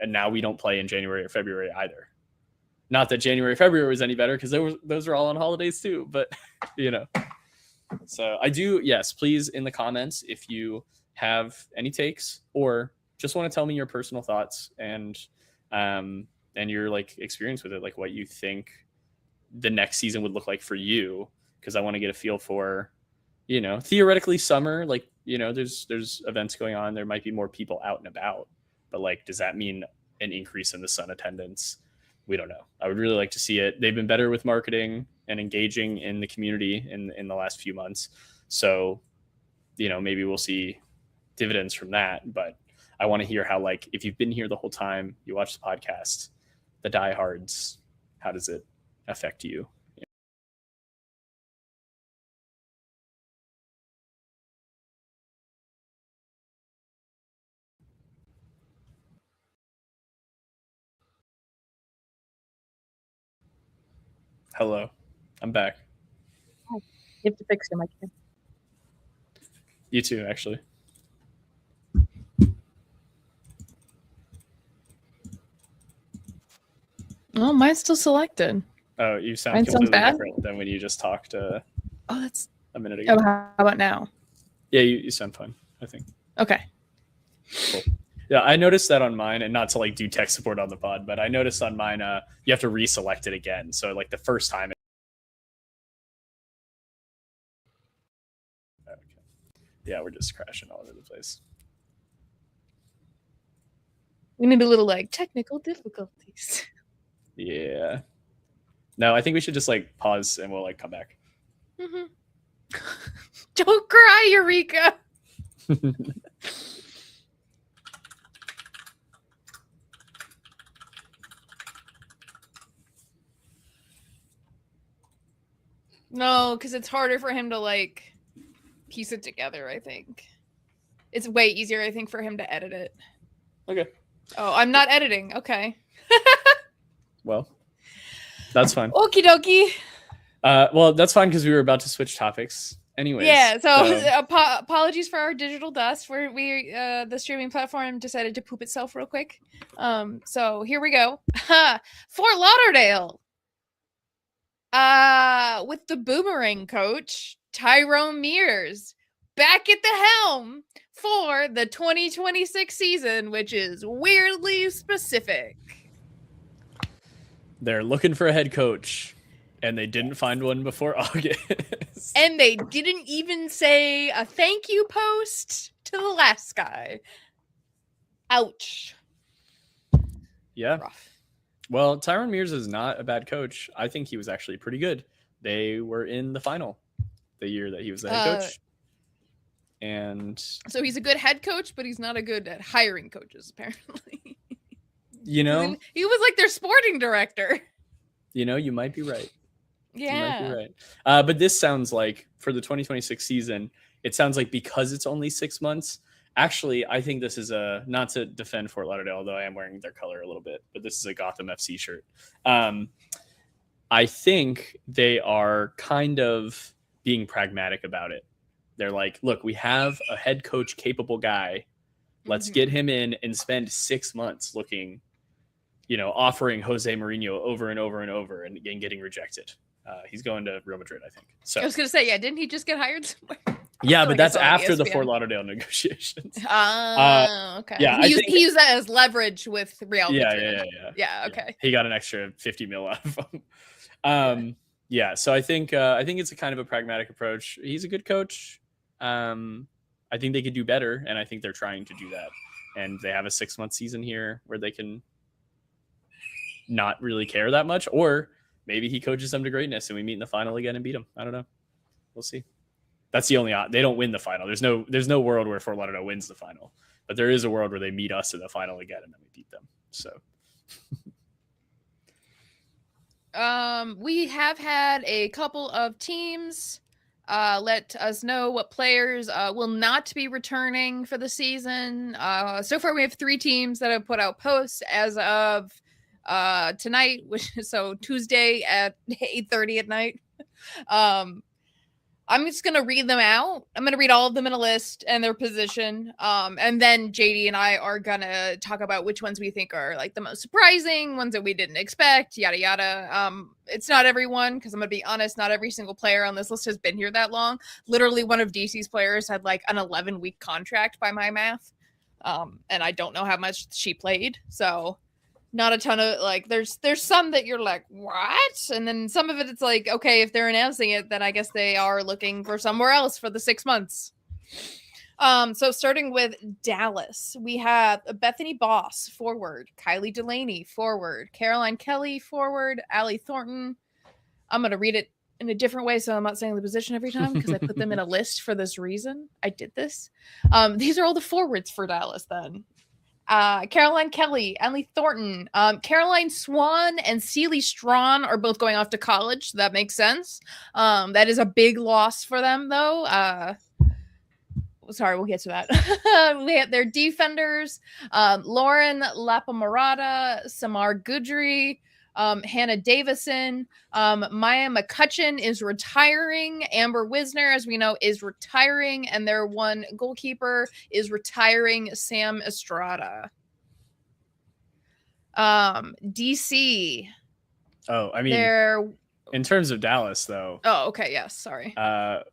And now we don't play in January or February either. Not that January, February was any better, because those are all on holidays too, but So I do, yes, please, in the comments, if you have any takes or just want to tell me your personal thoughts and your, like, experience with it, like what you think the next season would look like for you, because I want to get a feel for, theoretically summer, like, there's events going on, there might be more people out and about, but, like, does that mean an increase in the Sun attendance? We don't know. I would really like to see it. They've been better with marketing and engaging in the community in the last few months. So, maybe we'll see dividends from that. But I want to hear how, like, if you've been here the whole time, you watch the podcast, the diehards, how does it affect you? Hello, I'm back. Oh, you have to fix your mic. You too, actually. Oh, mine's still selected. Oh, you sound completely different than when you just talked that's a minute ago. Oh, how about now? Yeah, you sound fine, I think. Okay. Cool. Yeah, I noticed that on mine, and not to, like, do tech support on the pod, but I noticed on mine you have to reselect it again. So, like, the first time. Okay. Yeah, we're just crashing all over the place. We need a little, like, technical difficulties. Yeah. No, I think we should just, like, pause and we'll, like, come back. Mm-hmm. Don't cry, Eureka. No, because it's harder for him to, like, piece it together, I think. It's way easier, I think, for him to edit it. Okay. Oh, I'm not editing. Okay. Well, that's fine. Okie dokie. Well, that's fine, because we were about to switch topics anyways. Yeah, so apologies for our digital dust. The streaming platform decided to poop itself real quick. So here we go. Fort Lauderdale. With the boomerang coach, Tyrone Mears, back at the helm for the 2026 season, which is weirdly specific. They're looking for a head coach, and they didn't find one before August. And they didn't even say a thank you post to the last guy. Ouch. Yeah. Rough. Well, Tyrone Mears is not a bad coach. I think he was actually pretty good. They were in the final the year that he was the head coach. And so he's a good head coach, but he's not a good at hiring coaches, apparently. He was like their sporting director. You might be right. Yeah. You might be right. But this sounds like, for the 2026 season, it sounds like, because it's only 6 months. Actually, I think this is not to defend Fort Lauderdale, although I am wearing their color a little bit, but this is a Gotham FC shirt. I think they are kind of being pragmatic about it. They're like, look, we have a head coach capable guy. Let's get him in and spend 6 months looking, offering Jose Mourinho over and over and over and getting rejected. He's going to Real Madrid, I think. So I was going to say, yeah, didn't he just get hired somewhere? Yeah, but that's after the ESPN. Fort Lauderdale negotiations. Okay. Yeah, he used that as leverage with Real Madrid. Yeah. Okay. He got an extra 50 mil out of him. Yeah. So I think it's a kind of a pragmatic approach. He's a good coach. I think they could do better, and I think they're trying to do that. And they have a 6-month season here where they can not really care that much, or maybe he coaches them to greatness and we meet in the final again and beat them. I don't know. We'll see. That's the only they don't win the final. There's no world where Fort Lauderdale wins the final, but there is a world where they meet us in the final again and then we beat them. So. We have had a couple of teams let us know what players will not be returning for the season. So far, we have 3 teams that have put out posts as of tonight, which is so Tuesday at 8:30 at night. I'm just going to read them out. I'm going to read all of them in a list and their position. And then JD and I are going to talk about which ones we think are like the most surprising, ones that we didn't expect, yada, yada. It's not everyone, because I'm going to be honest, not every single player on this list has been here that long. Literally, one of DC's players had like an 11-week contract by my math. And I don't know how much she played. So not a ton of like, there's some that you're like, what? And then some of it's like, okay, if they're announcing it, then I guess they are looking for somewhere else for the 6 months. So starting with Dallas, we have Bethany Boss, forward, Kylie Delaney, forward, Caroline Kelly, forward, Allie Thornton. I'm going to read it in a different way, so I'm not saying the position every time because I put them in a list for this reason. I did this. These are all the forwards for Dallas then. Caroline Kelly, Emily Thornton, Caroline Swan, and Celie Strawn are both going off to college. So that makes sense. That is a big loss for them, though. Sorry, we'll get to that. We have their defenders, Lauren Lapamarata, Samar Goodry, Hannah Davison, Maya McCutcheon is retiring. Amber Wisner, as we know, is retiring, and their one goalkeeper is retiring, Sam Estrada. DC. Oh, I mean, in terms of Dallas, though. Oh, okay. Yes. Sorry.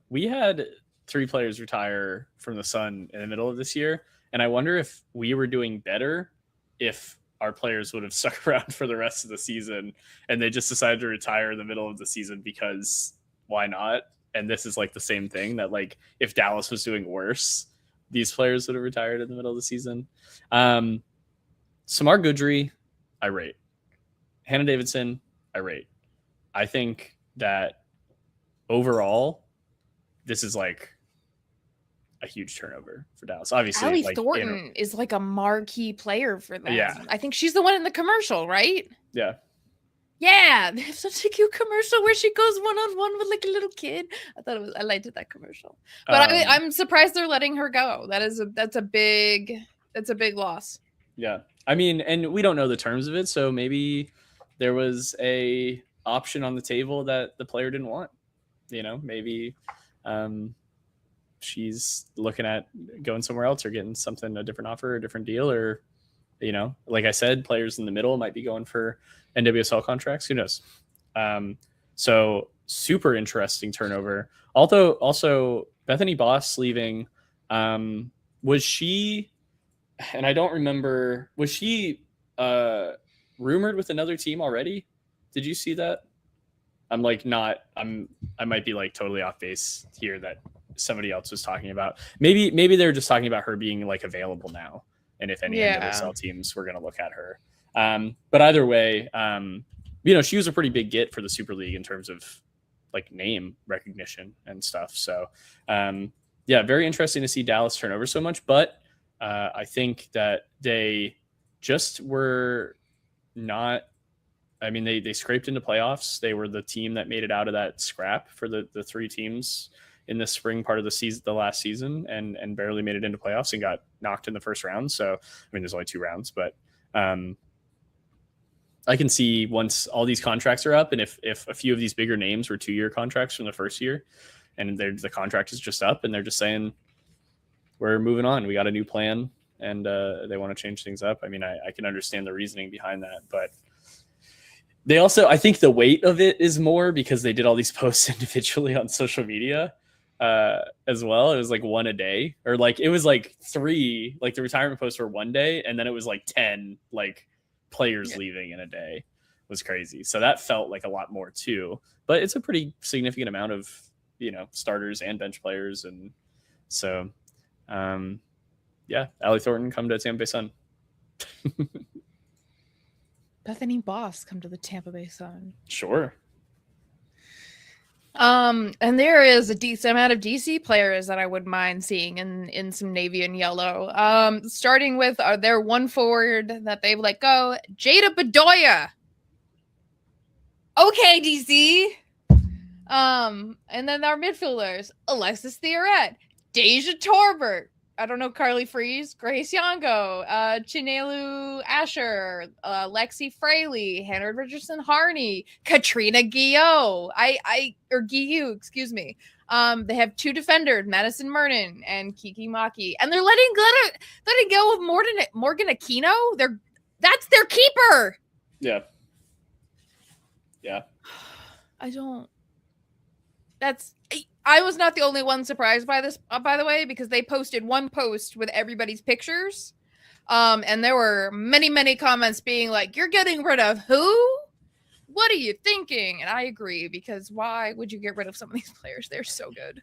We had 3 players retire from the Sun in the middle of this year, and I wonder if we were doing better if our players would have stuck around for the rest of the season and they just decided to retire in the middle of the season because why not? And this is like the same thing that like if Dallas was doing worse, these players would have retired in the middle of the season. Samar Goodry, I rate. Hannah Davidson, I rate. I think that overall, this is like a huge turnover for Dallas. Obviously, Allie Thornton is like a marquee player for them. Yeah. I think she's the one in the commercial, right? Yeah. Yeah, they have such a cute commercial where she goes one-on-one with like a little kid. I liked that commercial. But I'm surprised they're letting her go. That's a big loss. Yeah. I mean, and we don't know the terms of it, so maybe there was a option on the table that the player didn't want. You know, maybe she's looking at going somewhere else or getting a different offer, a different deal, or, you know, like I said, players in the middle might be going for NWSL contracts. Who knows? So super interesting turnover. Also Bethany Boss leaving. Was she, and I don't remember, was she rumored with another team already? Did you see that? I might be like totally off base here that somebody else was talking about. Maybe they're just talking about her being like available now, and if any NWSL teams were going to look at her. But either way, you know, she was a pretty big get for the Super League in terms of like name recognition and stuff. So yeah, very interesting to see Dallas turn over so much. But I think that they just were not. I mean, they scraped into playoffs. They were the team that made it out of that scrap for the 3 teams in the spring part of the season, the last season, and barely made it into playoffs and got knocked in the first round. So, I mean, there's only 2 rounds, but I can see once all these contracts are up, and if a few of these bigger names were 2-year contracts from the first year, and the contract is just up, and they're just saying, we're moving on. We got a new plan, and they want to change things up. I mean, I can understand the reasoning behind that, but they also, I think the weight of it is more because they did all these posts individually on social media. as well. It was like one a day, or like it was like 3, like the retirement posts were one day, and then it was like 10 like players leaving in a day. It was crazy. So that felt like a lot more too, but it's a pretty significant amount of, you know, starters and bench players. And so yeah, Allie Thornton, come to Tampa Bay Sun. Bethany Boss, come to the Tampa Bay Sun. Sure. And there is a decent amount of DC players that I would mind seeing in some navy and yellow. Starting with their one forward that they've let go, Jada Bedoya. Okay, DC. And then our midfielders, Alexis Theoret, Deja Torbert, I don't know, Carly Freeze, Grace Yongo, Chinelu Asher, Lexi Fraley, Hannah Richardson Harney, Katrina Guillou, Guillou, excuse me. They have 2 defenders, Madison Mernon and Kiki Maki, and they're letting go of Morgan Aquino. That's their keeper. Yeah. I was not the only one surprised by this, by the way, because they posted one post with everybody's pictures. And there were many, many comments being like, you're getting rid of who? What are you thinking? And I agree, because why would you get rid of some of these players? They're so good.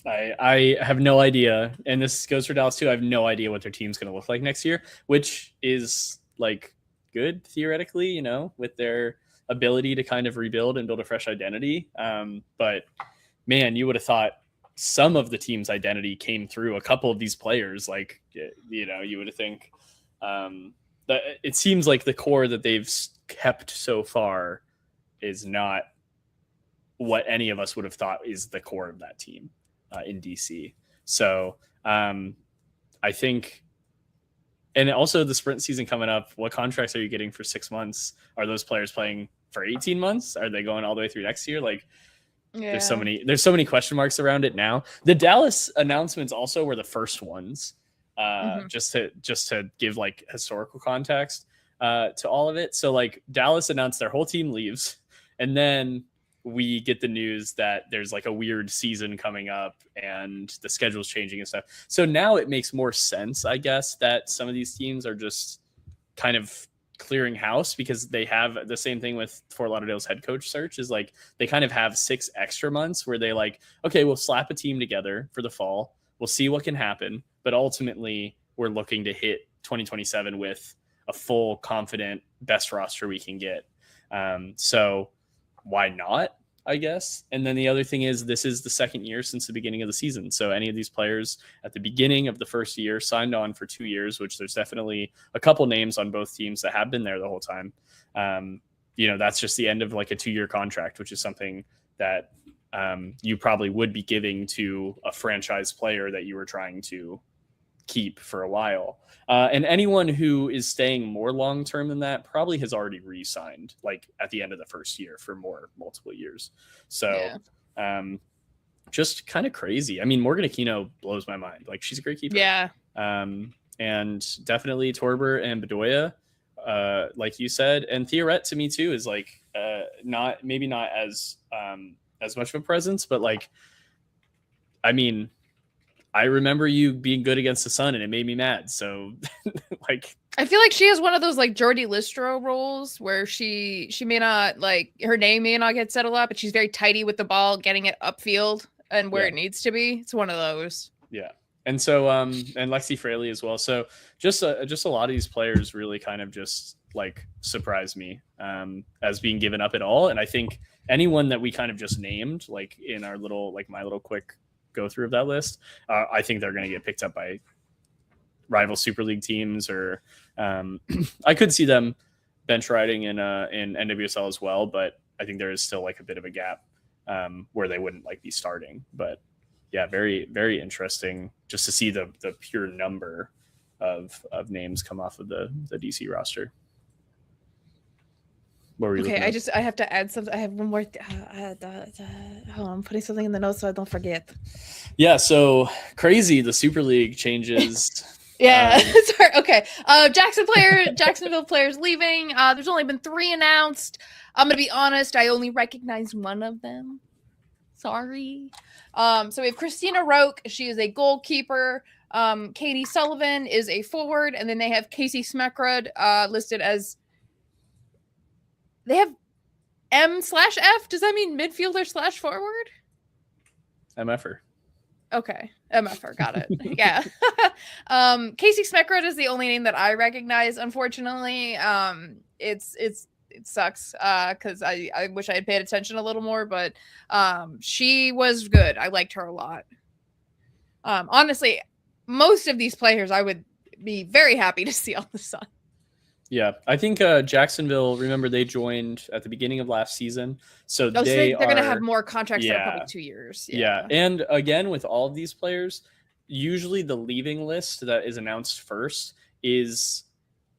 I have no idea. And this goes for Dallas too. I have no idea what their team's going to look like next year, which is like good theoretically, you know, with their ability to kind of rebuild and build a fresh identity. But man, you would have thought some of the team's identity came through a couple of these players. Like, you know, you would have think that it seems like the core that they've kept so far is not what any of us would have thought is the core of that team in DC. So I think, and also the sprint season coming up, what contracts are you getting for 6 months? Are those players playing for 18 months? Are they going all the way through next year? Like, there's so many question marks around it now. The Dallas announcements also were the first ones, just to give like historical context to all of it. So like Dallas announced their whole team leaves, and then we get the news that there's like a weird season coming up and the schedule's changing and stuff. So now it makes more sense, I guess, that some of these teams are just kind of clearing house, because they have the same thing with Fort Lauderdale's head coach search, is like they kind of have 6 extra months where they like, okay, we'll slap a team together for the fall. We'll see what can happen. But ultimately we're looking to hit 2027 with a full, confident, best roster we can get. So why not, I guess? And then the other thing is, this is the second year since the beginning of the season. So any of these players at the beginning of the first year signed on for 2 years, which there's definitely a couple names on both teams that have been there the whole time. You know, that's just the end of like a 2-year contract, which is something that you probably would be giving to a franchise player that you were trying to keep for a while. And anyone who is staying more long-term than that probably has already re-signed like at the end of the first year for multiple years. So just kind of crazy. I mean, Morgan Aquino blows my mind. Like, she's a great keeper. Yeah. And definitely Torbert and Bedoya, like you said, and Theoret to me too is like not as much of a presence, but like, I mean, I remember you being good against the Sun and it made me mad. So like, I feel like she has one of those like Jordi Listro roles where she may not, like, her name may not get said a lot, but she's very tidy with the ball, getting it upfield and where it needs to be. It's one of those. Yeah. And so and Lexi Fraley as well. So just a lot of these players really kind of just like surprised me as being given up at all. And I think anyone that we kind of just named, like in our little, like my little quick go through of that list, I think they're going to get picked up by rival Super League teams, or I could see them bench riding in NWSL as well, but I think there is still like a bit of a gap where they wouldn't like be starting. But yeah, very, very interesting just to see the pure number of names come off of the DC roster. Okay, I have to add something. I have one more. I'm putting something in the notes so I don't forget. Yeah, so crazy. The Super League changes. Yeah, sorry. Okay. Jacksonville players leaving. There's only been 3 announced. I'm gonna be honest. I only recognized one of them. Sorry. So we have Christina Roque. She is a goalkeeper. Katie Sullivan is a forward, and then they have Casey Smekrud listed as. They have M/F. Does that mean midfielder/forward? MFer. Okay, MFer, got it. Yeah. Casey Smekrud is the only name that I recognize. Unfortunately, it sucks because I wish I had paid attention a little more, but she was good. I liked her a lot. Honestly, most of these players I would be very happy to see on the Sun. Yeah, I think Jacksonville, remember they joined at the beginning of last season. So they're going to have more contracts that are probably 2 years. Yeah. And again, with all of these players, usually the leaving list that is announced first is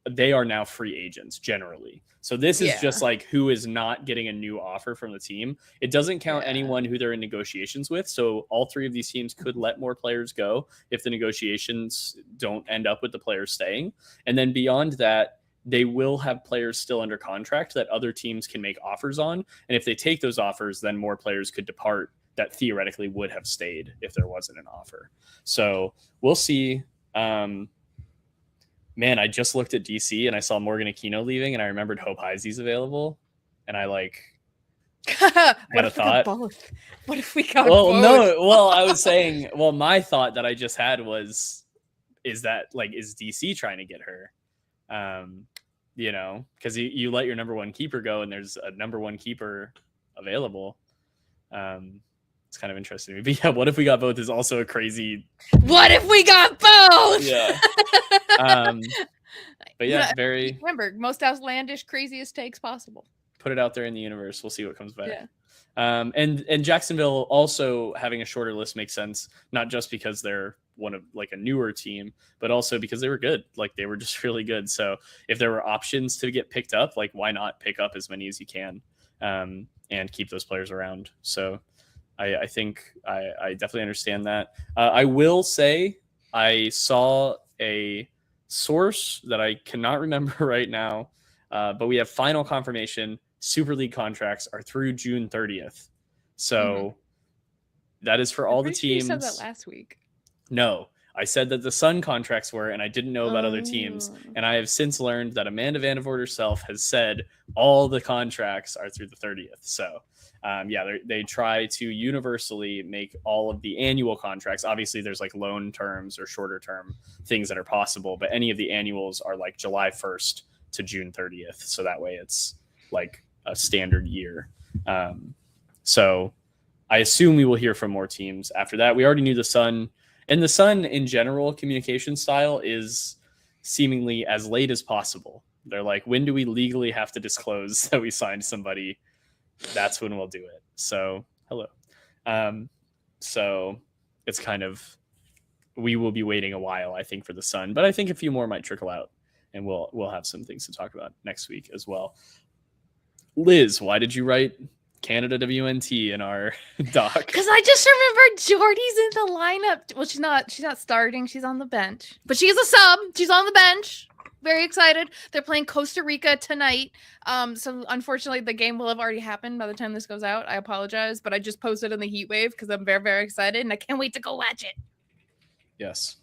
they are now free agents generally. So this is just like who is not getting a new offer from the team. It doesn't count anyone who they're in negotiations with. So all three of these teams could let more players go if the negotiations don't end up with the players staying. And then beyond that, they will have players still under contract that other teams can make offers on. And if they take those offers, then more players could depart that theoretically would have stayed if there wasn't an offer. So we'll see. Man, I just looked at DC and I saw Morgan Aquino leaving, and I remembered Hope Heisey's available. And I had a thought. What if we got both? No. Well, I was saying, my thought that I just had is DC trying to get her? Because you let your number one keeper go and there's a number one keeper available. It's kind of interesting to me. But yeah, what if we got both is also a crazy. What if we got both? Yeah. But yeah, very. Remember, most outlandish, craziest takes possible. Put it out there in the universe. We'll see what comes back. Yeah. And Jacksonville also having a shorter list makes sense, not just because they're one of a newer team, but also because they were good. They were just really good. So if there were options to get picked up, why not pick up as many as you can, and keep those players around. So I think I definitely understand that. I will say I saw a source that I cannot remember right now, but we have final confirmation. Super League contracts are through June 30th. So that is for all the teams. You said that last week. No, I said that the Sun contracts were, and I didn't know about other teams. And I have since learned that Amanda Vandervoort herself has said all the contracts are through the 30th. So they try to universally make all of the annual contracts. Obviously there's loan terms or shorter term things that are possible, but any of the annuals are July 1st to June 30th. So that way it's a standard year. So I assume we will hear from more teams after that. We already knew the Sun, and the Sun in general communication style is seemingly as late as possible. They're when do we legally have to disclose that we signed somebody? That's when we'll do it. So hello. So it's kind of, we will be waiting a while, I think, for the Sun, but I think a few more might trickle out, and we'll have some things to talk about next week as well. Liz, why did you write Canada WNT in our doc? Because I just remember Jordy's in the lineup. Well, she's not starting. She's on the bench, but she's a sub. She's on the bench. Very excited. They're playing Costa Rica tonight. So unfortunately the game will have already happened by the time this goes out. I apologize, but I just posted in the heat wave because I'm very, very excited and I can't wait to go watch it. Yes.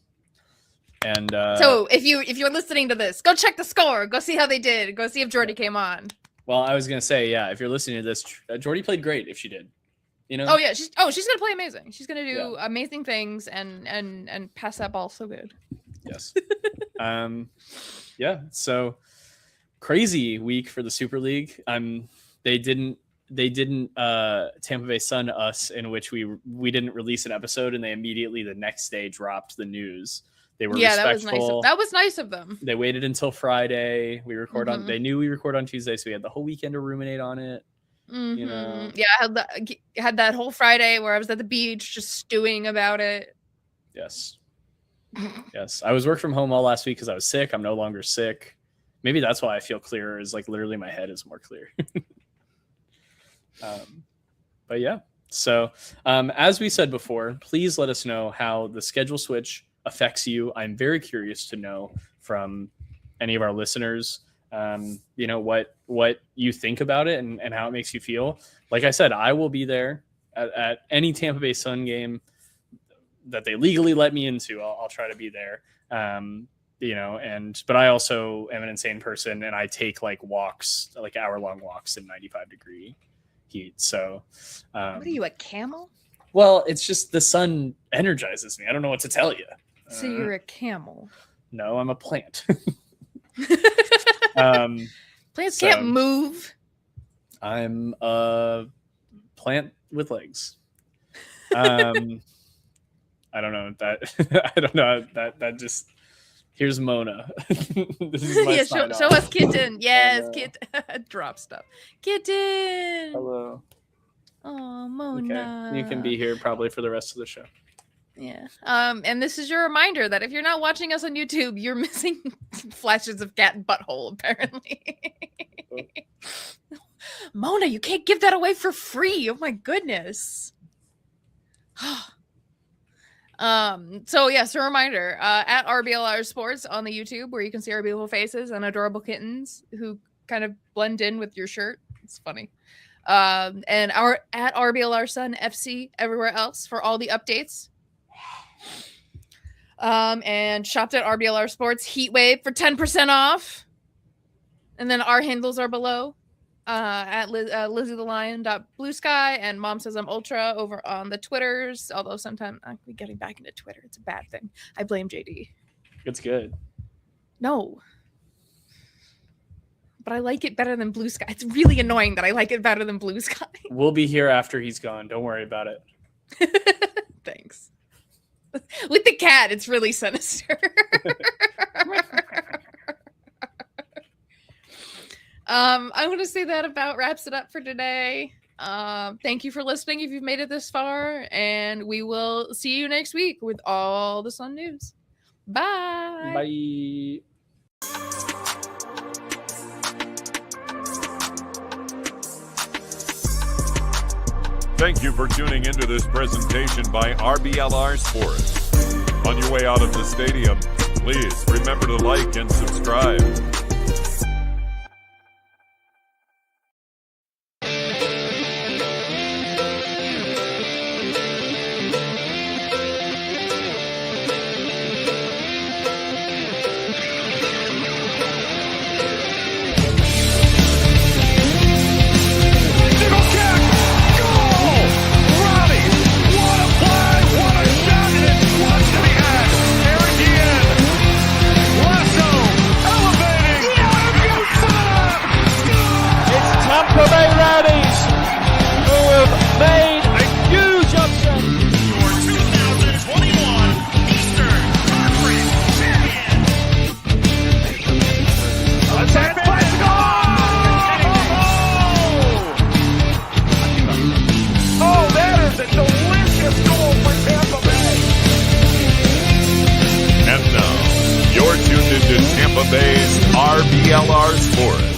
And so if you're listening to this, go check the score. Go see how they did. Go see if Jordy came on. Well, I was gonna say, if you're listening to this, Jordy played great. If she did, Oh yeah, she's gonna play amazing. She's gonna do amazing things and pass that ball so good. Yes. So crazy week for the Super League. They didn't Tampa Bay Sun us, in which we didn't release an episode, and they immediately the next day dropped the news. They were respectful. That was nice of them. They waited until Friday. We record on. They knew we record on Tuesday, so we had the whole weekend to ruminate on it. Yeah, I had that whole Friday where I was at the beach just stewing about it. Yes. Yes, I was working from home all last week because I was sick. I'm no longer sick. Maybe that's why I feel clearer. Is literally my head is more clear. But yeah. So as we said before, please let us know how the schedule switch affects you. I'm very curious to know from any of our listeners, what you think about it and how it makes you feel. Like I said, I will be there at any Tampa Bay Sun game that they legally let me into, I'll try to be there. But I also am an insane person, and I take like walks, like hour-long walks in 95-degree heat. So, what are you, a camel? Well, it's just the sun energizes me. I don't know what to tell you. So you're a camel? No, I'm a plant. Plants can't move. I'm a plant with legs. I don't know that. I don't know that just. Here's Mona. This is my show us Kitten. Yes, Kitten. Drop stuff. Kitten. Hello. Oh, Mona. Okay. You can be here probably for the rest of the show. Yeah. And this is your reminder that if you're not watching us on YouTube, you're missing flashes of cat butthole, apparently. Mona, you can't give that away for free. Oh my goodness. So yes, a reminder, at RBLR Sports on the YouTube, where you can see our beautiful faces and adorable kittens who kind of blend in with your shirt. It's funny. And our at RBLR Sun FC everywhere else for all the updates. And shopped at RBLR Sports Heatwave for 10% off. And then our handles are below. At Lizzie the Lion Blue Sky, and Mom Says I'm Ultra over on the Twitters. Although sometimes I'm getting back into Twitter. It's a bad thing. I blame JD. It's good. No. But I like it better than Blue Sky. It's really annoying that I like it better than Blue Sky. We'll be here after he's gone. Don't worry about it. Thanks. With the cat, it's really sinister. I'm going to say that about wraps it up for today. Thank you for listening if you've made it this far, and we will see you next week with all the Sun news. Bye. Bye. Thank you for tuning into this presentation by RBLR Sports. On your way out of the stadium, please remember to like and subscribe. Tampa Bay Rowdies, who have made a huge upset. Your 2021 Eastern Conference champion. Let's head back to goal! Oh, that is a delicious goal for Tampa Bay. And now, you're tuned into Tampa Bay's RBLR Sports.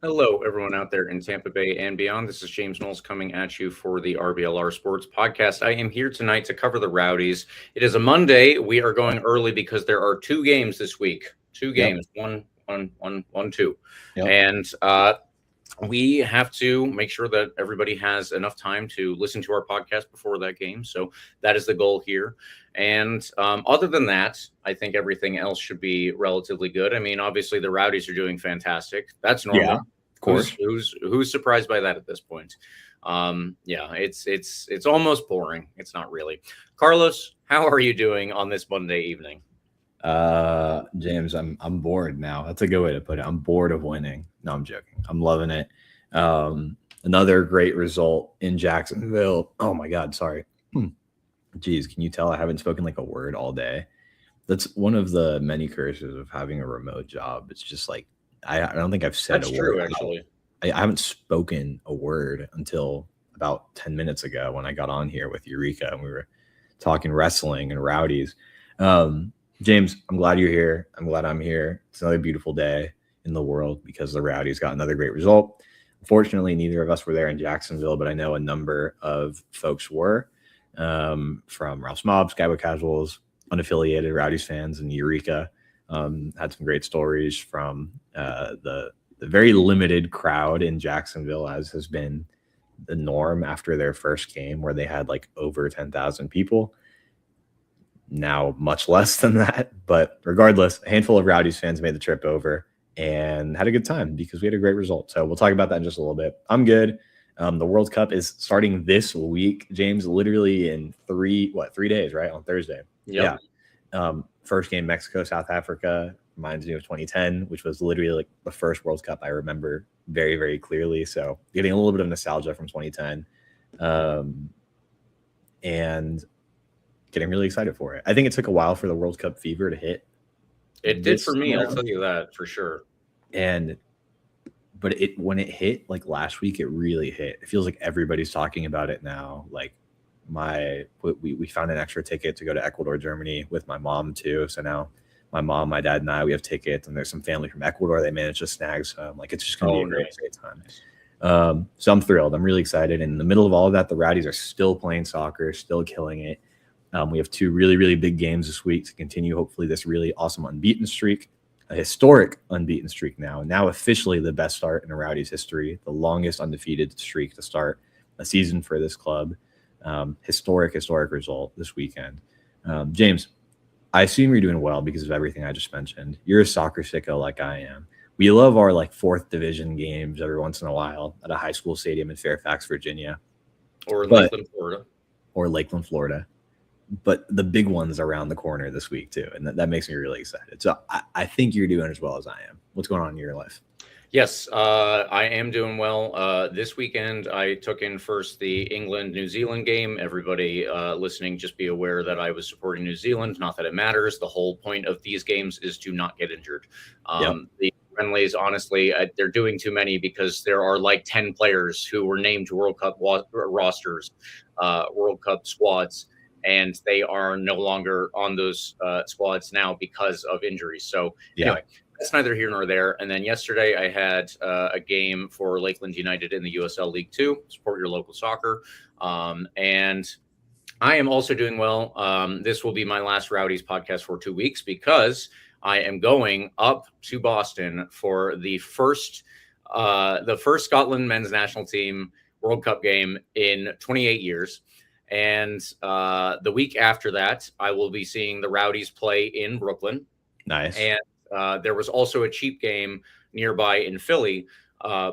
Hello, everyone out there in Tampa Bay and beyond. This is James Knowles coming at you for the RBLR Sports podcast. I am here tonight to cover the Rowdies. It is a Monday. We are going early because there are two games this week. Two games, yep. one, two. Yep. And we have to make sure that everybody has enough time to listen to our podcast before that game. So that is the goal here. And other than that, I think everything else should be relatively good. I mean, obviously the Rowdies are doing fantastic. That's normal. Yeah, of course. Who's surprised by that at this point? It's almost boring. It's not really. Carlos, how are you doing on this Monday evening? James, I'm bored now. That's a good way to put it. I'm bored of winning. No, I'm joking. I'm loving it. Another great result in Jacksonville. Oh my God, sorry. Geez, can you tell I haven't spoken like a word all day? That's one of the many curses of having a remote job. It's just like I don't think I've said That's a true, word. Actually. I haven't spoken a word until about 10 minutes ago when I got on here with Eureka and we were talking wrestling and Rowdies. James, I'm glad you're here. I'm glad I'm here. It's another beautiful day in the world because the Rowdies got another great result. Unfortunately, neither of us were there in Jacksonville, but I know a number of folks were. From Ralph's Mob, Skyway Casuals, unaffiliated Rowdies fans, and Eureka. Had some great stories from the very limited crowd in Jacksonville, as has been the norm after their first game where they had like over 10,000 people. Now much less than that, but regardless, a handful of Rowdies fans made the trip over and had a good time because we had a great result. So we'll talk about that in just a little bit. I'm good. The World Cup is starting this week, James, literally in 3 days, right? On Thursday. Yep. Yeah. First game, Mexico, South Africa, reminds me of 2010, which was literally like the first World Cup I remember very, very clearly. So getting a little bit of nostalgia from 2010. And getting really excited for it. I think it took a while for the World Cup fever to hit. It did for me. I'll tell you that for sure. But when it hit like last week, it really hit. It feels like everybody's talking about it now. Like we found an extra ticket to go to Ecuador, Germany with my mom too. So now my mom, my dad, and I, we have tickets, and there's some family from Ecuador they managed to snag some. Like it's just gonna be a great time. So I'm thrilled. I'm really excited. And in the middle of all of that, the Rowdies are still playing soccer, still killing it. We have 2 really, really big games this week to continue, hopefully, this really awesome unbeaten streak, a historic unbeaten streak now officially the best start in a Rowdies history, the longest undefeated streak to start a season for this club. Historic result this weekend. James, I assume you're doing well because of everything I just mentioned. You're a soccer sicko like I am. We love our like 4th division games every once in a while at a high school stadium in Fairfax, Virginia. Or Lakeland, Florida. But the big one's around the corner this week too, and that makes me really excited. So I think you're doing as well as I am. What's going on in your life? Yes, I am doing well. This weekend, I took in first the England-New Zealand game. Everybody listening, just be aware that I was supporting New Zealand. Not that it matters. The whole point of these games is to not get injured. The friendlies, honestly, they're doing too many because there are like 10 players who were named to World Cup rosters, World Cup squads, and they are no longer on those squads now because of injuries. So anyway, that's neither here nor there. And then yesterday I had a game for Lakeland United in the USL League 2, support your local soccer. And I am also doing well. This will be my last Rowdies podcast for 2 weeks because I am going up to Boston for the first Scotland men's national team World Cup game in 28 years. And the week after that, I will be seeing the Rowdies play in Brooklyn. Nice. And there was also a cheap game nearby in Philly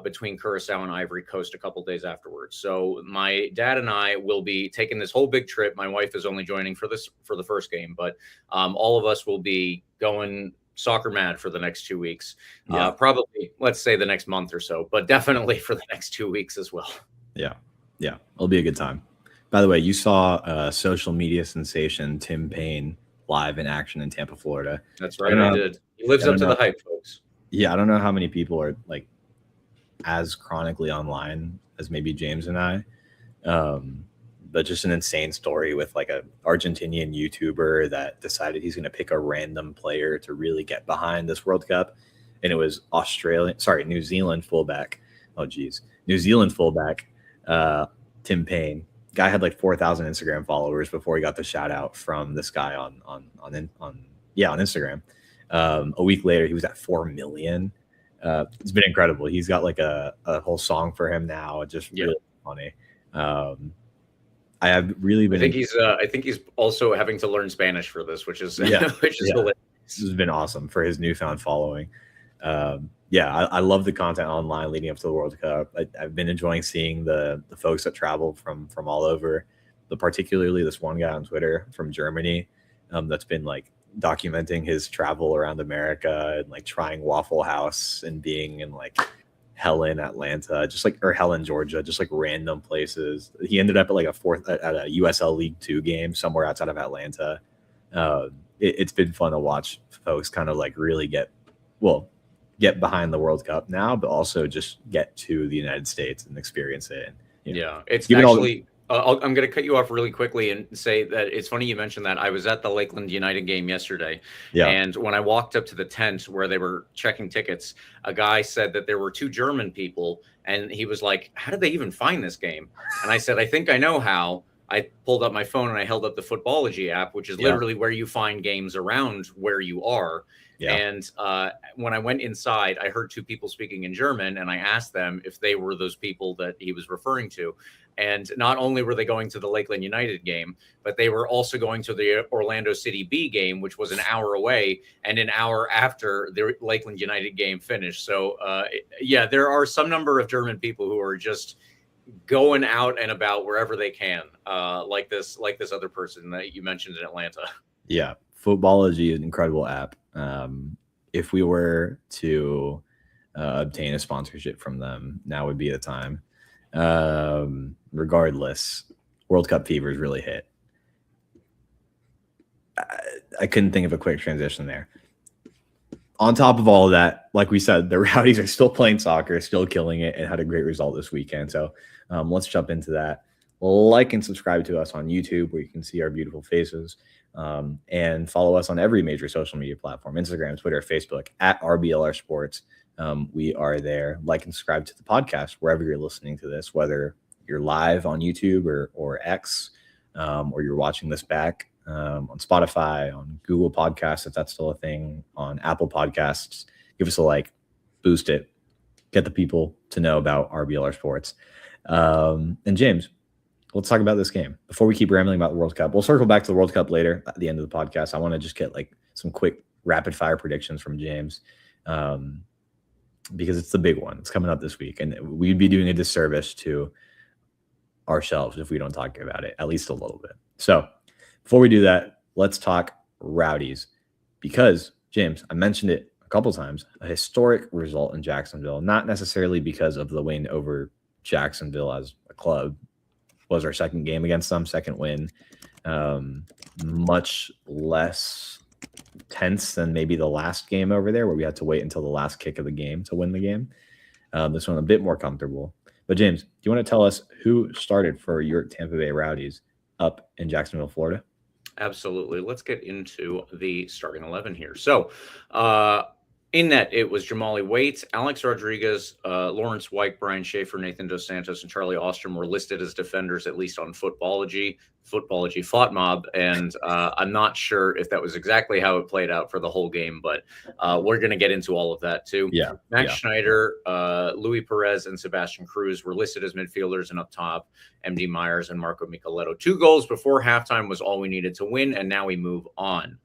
between Curacao and Ivory Coast a couple days afterwards. So my dad and I will be taking this whole big trip. My wife is only joining for the first game, but all of us will be going soccer mad for the next 2 weeks. Probably, let's say the next month or so, but definitely for the next 2 weeks as well. Yeah. It'll be a good time. By the way, you saw social media sensation Tim Payne live in action in Tampa, Florida. That's right, I did. He lives up to the hype, folks. Yeah, I don't know how many people are like as chronically online as maybe James and I. But just an insane story with like a Argentinian YouTuber that decided he's going to pick a random player to really get behind this World Cup. And it was New Zealand fullback. New Zealand fullback, Tim Payne. Guy had like 4,000 Instagram followers before he got the shout out from this guy on Instagram. A week later, he was at 4 million. It's been incredible. He's got like a whole song for him now. Just really funny. I have really been. I think he's also having to learn Spanish for this, which is hilarious. This has been awesome for his newfound following. I love the content online leading up to the World Cup. I've been enjoying seeing the folks that travel from all over, but particularly this one guy on Twitter from Germany that's been like documenting his travel around America and like trying Waffle House and being in like Helen, Atlanta, or Helen, Georgia, just like random places. He ended up at like a USL League 2 game somewhere outside of Atlanta. It's been fun to watch folks kind of like really get behind the World Cup now, but also just get to the United States and experience it. And, it's actually. I'm going to cut you off really quickly and say that it's funny you mentioned that. I was at the Lakeland United game yesterday, and when I walked up to the tent where they were checking tickets, a guy said that there were 2 German people, and he was like, "How did they even find this game?" And I said, "I think I know how." I pulled up my phone and I held up the Footballogy app, which is literally where you find games around where you are. Yeah. And when I went inside, I heard two people speaking in German, and I asked them if they were those people that he was referring to. And not only were they going to the Lakeland United game, but they were also going to the Orlando City B game, which was an hour away and an hour after the Lakeland United game finished. So, yeah, there are some number of German people who are just going out and about wherever they can, like this other person that you mentioned in Atlanta. Yeah, Footballogy is an incredible app. If we were to obtain a sponsorship from them, now would be the time. Regardless, World Cup fever is really hit. I couldn't think of a quick transition there. On top of all of that, like we said, the Rowdies are still playing soccer, still killing it, and had a great result this weekend. So let's jump into that. Like and subscribe to us on YouTube, where you can see our beautiful faces, and follow us on every major social media platform: Instagram, Twitter, Facebook, at RBLR Sports. We are there. Like and subscribe to the podcast wherever you're listening to this, whether you're live on YouTube or X, or you're watching this back on Spotify, on Google Podcasts, if that's still a thing, on Apple Podcasts. Give us a like, boost it, get the people to know about RBLR Sports. And James, let's talk about this game. Before we keep rambling about the World Cup, we'll circle back to the World Cup later at the end of the podcast. I want to just get like some quick rapid fire predictions from James, because it's the big one. It's coming up this week, and we'd be doing a disservice to ourselves if we don't talk about it at least a little bit. So before we do that, let's talk Rowdies, because James, I mentioned it a couple times, a historic result in Jacksonville, not necessarily because of the win over Jacksonville as a club. Was our second game against them, second win. Much less tense than maybe the last game over there, where we had to wait until the last kick of the game to win the game. This one a bit more comfortable. But James, do you want to tell us who started for your Tampa Bay Rowdies up in Jacksonville, Florida? Absolutely. Let's get into the starting 11 here. So, in net, it was Jamali Waite, Alex Rodriguez, Lawrence White, Brian Schaefer, Nathan Dos Santos, and Charlie Ostrom were listed as defenders, at least on Footballogy Fought Mob. And I'm not sure if that was exactly how it played out for the whole game, but we're going to get into all of that too. Yeah. Max Schneider, Louis Perez, and Sebastian Cruz were listed as midfielders, and up top, MD Myers and Marco Micheletto. 2 goals before halftime was all we needed to win, and now we move on.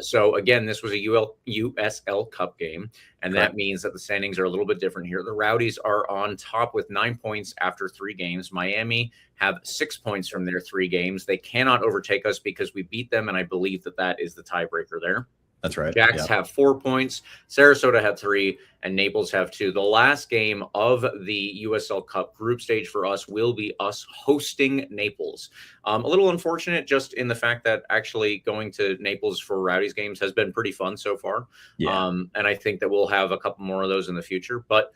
So again, this was a USL Cup game, and that means that the standings are a little bit different here. The Rowdies are on top with 9 points after 3 games. Miami have 6 points from their 3 games. They cannot overtake us because we beat them, and I believe that is the tiebreaker there. That's right. Jacks have 4 points. Sarasota have 3, and Naples have 2. The last game of the USL Cup group stage for us will be us hosting Naples. A little unfortunate just in the fact that actually going to Naples for Rowdies games has been pretty fun so far. Yeah. And I think that we'll have a couple more of those in the future. But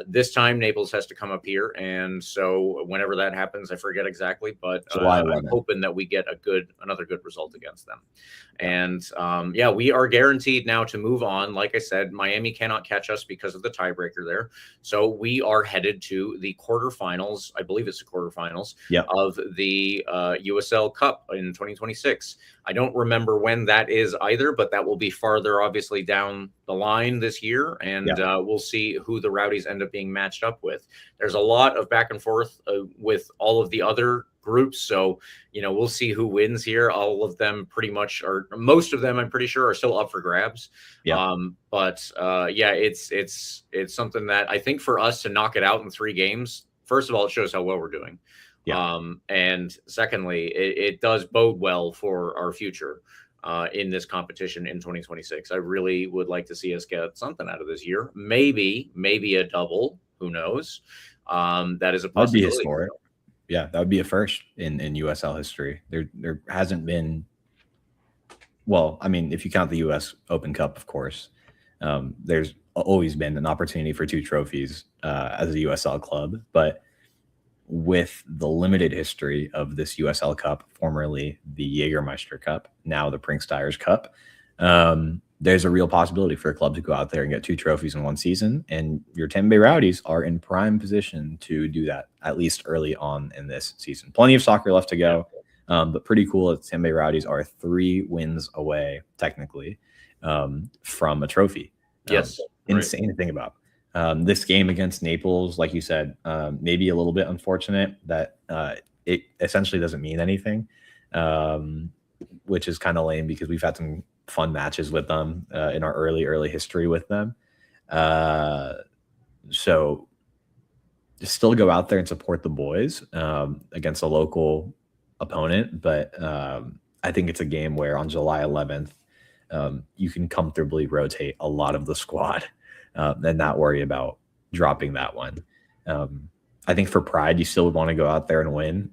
this time Naples has to come up here, and so whenever that happens, I forget exactly, but I'm hoping that we get another good result against them. And yeah, we are guaranteed now to move on. Like I said, Miami cannot catch us because of the tiebreaker there, so we are headed to the quarterfinals. I believe it's the quarterfinals of the USL Cup in 2026. I don't remember when that is either, but that will be farther, obviously, down the line this year, and we'll see who the Rowdies end up being matched up with. There's a lot of back and forth with all of the other groups, so we'll see who wins here. All of them pretty much, or most of them, I'm pretty sure, are still up for grabs. But yeah, it's something that I think for us to knock it out in 3 games, first of all, it shows how well we're doing. And secondly, it does bode well for our future in this competition in 2026. I really would like to see us get something out of this year. Maybe a double. Who knows? That is a possibility. That'd be historic. Yeah, that would be a first in USL history. There hasn't been. Well, I mean, if you count the U.S. Open Cup, of course, there's always been an opportunity for 2 trophies as a USL club, but with the limited history of this USL Cup, formerly the Jägermeister Cup, now the Prinksteyers Cup, there's a real possibility for a club to go out there and get 2 trophies in 1 season. And your Tampa Bay Rowdies are in prime position to do that, at least early on in this season. Plenty of soccer left to go, but pretty cool that Tampa Bay Rowdies are 3 wins away, technically, from a trophy. Yes. Insane to think about. This game against Naples, like you said, maybe a little bit unfortunate that it essentially doesn't mean anything, which is kind of lame because we've had some fun matches with them in our early history with them. So still go out there and support the boys against a local opponent. But I think it's a game where on July 11th, you can comfortably rotate a lot of the squad and not worry about dropping that one. I think for pride, you still would want to go out there and win,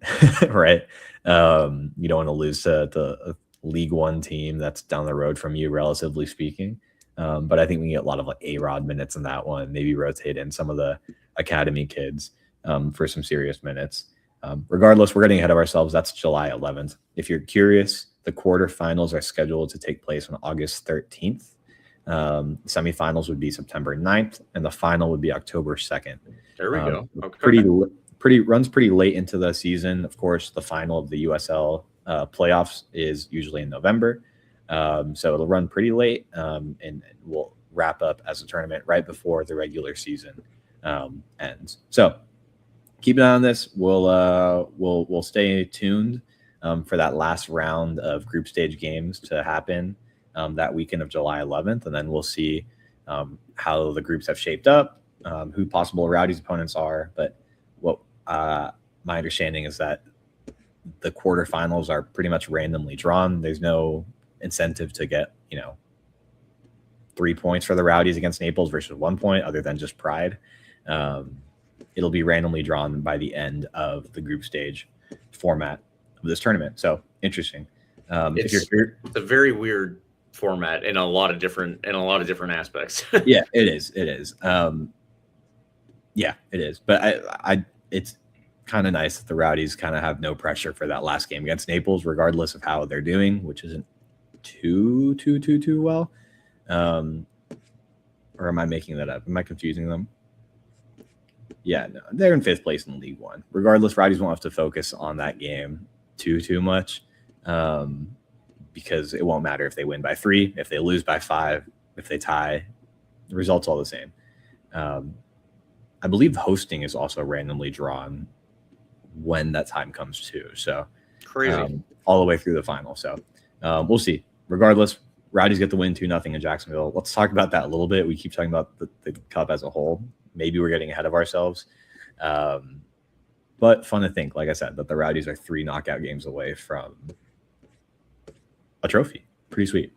right? You don't want to lose to a League One team that's down the road from you, relatively speaking. But I think we can get a lot of like A-Rod minutes in that one, maybe rotate in some of the academy kids for some serious minutes. Regardless, we're getting ahead of ourselves. That's July 11th. If you're curious, the quarterfinals are scheduled to take place on August 13th. Semifinals would be September 9th, and the final would be October 2nd. There we go. Okay. Runs pretty late into the season. Of course, the final of the USL playoffs is usually in November. So it'll run pretty late, and we'll wrap up as a tournament right before the regular season ends. So keep an eye on this. We'll stay tuned for that last round of group stage games to happen that weekend of July 11th, and then we'll see how the groups have shaped up, who possible Rowdies opponents are. But what my understanding is that the quarterfinals are pretty much randomly drawn. There's no incentive to get 3 points for the Rowdies against Naples versus 1 point, other than just pride. It'll be randomly drawn by the end of the group stage format of this tournament. So interesting. It's a very weird format in a lot of different aspects. Yeah, it is. Yeah, it is. But it's kind of nice that the Rowdies kind of have no pressure for that last game against Naples, regardless of how they're doing, which isn't too well. Or am I making that up? Am I confusing them? Yeah, no, they're in 5th place in League One. Regardless, Rowdies won't have to focus on that game too much, because it won't matter if they win by 3, if they lose by 5, if they tie. The result's all the same. I believe hosting is also randomly drawn when that time comes too. So crazy, all the way through the final. So we'll see. Regardless, Rowdies get the win 2-0 in Jacksonville. Let's talk about that a little bit. We keep talking about the cup as a whole. Maybe we're getting ahead of ourselves. But fun to think, like I said, that the Rowdies are 3 knockout games away from a trophy. Pretty sweet.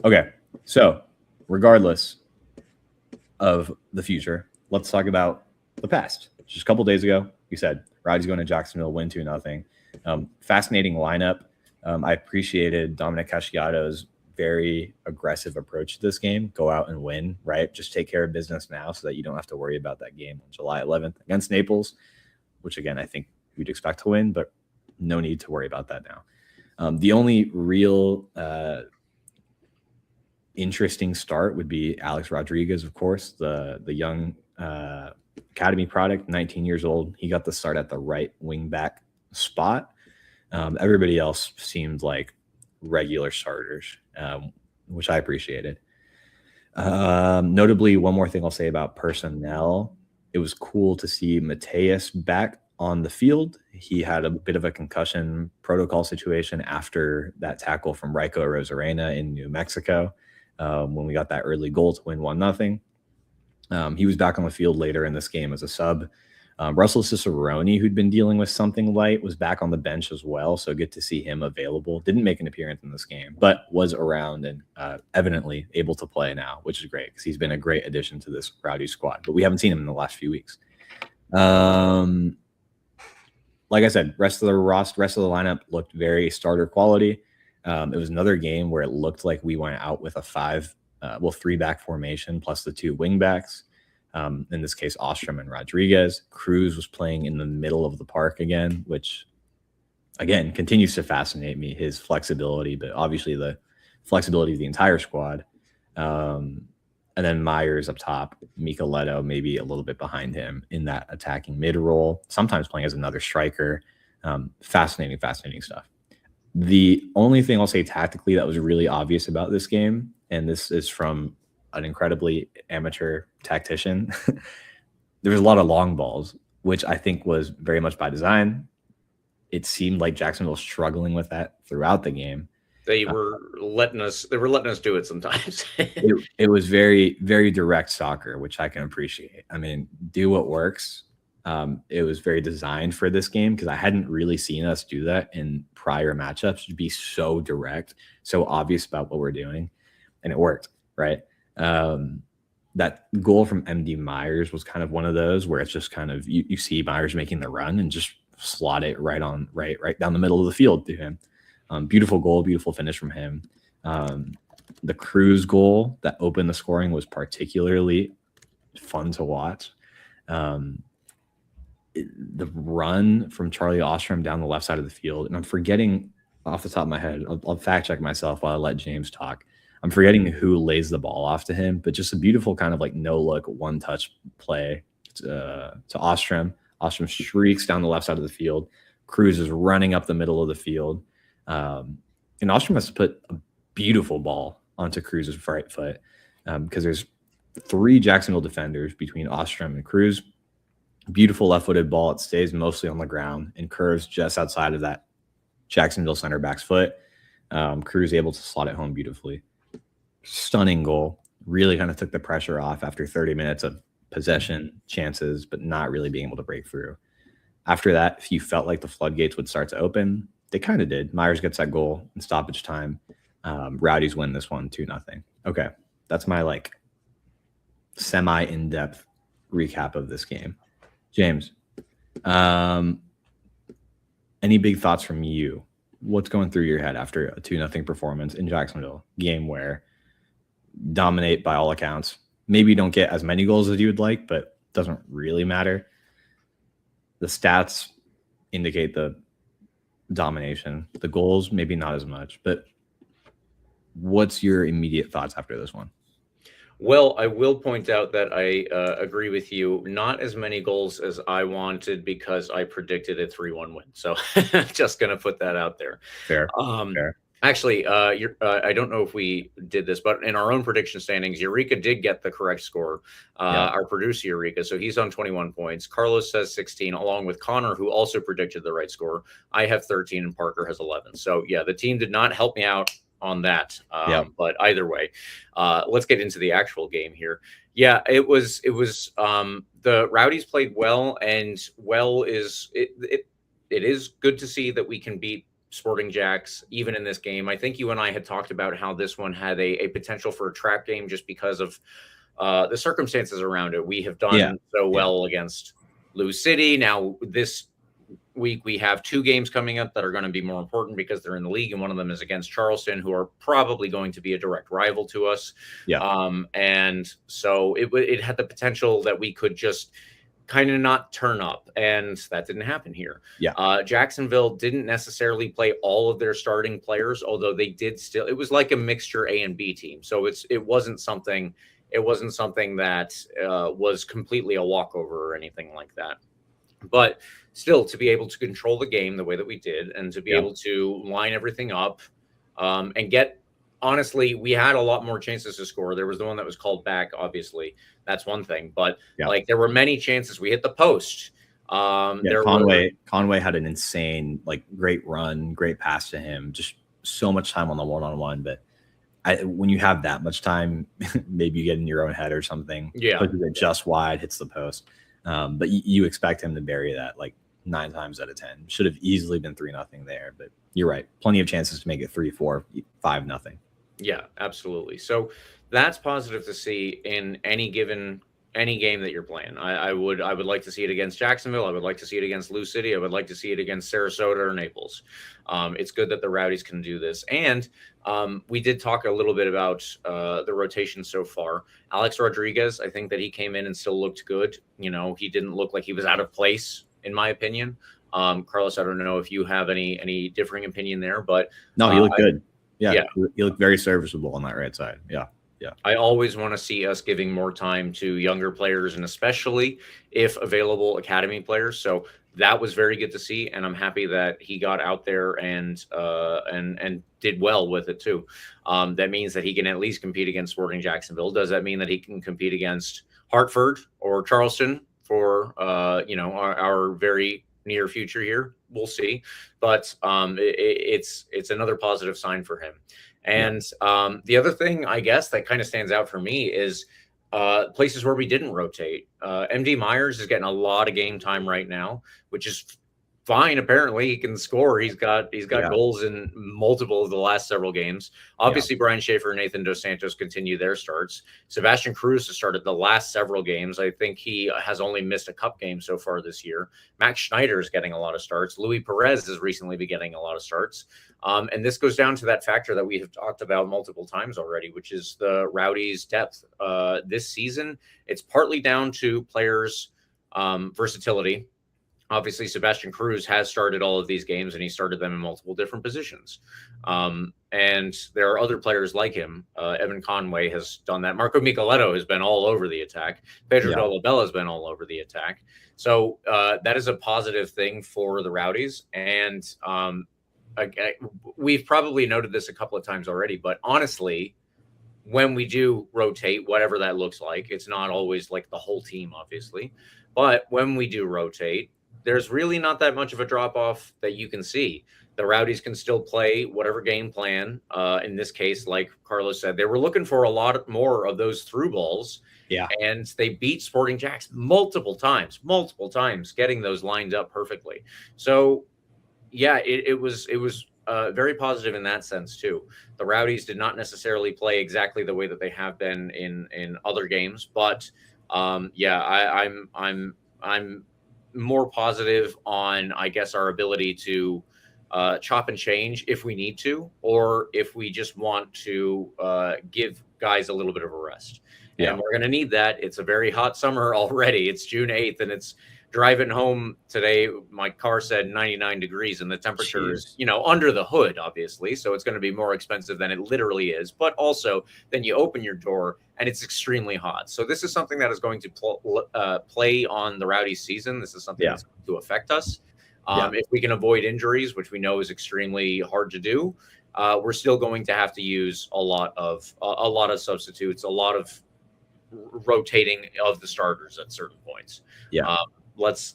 Okay, so regardless of the future, let's talk about the past. Just a couple days ago, we said Rowdies going to Jacksonville, win 2-0. Fascinating lineup. I appreciated Dominic Casciato's very aggressive approach to this game. Go out and win, right? Just take care of business now so that you don't have to worry about that game on July 11th against Naples, which, again, I think we'd expect to win, but no need to worry about that now. The only real interesting start would be Alex Rodriguez, of course, the young academy product, 19 years old. He got the start at the right wing back spot. Everybody else seemed like regular starters, which I appreciated. Notably, one more thing I'll say about personnel. It was cool to see Mateus back on the field. He had a bit of a concussion protocol situation after that tackle from Raiko Rosarena in New Mexico when we got that early goal to win 1-0. He was back on the field later in this game as a sub. Russell Cicerone, who'd been dealing with something light, was back on the bench as well. So good to see him available. Didn't make an appearance in this game, but was around and evidently able to play now, which is great because he's been a great addition to this Rowdy squad. But we haven't seen him in the last few weeks. Like I said, rest of the lineup looked very starter quality. It was another game where it looked like we went out with a 3-back formation plus the 2 wing backs. In this case, Ostrom and Rodriguez. Cruz was playing in the middle of the park again, which, again, continues to fascinate me, his flexibility, but obviously the flexibility of the entire squad. And then Myers up top, Micheletto maybe a little bit behind him in that attacking mid role, sometimes playing as another striker. Fascinating stuff. The only thing I'll say tactically that was really obvious about this game, and this is from an incredibly amateur tactician. There was a lot of long balls, which I think was very much by design. It seemed like Jacksonville was struggling with that throughout the game. They were letting us do it sometimes. it was very, very direct soccer, which I can appreciate. I mean, do what works. It was very designed for this game because I hadn't really seen us do that in prior matchups, to be so direct, so obvious about what we're doing, and it worked, right? That goal from MD Myers was kind of one of those where it's just kind of you see Myers making the run and just slot it right down the middle of the field to him. Beautiful goal, beautiful finish from him. The Cruz goal that opened the scoring was particularly fun to watch. The run from Charlie Ostrom down the left side of the field, and I'm forgetting off the top of my head, I'll fact check myself while I let James talk. I'm forgetting who lays the ball off to him, but just a beautiful kind of like no look, one touch play to Ostrom. Ostrom shrieks down the left side of the field. Cruz is running up the middle of the field. And Ostrom has to put a beautiful ball onto Cruz's right foot because there's 3 Jacksonville defenders between Ostrom and Cruz. Beautiful left-footed ball. It stays mostly on the ground and curves just outside of that Jacksonville center back's foot. Cruz able to slot it home beautifully. Stunning goal. Really kind of took the pressure off after 30 minutes of possession chances, but not really being able to break through. After that, if you felt like the floodgates would start to open, they kind of did. Myers gets that goal in stoppage time. Rowdies win this one 2-0. Okay, that's my like semi in-depth recap of this game. James, any big thoughts from you? What's going through your head after a 2-0 performance in Jacksonville, game where dominate by all accounts? Maybe you don't get as many goals as you would like, but it doesn't really matter. The stats indicate the domination. The goals, maybe not as much, but what's your immediate thoughts after this one? Well, I will point out that I agree with you. Not as many goals as I wanted because I predicted a 3-1 win. So just going to put that out there. Fair. Fair. Actually, I don't know if we did this, but in our own prediction standings, Eureka did get the correct score. Our producer, Eureka. So he's on 21 points. Carlos says 16, along with Connor, who also predicted the right score. I have 13 and Parker has 11. So yeah, the team did not help me out on that. But either way, let's get into the actual game here. Yeah, it was the Rowdies played well, and it is good to see that we can beat Sporting Jacks even in this game. I think you and I had talked about how this one had a potential for a trap game just because of the circumstances around it. We have done so well against Lou City. Now this week we have 2 games coming up that are going to be more important because they're in the league, and one of them is against Charleston, who are probably going to be a direct rival to us. And so it had the potential that we could just kind of not turn up, and that didn't happen here. Jacksonville didn't necessarily play all of their starting players, although they did still. It was like a mixture A and B team, so it wasn't something that was completely a walkover or anything like that. But still, to be able to control the game the way that we did, and to be able to line everything up and get. Honestly, we had a lot more chances to score. There was the one that was called back, obviously. That's one thing. But like there were many chances. We hit the post. Conway had an insane, like great run, great pass to him. Just so much time on the one-on-one. But when you have that much time, maybe you get in your own head or something. Pushes it just wide, hits the post. But you expect him to bury that like 9 times out of 10. Should have easily been 3-0 there. But you're right. Plenty of chances to make it 3-4, 5-0. Yeah, absolutely. So that's positive to see in any game that you're playing. I would like to see it against Jacksonville. I would like to see it against Lou City. I would like to see it against Sarasota or Naples. It's good that the Rowdies can do this. And we did talk a little bit about the rotation so far. Alex Rodriguez, I think that he came in and still looked good. You know, he didn't look like he was out of place, in my opinion. Carlos, I don't know if you have any differing opinion there, but no, he looked good. Yeah, he looked very serviceable on that right side. Yeah. I always want to see us giving more time to younger players, and especially if available academy players. So that was very good to see, and I'm happy that he got out there and did well with it too. That means that he can at least compete against Sporting Jacksonville. Does that mean that he can compete against Hartford or Charleston for our very near future here? We'll see, but it's another positive sign for him. And the other thing, I guess, that kind of stands out for me is places where we didn't rotate. MD Myers is getting a lot of game time right now, which is fine. Apparently he can score. He's got goals in multiple of the last several games. Obviously Brian Schaefer and Nathan Dos Santos continue their starts. Sebastian Cruz has started the last several games. I think he has only missed a cup game so far this year. Max Schneider is getting a lot of starts. Louis Perez has recently been getting a lot of starts. And this goes down to that factor that we have talked about multiple times already, which is the Rowdies' depth. This season, it's partly down to players' versatility. Obviously, Sebastian Cruz has started all of these games, and he started them in multiple different positions. And there are other players like him. Evan Conway has done that. Marco Micheletto has been all over the attack. Pedro Dolabella has been all over the attack. So that is a positive thing for the Rowdies. And we've probably noted this a couple of times already, but honestly, when we do rotate, whatever that looks like, it's not always like the whole team, obviously. But when we do rotate, there's really not that much of a drop off that you can see. The Rowdies can still play whatever game plan. In this case, like Carlos said, they were looking for a lot more of those through balls. Yeah. And they beat Sporting Jacks multiple times, getting those lined up perfectly. So yeah, it was very positive in that sense too. The Rowdies did not necessarily play exactly the way that they have been in other games, but I'm more positive on, I guess, our ability to chop and change if we need to, or if we just want to give guys a little bit of a rest. Yeah. And we're going to need that. It's a very hot summer already. It's June 8th, and it's driving home today. My car said 99 degrees, and the temperature is, under the hood, obviously. So it's going to be more expensive than it literally is. But also, then you open your door, and it's extremely hot. So this is something that is going to play on the Rowdies season. This is something that's going to affect us. If we can avoid injuries, which we know is extremely hard to do, we're still going to have to use a lot of substitutes, a lot of rotating of the starters at certain points. Let's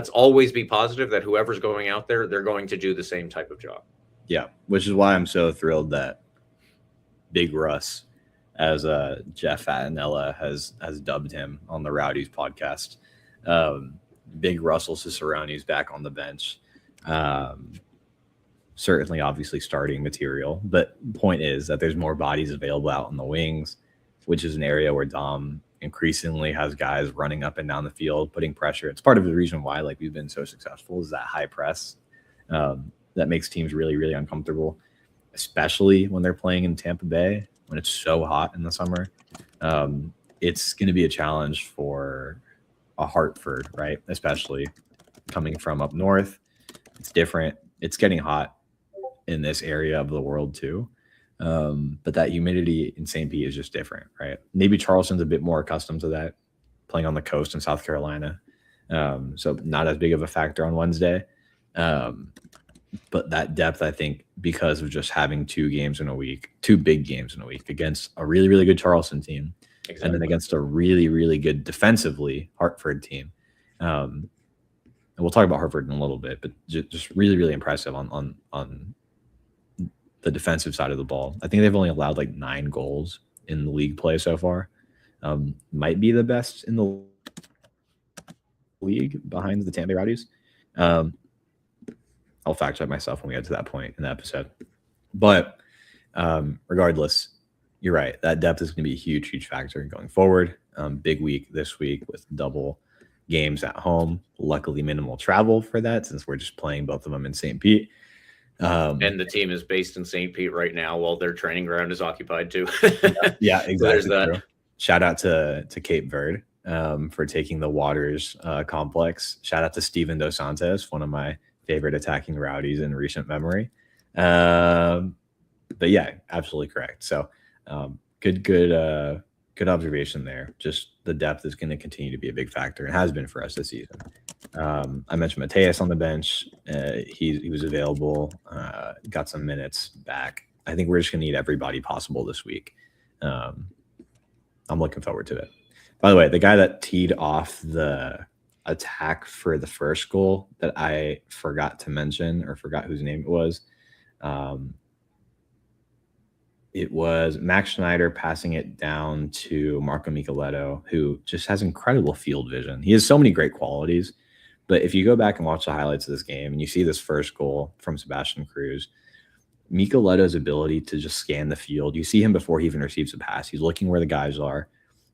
always be positive that whoever's going out there, they're going to do the same type of job. Yeah, which is why I'm so thrilled that Big Russ, as Jeff Attinella has dubbed him on the Rowdies podcast, Big Russell Ciceroni's back on the bench. Certainly, obviously, starting material, but point is that there's more bodies available out on the wings, which is an area where Dom increasingly has guys running up and down the field, putting pressure. It's part of the reason why we've been so successful is that high press that makes teams really, really uncomfortable, especially when they're playing in Tampa Bay when it's so hot in the summer. It's going to be a challenge for a Hartford, right? Especially coming from up north. It's different. It's getting hot in this area of the world too. But that humidity in St. Pete is just different, right? Maybe Charleston's a bit more accustomed to that, playing on the coast in South Carolina. So not as big of a factor on Wednesday. But that depth, I think, because of just having two big games in a week against a really, really good Charleston team, and then against a really, really good defensively Hartford team. And we'll talk about Hartford in a little bit, but just really, really impressive on the defensive side of the ball. I think they've only allowed 9 goals in the league play so far. Might be the best in the league behind the Tampa Bay Rowdies. I'll fact check myself when we get to that point in the episode. But regardless, you're right. That depth is going to be a huge, huge factor going forward. Big week this week with double games at home. Luckily, minimal travel for that since we're just playing both of them in St. Pete. And the team is based in St. Pete right now while their training ground is occupied too. Yeah, exactly. So there's that. Shout out to Cape Verde for taking the Waters complex. Shout out to Steven Dos Santos, one of my favorite attacking Rowdies in recent memory. But yeah, absolutely correct. So good good observation there. Just the depth is going to continue to be a big factor and has been for us this season. I mentioned Mateus on the bench. He was available, got some minutes back. I think we're just going to need everybody possible this week. I'm looking forward to it. By the way, the guy that teed off the attack for the first goal that I forgot to mention or forgot whose name it was Max Schneider passing it down to Marco Micheletto, who just has incredible field vision. He has so many great qualities. But if you go back and watch the highlights of this game and you see this first goal from Sebastian Cruz, Micheletto's ability to just scan the field, you see him before he even receives a pass. He's looking where the guys are.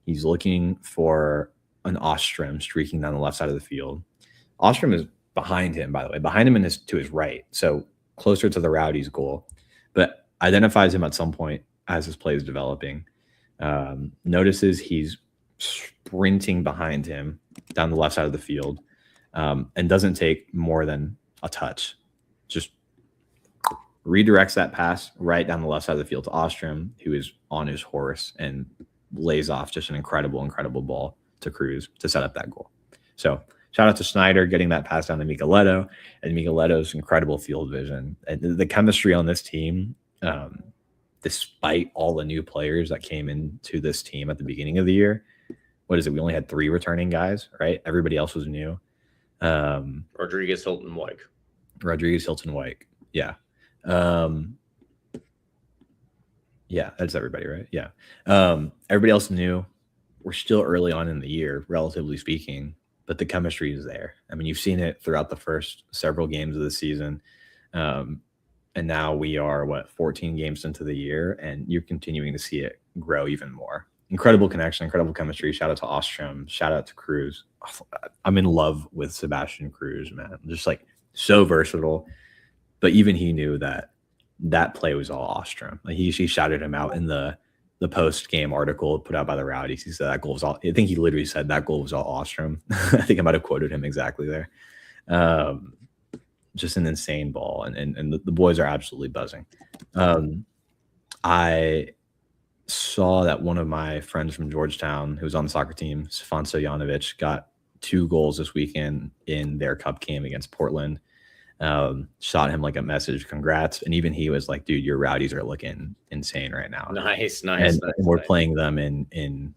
He's looking for an Ostrom streaking down the left side of the field. Ostrom is behind him, by the way, behind him and to his right, so closer to the Rowdies' goal, but identifies him at some point as his play is developing. Notices he's sprinting behind him down the left side of the field, and doesn't take more than a touch. Just redirects that pass right down the left side of the field to Ostrom, who is on his horse, and lays off just an incredible ball to Cruz to set up that goal. So shout out to Schneider getting that pass down to Micheletto, and Micheletto's incredible field vision. And the chemistry on this team, despite all the new players that came into this team at the beginning of the year, what is it? We only had 3 returning guys, right? Everybody else was new. Rodriguez, Hilton, Wyke. Yeah. Yeah, that's everybody, right? Yeah. Everybody else new. We're still early on in the year, relatively speaking, but the chemistry is there. I mean, you've seen it throughout the first several games of the season. And now we are, 14 games into the year, and you're continuing to see it grow even more. Incredible connection, incredible chemistry. Shout out to Ostrom. Shout out to Cruz. I'm in love with Sebastian Cruz, man. Just like so versatile. But even he knew that play was all Ostrom. Like he shouted him out in the post-game article put out by the Rowdies. He said that goal was all, I think he literally said that goal was all Ostrom. I think I might have quoted him exactly there. Just an insane ball, and the boys are absolutely buzzing. I saw that one of my friends from Georgetown, who was on the soccer team, Stefan Stojanovic, got 2 goals this weekend in their cup game against Portland. Shot him like a message, congrats. And even he was like, dude, your Rowdies are looking insane right now. Nice. And we're playing them in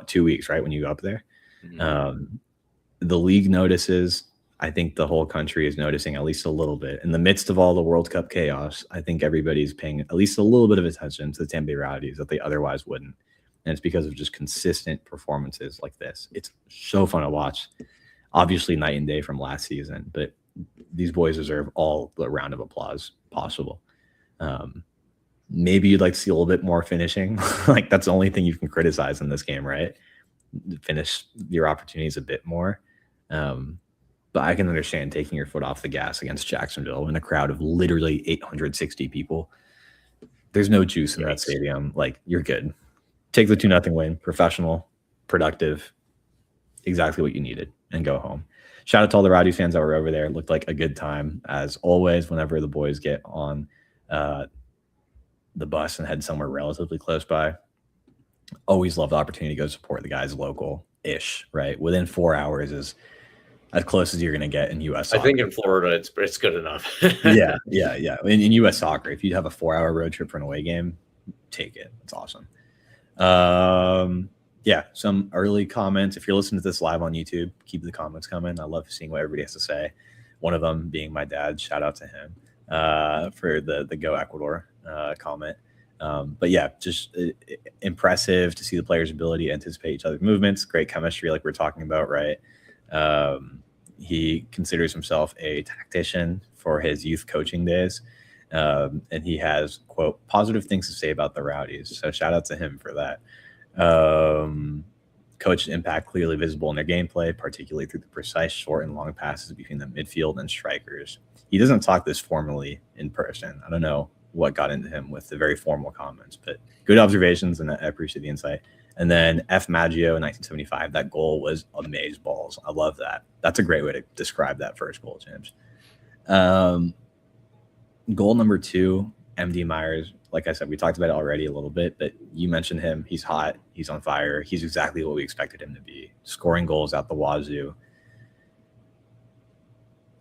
2 weeks, right? When you go up there. Mm-hmm. The league notices. I think the whole country is noticing at least a little bit. In the midst of all the World Cup chaos, I think everybody's paying at least a little bit of attention to the Tampa Bay Rowdies that they otherwise wouldn't. And it's because of just consistent performances like this. It's so fun to watch. Obviously night and day from last season, but these boys deserve all the round of applause possible. Maybe you'd like to see a little bit more finishing. Like that's the only thing you can criticize in this game, right? Finish your opportunities a bit more. But I can understand taking your foot off the gas against Jacksonville in a crowd of literally 860 people. There's no juice in that stadium. Like, you're good. Take the 2-0 win. Professional, productive, exactly what you needed, and go home. Shout out to all the Rowdies fans that were over there. It looked like a good time, as always, whenever the boys get on the bus and head somewhere relatively close by. Always love the opportunity to go support the guys local-ish, right? Within 4 hours is as close as you're going to get in U.S. soccer. I think in Florida, it's good enough. Yeah. In U.S. soccer, if you have a 4-hour road trip for an away game, take it. It's awesome. Yeah, some early comments. If you're listening to this live on YouTube, keep the comments coming. I love seeing what everybody has to say. One of them being my dad. Shout out to him for the Go Ecuador comment. But yeah, just impressive to see the players' ability to anticipate each other's movements. Great chemistry, like we're talking about, right? He considers himself a tactician for his youth coaching days. And he has, quote, positive things to say about the Rowdies. So shout out to him for that. Coach's impact clearly visible in their gameplay, particularly through the precise short and long passes between the midfield and strikers. He doesn't talk this formally in person. I don't know what got into him with the very formal comments, but good observations, and I appreciate the insight. And then F. Maggio in 1975, that goal was amaze balls. I love that. That's a great way to describe that first goal, James. Goal number 2, MD Myers, Like I said, we talked about it already a little bit, but you mentioned him. He's hot. He's on fire. He's exactly what we expected him to be, scoring goals out the wazoo.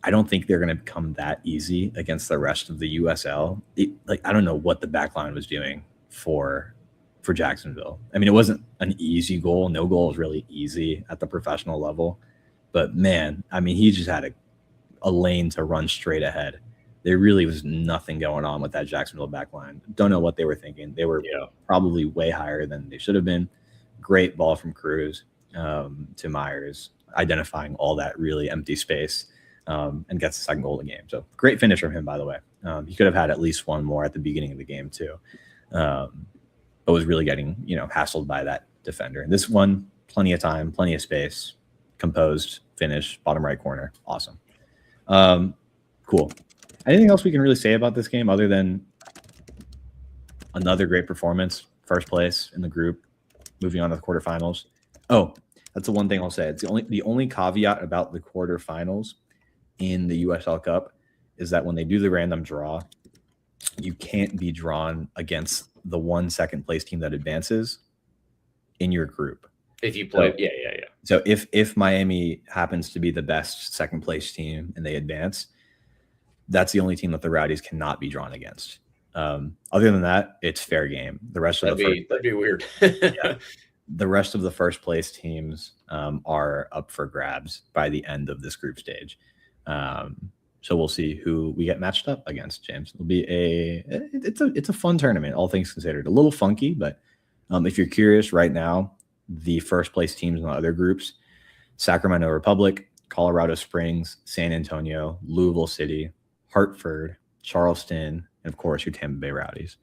I don't think they're going to become that easy against the rest of the USL. I don't know what the back line was doing for Jacksonville. I mean, it wasn't an easy goal. No goal is really easy at the professional level. But, man, I mean, he just had a lane to run straight ahead. There really was nothing going on with that Jacksonville back line. Don't know what they were thinking. They were probably way higher than they should have been. Great ball from Cruz to Myers, identifying all that really empty space. And gets the second goal of the game. So great finish from him, by the way. He could have had at least one more at the beginning of the game too, but was really getting hassled by that defender. And this one, plenty of time, plenty of space, composed finish, bottom right corner, awesome. Cool. Anything else we can really say about this game other than another great performance, first place in the group, moving on to the quarterfinals? Oh, that's the one thing I'll say. It's the only caveat about the quarterfinals in the USL Cup is that when they do the random draw, you can't be drawn against the one second place team that advances in your group. If you play, So if Miami happens to be the best second place team and they advance, that's the only team that the Rowdies cannot be drawn against. Other than that, it's fair game. The rest of that'd be weird. The rest of the first place teams are up for grabs by the end of this group stage. So we'll see who we get matched up against, James. It'll be it's a fun tournament, all things considered. A little funky, but if you're curious right now, the first place teams in the other groups: Sacramento Republic, Colorado Springs, San Antonio, Louisville City, Hartford, Charleston, and of course your Tampa Bay Rowdies.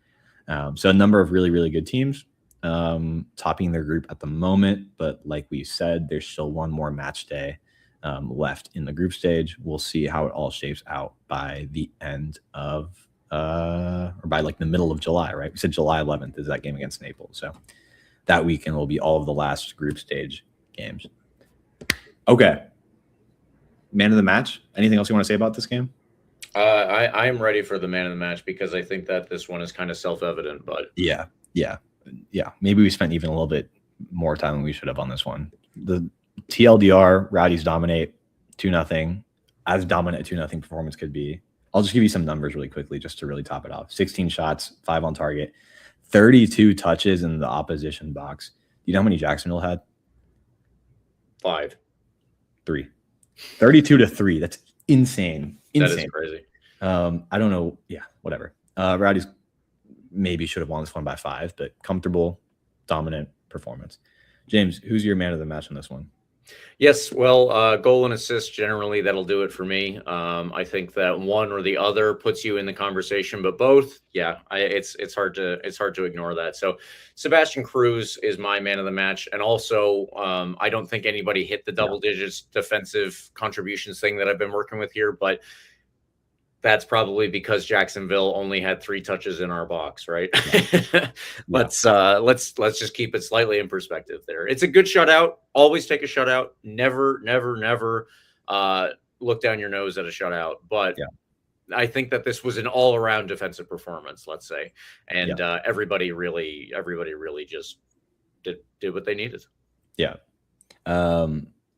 So a number of really, really good teams topping their group at the moment. But like we said, there's still one more match day left in the group stage. We'll see how it all shapes out by the end of or by like the middle of July, right? We said July 11th is that game against Naples. So that weekend will be all of the last group stage games. Okay. Man of the match. Anything else you want to say about this game? I'm ready for the man of the match because I think that this one is kind of self-evident, but yeah. Maybe we spent even a little bit more time than we should have on this one. The TLDR Rowdies dominate 2-0, as dominant 2-0 performance could be. I'll just give you some numbers really quickly just to really top it off. 16 shots, 5 on target, 32 touches in the opposition box. Do you know how many Jacksonville had? 5. 3. 32-3. That's insane. That is crazy. I don't know. Yeah, whatever. Rowdies maybe should have won this one by 5, but comfortable, dominant performance. James, who's your man of the match on this one? Yes, well, goal and assist, generally, that'll do it for me. I think that one or the other puts you in the conversation, but both, it's hard to ignore that. So Sebastian Cruz is my man of the match, and also I don't think anybody hit the double digits defensive contributions thing that I've been working with here, but that's probably because Jacksonville only had 3 touches in our box, right? Let's just keep it slightly in perspective there. It's a good shutout. Always take a shutout. Never look down your nose at a shutout. But I think that this was an all-around defensive performance, let's say, and everybody really just did what they needed. Yeah.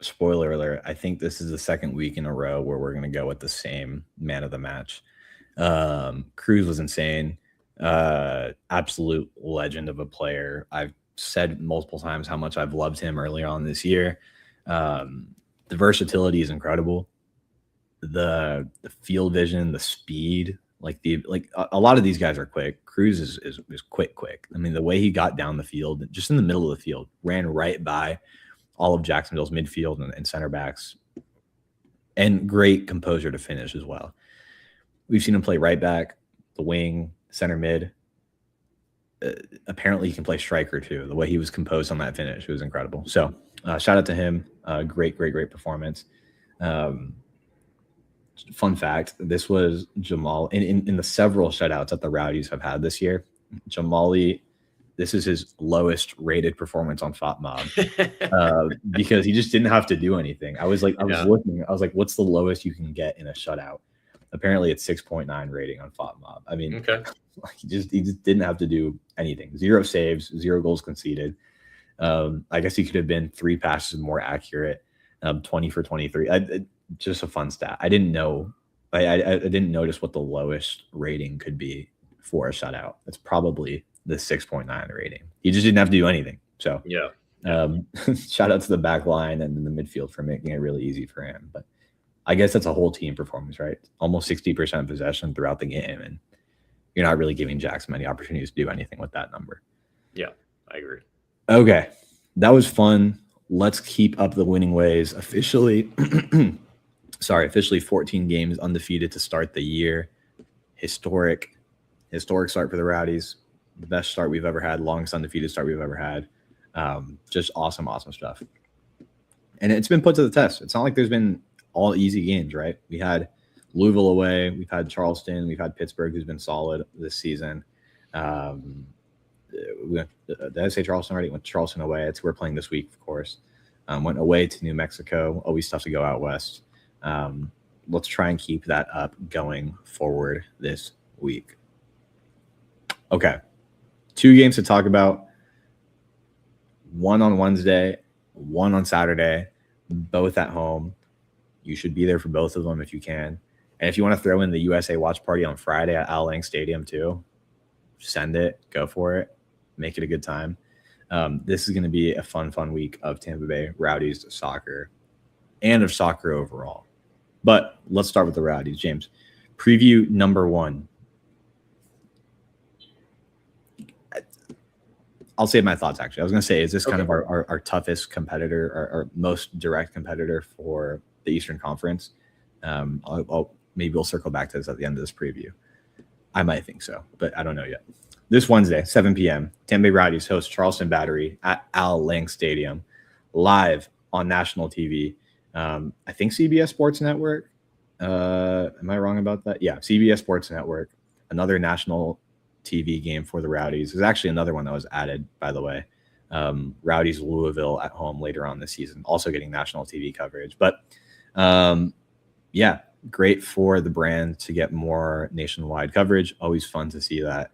Spoiler alert, I think this is the second week in a row where we're going to go with the same man of the match. Cruz was insane. Absolute legend of a player. I've said multiple times how much I've loved him earlier on this year. The versatility is incredible. The field vision, the speed, a lot of these guys are quick. Cruz is quick. I mean, the way he got down the field, just in the middle of the field, ran right by all of Jacksonville's midfield and center backs, and great composure to finish as well. We've seen him play right back, the wing, center mid. Apparently he can play striker too. The way he was composed on that finish, it was incredible. So shout out to him. Great performance. Fun fact, this was Jamal in the several shutouts that the Rowdies have had this year. Jamali, this is his lowest rated performance on FOTMob because he just didn't have to do anything. I was looking, I was like, what's the lowest you can get in a shutout? Apparently, it's 6.9 rating on FOTMob. I mean, Okay. he just didn't have to do anything. 0 saves, 0 goals conceded. I guess he could have been 3 passes more accurate. 20 for 23. Just a fun stat. I didn't know. I didn't notice what the lowest rating could be for a shutout. It's probably the 6.9 rating. He just didn't have to do anything. So Yeah. Shout out to the back line and the midfield for making it really easy for him. But I guess that's a whole team performance, right? Almost 60% possession throughout the game, and you're not really giving Jackson many opportunities to do anything with that number. Yeah, I agree. Okay, that was fun. Let's keep up the winning ways. Officially 14 games undefeated to start the year. Historic start for the Rowdies. The best start we've ever had, longest undefeated start we've ever had. Just awesome stuff. And it's been put to the test. It's not like there's been all easy games, right? We had Louisville away. We've had Charleston. We've had Pittsburgh, who's been solid this season. Did I say Charleston already? Went Charleston away. It's we're playing this week, of course. Went away to New Mexico. Always tough to go out west. Let's try and keep that up going forward this week. Okay. 2 games to talk about. One on Wednesday, one on Saturday, both at home. You should be there for both of them if you can. And if you want to throw in the USA watch party on Friday at Al Lang Stadium too, send it, go for it, make it a good time. This is going to be a fun week of Tampa Bay Rowdies soccer and of soccer overall. But let's start with the Rowdies. James, preview number 1. I'll save my thoughts, actually. I was going to say, is this kind of our toughest competitor, our most direct competitor for the Eastern Conference? Maybe we'll circle back to this at the end of this preview. I might think so, but I don't know yet. This Wednesday, 7 p.m., Tampa Bay Rowdies host Charleston Battery at Al Lang Stadium, live on national TV. I think CBS Sports Network. Am I wrong about that? Yeah, CBS Sports Network. Another national TV game for the Rowdies. There's actually another one that was added, by the way. Rowdies Louisville at home later on this season, also getting national TV coverage. But yeah, great for the brand to get more nationwide coverage. Always fun to see that.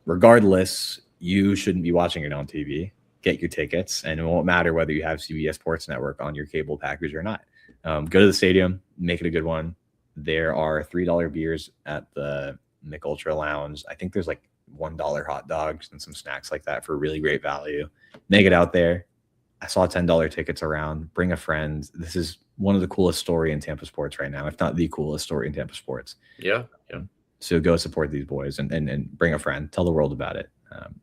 Regardless, you shouldn't be watching it on TV. Get your tickets, and it won't matter whether you have CBS Sports Network on your cable package or not. Go to the stadium, make it a good one. There are $3 beers at the Mick Ultra Lounge. I think there's like $1 hot dogs and some snacks like that for really great value. Make it out there. I saw $10 tickets around. Bring a friend. This is one of the coolest story in Tampa sports right now, if not the coolest story in Tampa sports. Yeah. So go support these boys and bring a friend. Tell the world about it.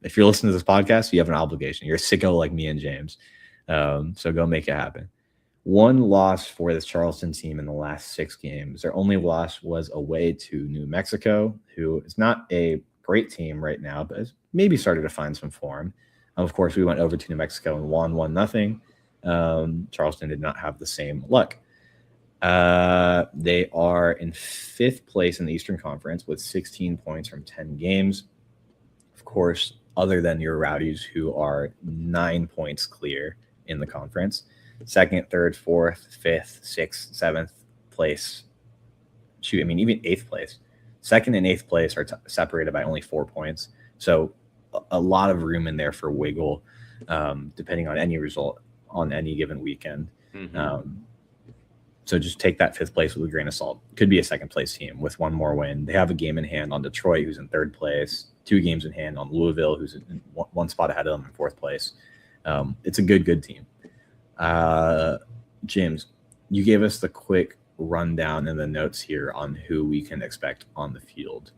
If you're listening to this podcast, you have an obligation. You're a sicko like me and James. So go make it happen. One loss for this Charleston team in the last 6 games. Their only loss was away to New Mexico, who is not a great team right now, but has maybe started to find some form. Of course, we went over to New Mexico and won 1-0. Charleston did not have the same luck. They are in 5th place in the Eastern Conference with 16 points from 10 games. Of course, other than your Rowdies, who are 9 points clear in the conference. 2nd, 3rd, 4th, 5th, 6th, 7th place. Even 8th place. 2nd and 8th place are separated by only 4 points. So a lot of room in there for wiggle, depending on any result on any given weekend. Mm-hmm. So just take that 5th place with a grain of salt. Could be a 2nd place team with one more win. They have a game in hand on Detroit, who's in 3rd place. 2 games in hand on Louisville, who's in one spot ahead of them in 4th place. It's a good team. James, you gave us the quick rundown in the notes here on who we can expect on the field.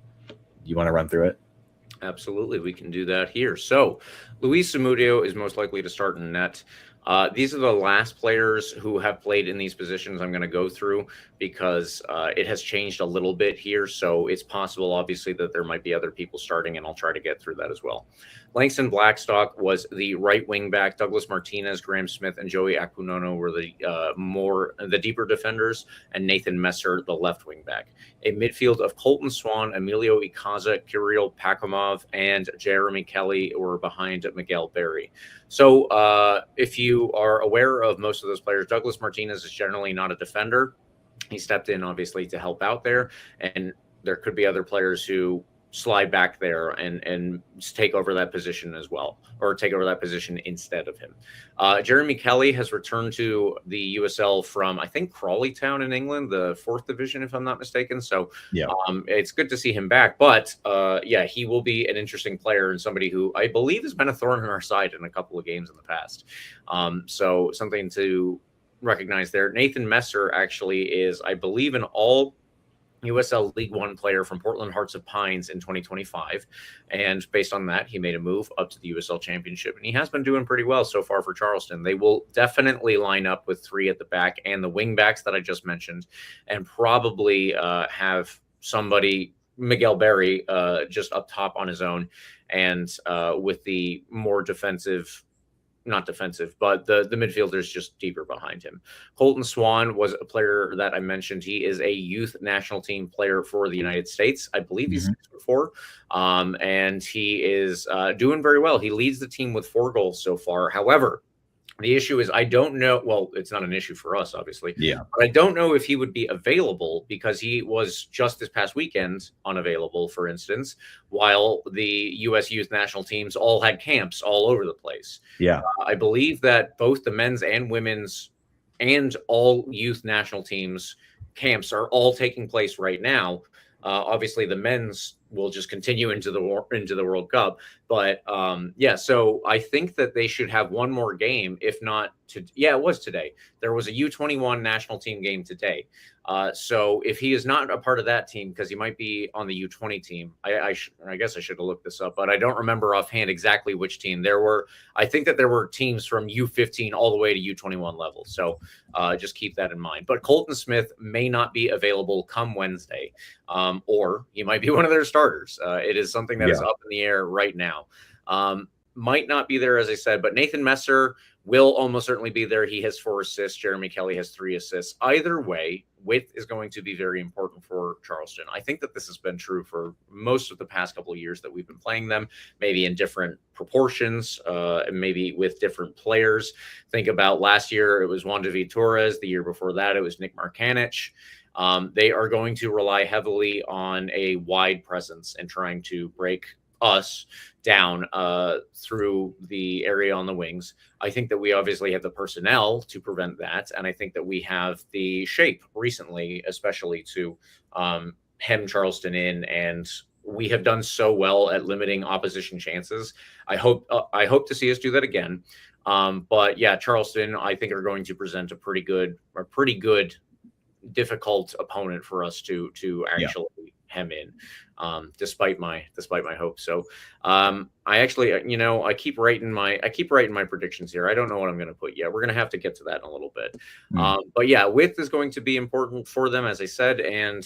You want to run through it? Absolutely, we can do that here. So, Luis Zamudio is most likely to start in net. These are the last players who have played in these positions I'm going to go through because it has changed a little bit here. So it's possible, obviously, that there might be other people starting, and I'll try to get through that as well. Langston Blackstock was the right wing back. Douglas Martinez, Graham Smith, and Joey Akunono were the deeper defenders, and Nathan Messer, the left wing back. A midfield of Colton Swan, Emilio Icaza, Kirill Pakamov, and Jeremy Kelly were behind Miguel Berry. So if you are aware of most of those players, Douglas Martinez is generally not a defender. he stepped in obviously to help out there, and there could be other players who slide back there and take over that position as well, or take over that position instead of him. Jeremy Kelly has returned to the USL from, I think, Crawley Town in England, the 4th division, if I'm not mistaken. So yeah, it's good to see him back. But yeah, he will be an interesting player and somebody who I believe has been a thorn in our side in a couple of games in the past. So something to recognize there. Nathan Messer actually is, I believe, an all USL League One player from Portland Hearts of Pines in 2025. And based on that, he made a move up to the USL Championship. And he has been doing pretty well so far for Charleston. They will definitely line up with 3 at the back and the wing backs that I just mentioned, and probably have somebody, Miguel Berry, just up top on his own. And with the more defensive, not defensive, but the midfielders just deeper behind him. Colton Swan was a player that I mentioned. He is a youth national team player for the United States. I believe he's 6'4", and he is doing very well. He leads the team with 4 goals so far. However, the issue is I don't know. Well, it's not an issue for us, obviously. Yeah. But I don't know if he would be available because he was just this past weekend unavailable, for instance, while the U.S. youth national teams all had camps all over the place. Yeah. I believe that both the men's and women's and all youth national teams camps are all taking place right now. Obviously, the men's will just continue into the World Cup, but yeah. So I think that they should have one more game, if not to. Yeah, it was today. There was a U21 national team game today. So if he is not a part of that team, because he might be on the U20 team, I guess I should have looked this up, but I don't remember offhand exactly which team. I think that there were teams from U15 all the way to U21 level. So just keep that in mind. But Colton Smith may not be available come Wednesday, or he might be one of their starters. It is something that is up in the air right now. Might not be there, as I said, but Nathan Messer will almost certainly be there. He has 4 assists. Jeremy Kelly has 3 assists. Either way, width is going to be very important for Charleston. I think that this has been true for most of the past couple of years that we've been playing them, maybe in different proportions, and maybe with different players. Think about last year, it was Juan David Torres. The year before that, it was Nick Markanich. They are going to rely heavily on a wide presence and trying to break us down through the area on the wings. I think that we obviously have the personnel to prevent that, and I think that we have the shape recently, especially to hem Charleston in, and we have done so well at limiting opposition chances. I hope to see us do that again. But yeah, Charleston, I think, are going to present a pretty good, difficult opponent for us to actually hem in, despite my hopes. So I actually, I keep writing my predictions here. I don't know what I'm going to put yet. We're going to have to get to that in a little bit. But yeah, width is going to be important for them, as I said, and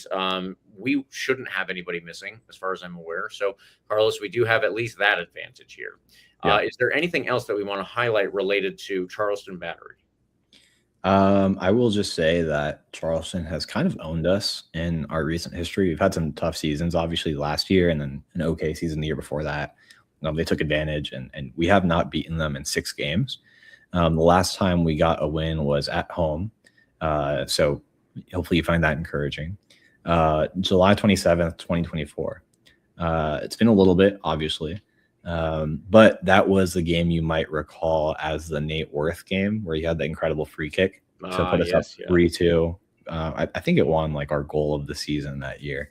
we shouldn't have anybody missing as far as I'm aware. So Carlos, we do have at least that advantage here. Is there anything else that we want to highlight related to Charleston Battery? I will just say that Charleston has kind of owned us in our recent history. We've had some tough seasons, obviously last year, and then an okay season the year before that. They took advantage, and we have not beaten them in 6 games. The last time we got a win was at home. So hopefully you find that encouraging. July 27th, 2024. It's been a little bit, obviously. But that was the game you might recall as the Nate Worth game where he had the incredible free kick to put us up 3-2. I think it won like our goal of the season that year.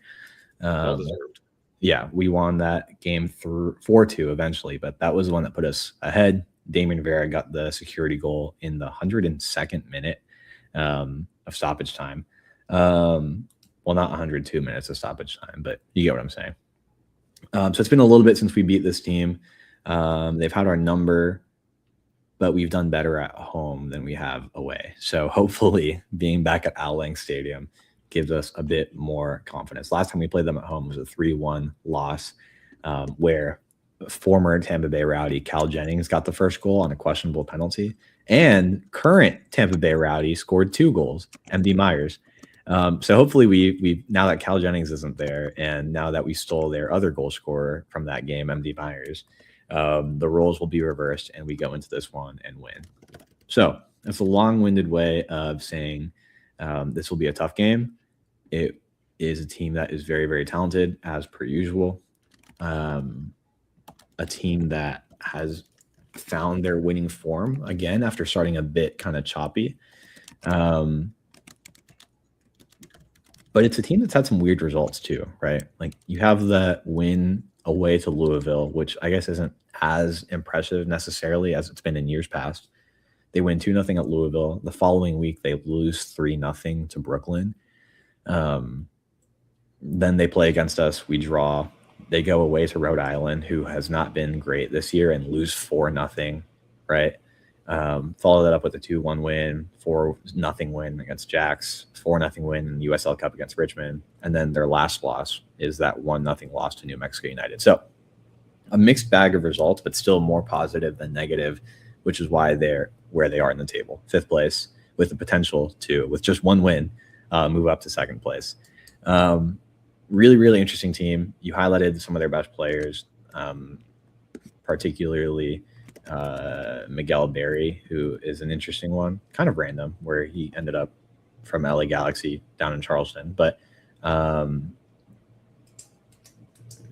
Well deserved. Yeah, we won that game through 4-2 eventually, but that was the one that put us ahead. Damian Vera got the security goal in the 102nd minute of stoppage time. Well, not 102 minutes of stoppage time, but you get what I'm saying. So it's been a little bit since we beat this team. They've had our number, but we've done better at home than we have away. So hopefully being back at Al Lang Stadium gives us a bit more confidence. Last time we played them at home was a 3-1 loss, where former Tampa Bay Rowdy Cal Jennings got the first goal on a questionable penalty, and current Tampa Bay Rowdy scored 2 goals, MD Myers. So hopefully we now that Cal Jennings isn't there, and now that we stole their other goal scorer from that game, MD Myers, the roles will be reversed and we go into this one and win. So that's a long-winded way of saying This will be a tough game. It is a team that is very, very talented, as per usual. A team that has found their winning form again after starting a bit kind of choppy. But it's a team that's had some weird results too, right? Like you have the win away to Louisville, which I guess isn't as impressive necessarily as it's been in years past. They win 2-0 at Louisville. The following week, they lose 3-0 to Brooklyn. Then they play against us. We draw. They go away to Rhode Island, who has not been great this year, and lose 4-0, right? Follow that up with a 2-1 win, 4-0 win against Jacks, 4-0 win in the USL Cup against Richmond, and then their last loss is that 1-0 loss to New Mexico United. So a mixed bag of results, but still more positive than negative, which is why they're where they are in the table, 5th place, with the potential to, with just one win, move up to 2nd place. Really, really interesting team. You highlighted some of their best players, particularly Miguel Berry, who is an interesting one, kind of random, where he ended up from LA Galaxy down in Charleston, but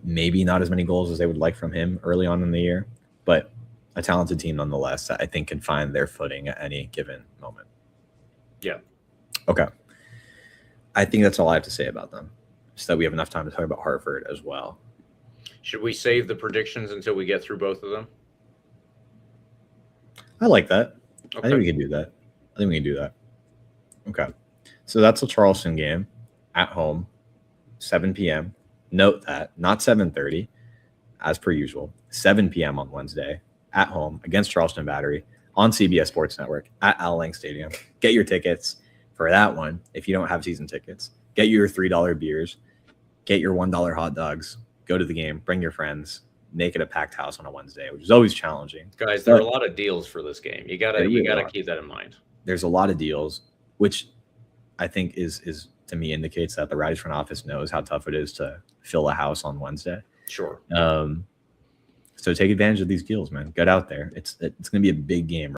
maybe not as many goals as they would like from him early on in the year, but a talented team nonetheless that I think can find their footing at any given moment. Yeah. Okay. I think that's all I have to say about them, so that we have enough time to talk about Hartford as well. Should we save the predictions until we get through both of them? I like that. Okay. I think we can do that. Okay. So that's a Charleston game at home, 7 p.m. Note that, not 7:30, as per usual, 7 p.m. on Wednesday at home against Charleston Battery on CBS Sports Network at Al Lang Stadium. Get your tickets for that one if you don't have season tickets. Get your $3 beers. Get your $1 hot dogs. Go to the game. Bring your friends. Make it a packed house on a Wednesday, which is always challenging. Guys, there are a lot of deals for this game. You gotta keep that in mind. There's a lot of deals, which I think is to me indicates that the Rowdies front office knows how tough it is to fill a house on Wednesday. Sure. So take advantage of these deals, man. Get out there. It's going to be a big game.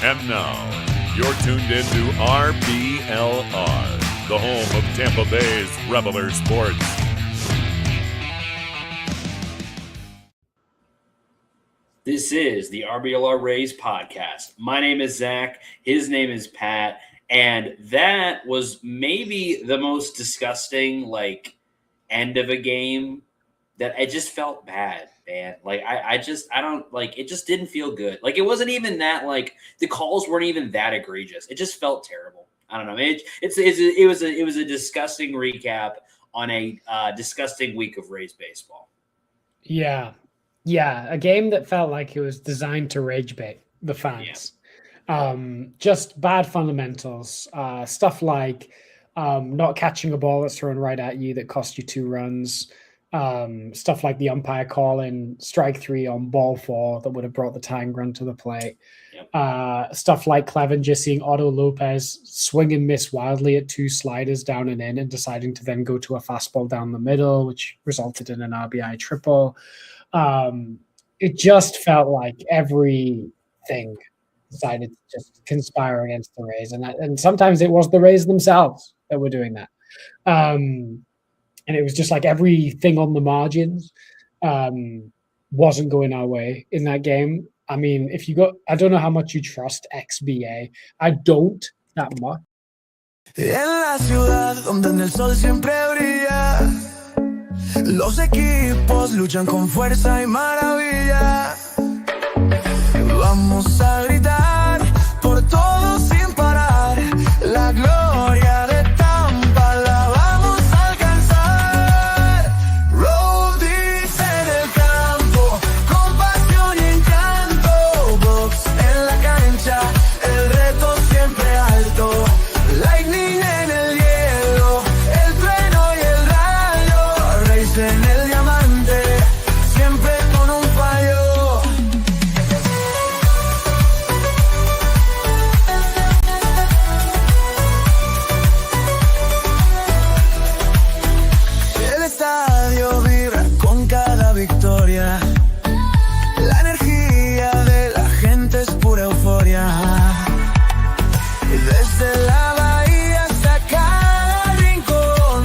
And now, you're tuned into RBLR, the home of Tampa Bay's RBLR Sports. This is the RBLR Rays podcast. My name is Zach. His name is Pat. And that was maybe the most disgusting, end of a game that it just felt bad, man. I don't it just didn't feel good. It wasn't even that, the calls weren't even that egregious. It just felt terrible. I don't know. It was a disgusting recap on a disgusting week of Rays baseball. Yeah, a game that felt like it was designed to rage bait the fans. Just bad fundamentals, stuff like not catching a ball that's thrown right at you that cost you 2 runs, stuff like the umpire calling strike 3 on ball 4 that would have brought the tying run to the plate, stuff like Clevenger seeing Otto Lopez swing and miss wildly at 2 sliders down and in and deciding to then go to a fastball down the middle, which resulted in an RBI triple. It just felt like everything decided to just conspire against the Rays, and sometimes it was the Rays themselves that were doing that. And it was just like everything on the margins wasn't going our way in that game. I mean, I don't know how much you trust XBA. I don't that much. En la ciudad donde el sol siempre brilla, los equipos luchan con fuerza y maravilla. Vamos a gritar por todo sin parar. La gloria de Tampa la vamos a alcanzar. Rowdies en el campo, con pasión y encanto. Bucs en la cancha, el reto siempre alto. Lightning en el hielo, el trueno y el rayo. Rays en el diamante, siempre con un fallo. El estadio vibra con cada victoria. La energía de la gente es pura euforia. Y desde la bahía hasta cada rincón,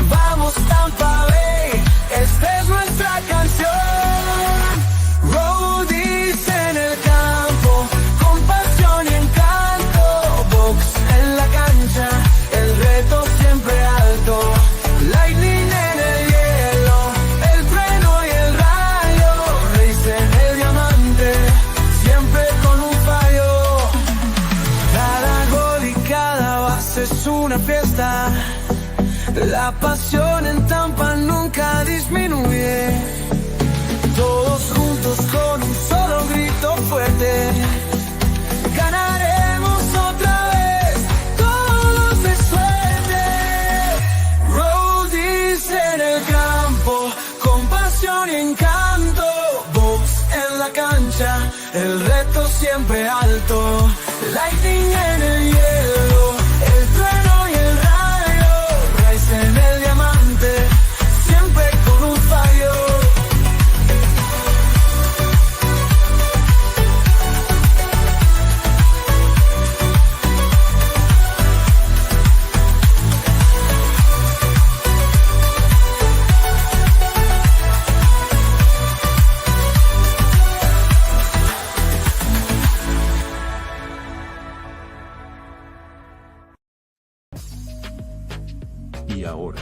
vamos Tampa Bay, esta es nuestra canción. Rowdies en el campo, con pasión y encanto. Bucs en la cancha, el reto siempre alto. Lightning en el hielo, el trueno y el rayo. Rays en el diamante, siempre con un fallo. Cada gol y cada base es una fiesta. La pasión en Tampa nunca disminuye. Todos juntos con un solo grito fuerte. Ganaremos otra vez, todos de suerte. Rowdies en el campo, con pasión y encanto. Bucs en la cancha, el reto siempre alto. Lightning en el hielo, el trueno y el rayo. Rays en el diamante, siempre con un fallo. Y ahora,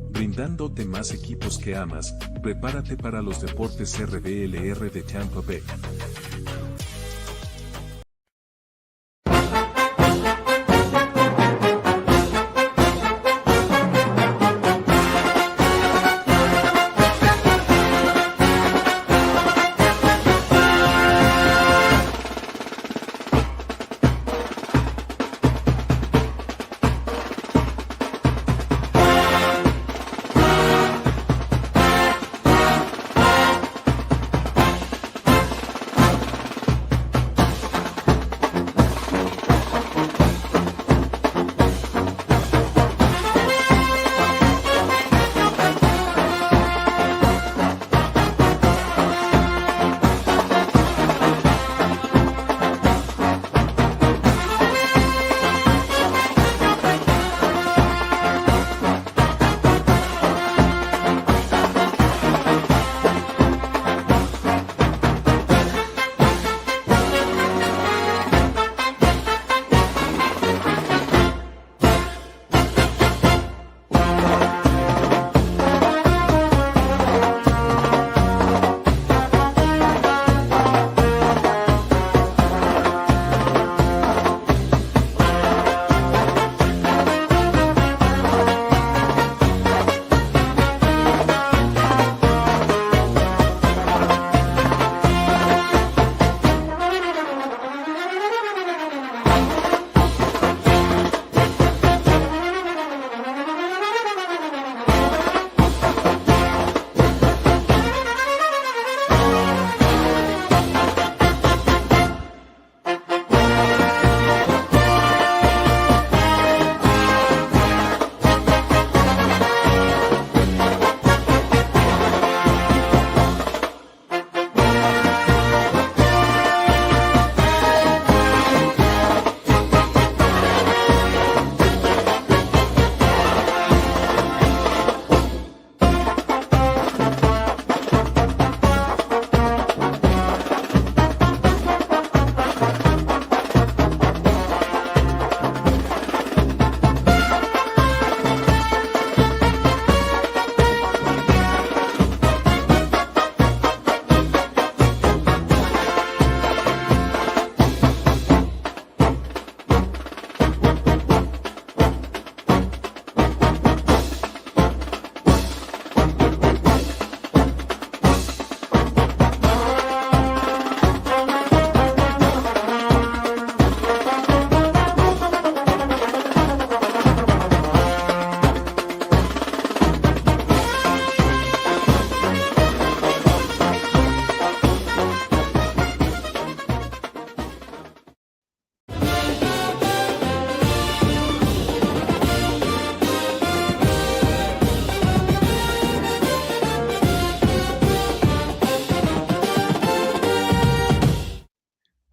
brindándote más equipos que amas, prepárate para los deportes RBLR de Tampa Bay.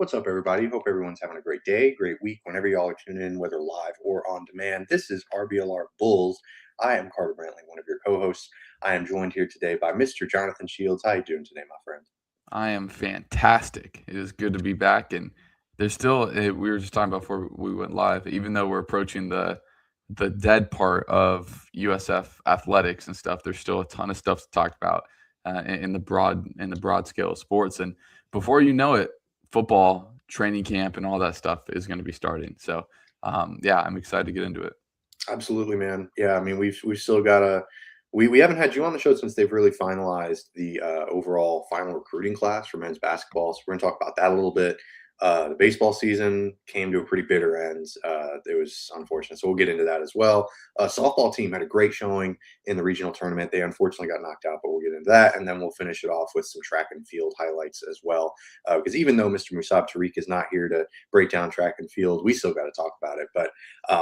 What's up, everybody? Hope everyone's having a great day, great week, whenever y'all are tuning in, whether live or on demand. This is RBLR Bulls. I am Carter Brantley, one of your co-hosts. I am joined here today by Mr. Jonathan Shields. How you doing today, my friend? I am fantastic. It is good to be back, and there's still, we were just talking about before we went live, even though we're approaching the dead part of USF athletics and stuff, there's still a ton of stuff to talk about in the broad scale of sports. And before you know it, football training camp and all that stuff is going to be starting. So yeah, I'm excited to get into it. Absolutely, man. Yeah, I mean, we've still got we haven't had you on the show since they've really finalized the overall final recruiting class for men's basketball. So we're going to talk about that a little bit. The baseball season came to a pretty bitter end. It was unfortunate. So we'll get into that as well. Softball team had a great showing in the regional tournament. They unfortunately got knocked out, but we'll get into that. And then we'll finish it off with some track and field highlights as well. Because even though Mr. Musab Tariq is not here to break down track and field, we still got to talk about it. But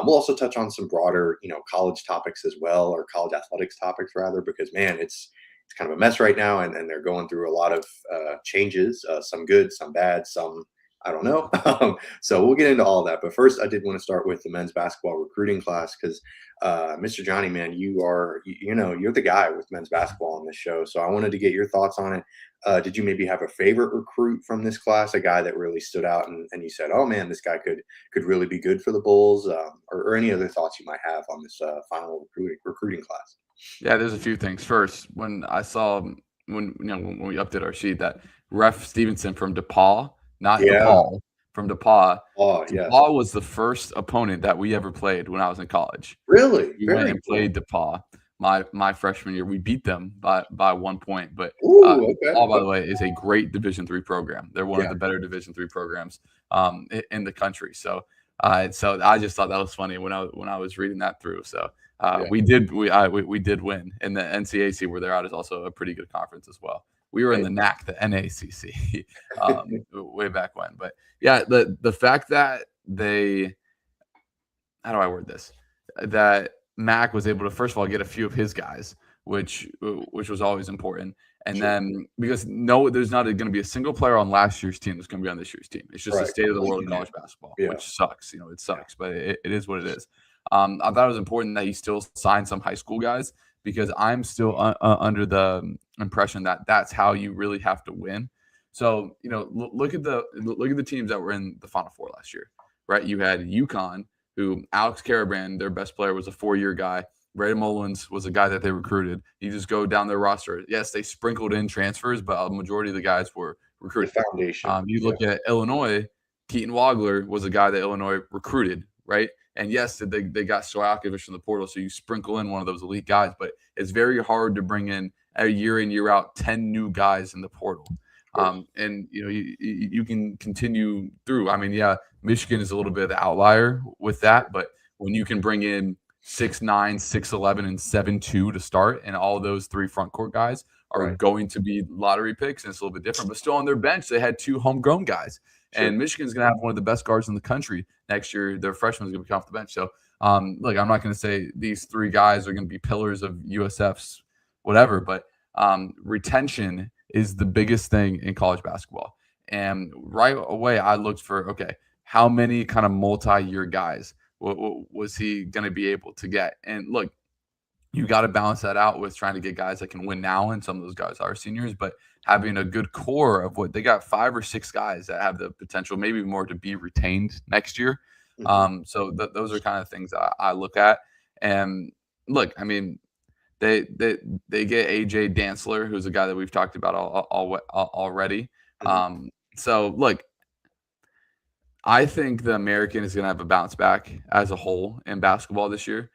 we'll also touch on some broader, college topics as well, or college athletics topics rather, because man, it's kind of a mess right now. And they're going through a lot of changes, some good, some bad, some I don't know. So we'll get into all of that. But first, I did want to start with the men's basketball recruiting class because, Mr. Johnny, man, you're the guy with men's basketball on this show. So I wanted to get your thoughts on it. Did you maybe have a favorite recruit from this class, a guy that really stood out and you said, oh, man, this guy could really be good for the Bulls, or any other thoughts you might have on this final recruiting class? Yeah, there's a few things. First, when I saw when we updated our sheet that Ref Stevenson from DePaul, not DePaul, from DePaul. Oh, yeah. DePaul was the first opponent that we ever played when I was in college. Really? We went and played DePaul my freshman year. We beat them by 1 point. But okay. DePaul, by the way, is a great Division III program. They're one of the better Division III programs in the country. So I just thought that was funny when I was reading that through. So we did win. And the NCAC where they're at is also a pretty good conference as well. We were in the NAC, the NACC, way back when. But yeah, the fact that how do I word this? That Mac was able to, first of all, get a few of his guys, which was always important. And then because there's not going to be a single player on last year's team that's going to be on this year's team. It's just the state of the world of college basketball, which sucks. It sucks, but it is what it is. I thought it was important that he still signed some high school guys, because I'm still under the impression that that's how you really have to win. So, look at the teams that were in the Final Four last year, right? You had UConn, who Alex Karabrand, their best player, was a 4-year guy. Brady Mullins was a guy that they recruited. You just go down their roster. Yes, they sprinkled in transfers, but a majority of the guys were recruited. The foundation. You look at Illinois, Keaton Wagler was a guy that Illinois recruited, right? And yes, they got Stojakovic from the portal, so you sprinkle in one of those elite guys. But it's very hard to bring in year in, year out 10 new guys in the portal. And you can continue through. I mean, yeah, Michigan is a little bit of the outlier with that, but when you can bring in 6'9", 6'11", and 7'2" to start, and all those 3 front court guys are going to be lottery picks, and it's a little bit different. But still on their bench, they had 2 homegrown guys. Sure. And Michigan's going to have one of the best guards in the country next year. Their freshman's going to be off the bench. So, look, I'm not going to say these 3 guys are going to be pillars of USF's whatever, but retention is the biggest thing in college basketball. And right away, I looked for, okay, how many kind of multi-year guys was he going to be able to get? And look, you got to balance that out with trying to get guys that can win now, and some of those guys are seniors, but having a good core of what they got, 5 or 6 guys that have the potential, maybe more, to be retained next year. So those are kind of things I look at. And look, I mean, they get AJ Dantzler, who's a guy that we've talked about already. So look, I think the American is going to have a bounce back as a whole in basketball this year.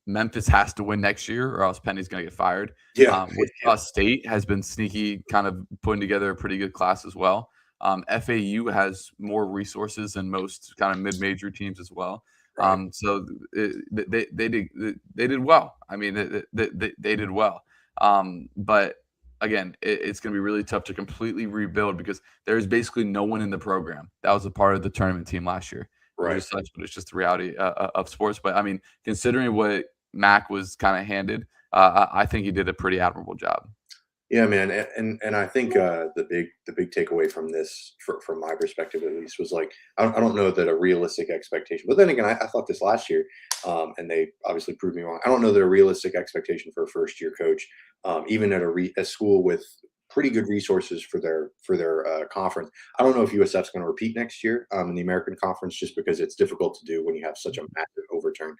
Memphis has to win next year, or else Penny's going to get fired. Wichita State has been sneaky, kind of putting together a pretty good class as well. FAU has more resources than most kind of mid-major teams as well. So they did well. I mean, they did well. But again, it's going to be really tough to completely rebuild, because there's basically no one in the program that was a part of the tournament team last year. But it's just the reality of sports. But I mean, considering what Mac was kind of handed, I think he did a pretty admirable job. Yeah, man, and I think the big takeaway from this, from my perspective at least, was like I don't know that a realistic expectation. But then again, I thought this last year, and they obviously proved me wrong. I don't know that a realistic expectation for a first year coach, even at a school with pretty good resources for their conference. I don't know if USF's going to repeat next year in the American Conference, just because it's difficult to do when you have such a massive overturn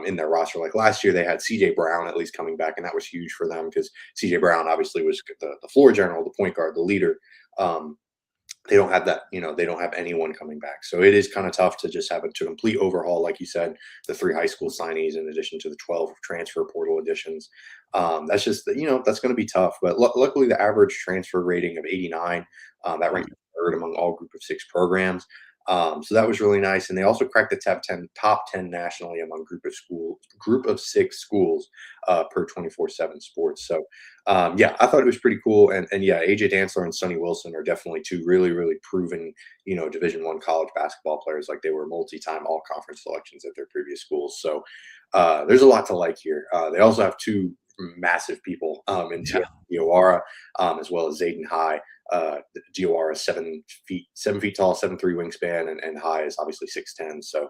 in their roster. Like last year, they had CJ Brown at least coming back, and that was huge for them because CJ Brown obviously was the floor general, the point guard, the leader. They don't have that, they don't have anyone coming back. So it is kind of tough to just have a complete overhaul, like you said, the 3 high school signees in addition to the 12 transfer portal additions. That's just, that's going to be tough. But luckily, the average transfer rating of 89, that ranks third among all group of 6 programs. So that was really nice. And they also cracked the top 10 nationally among group of 6 schools per 24/7 Sports. So yeah, I thought it was pretty cool. And yeah, AJ Dantzler and Sonny Wilson are definitely 2 really, really proven, Division I college basketball players. Like they were multi-time all conference selections at their previous schools. So there's a lot to like here. They also have 2 massive people in Diawara, as well as Zayden High. Diawara is 7 feet tall, 7'3" wingspan, and High is obviously 6'10". So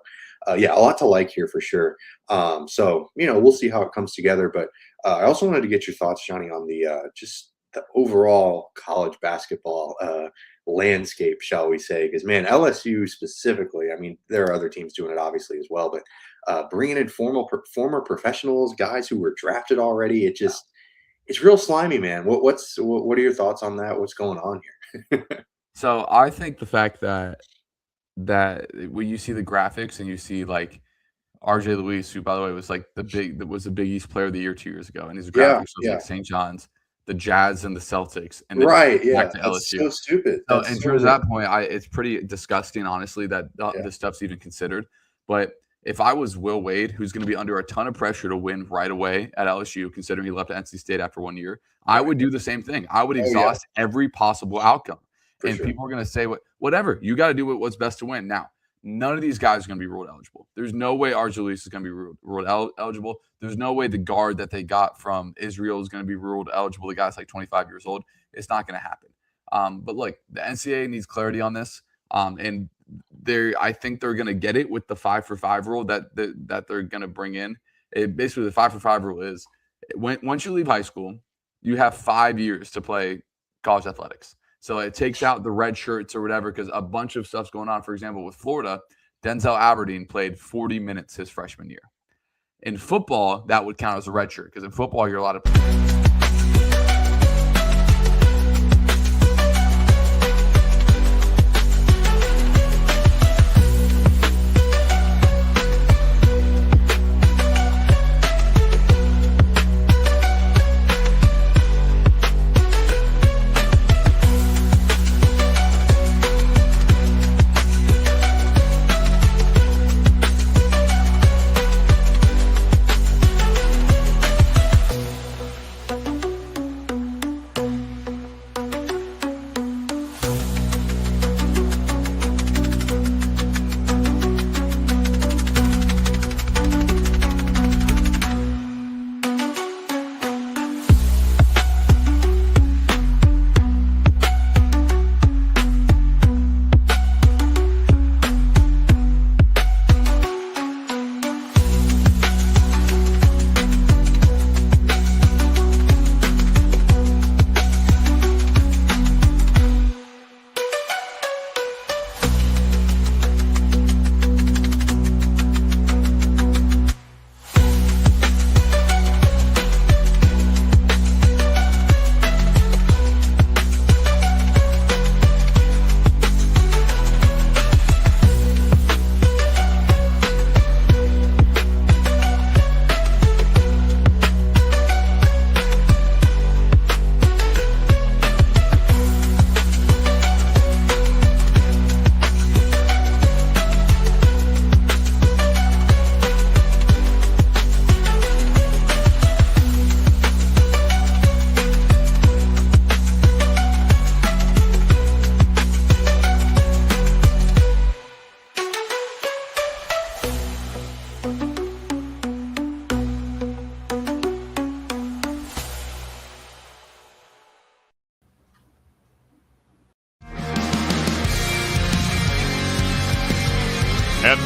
yeah, a lot to like here for sure. So we'll see how it comes together. But I also wanted to get your thoughts, Johnny, on the just the overall college basketball landscape, shall we say? Because man, LSU specifically, I mean, there are other teams doing it obviously as well, but bringing in former professionals, guys who were drafted already, it's real slimy, man. What are your thoughts on that? What's going on here? So I think the fact that when you see the graphics and you see like RJ Luis, who by the way was like the Big East Player of the Year 2 years ago, and his graphics was like St. John's, the Jazz, and the Celtics, and then back to LSU. So stupid. So in terms of that point, it's pretty disgusting, honestly, that this stuff's even considered. But if I was Will Wade, who's going to be under a ton of pressure to win right away at LSU, considering he left NC State after 1 year, I would do the same thing. I would exhaust every possible outcome. People are going to say, whatever, you got to do what's best to win. Now, none of these guys are going to be ruled eligible. There's no way RJ Luis is going to be ruled eligible. There's no way the guard that they got from Israel is going to be ruled eligible. The guy's like 25 years old. It's not going to happen. But look, the NCAA needs clarity on this. And I think they're going to get it with the 5-for-5 rule that they're going to bring in. Basically, the 5-for-5 rule is once you leave high school, you have 5 years to play college athletics. So it takes out the red shirts or whatever, because a bunch of stuff's going on. For example, with Florida, Denzel Aberdeen played 40 minutes his freshman year. In football, that would count as a red shirt, because in football, you're allowed to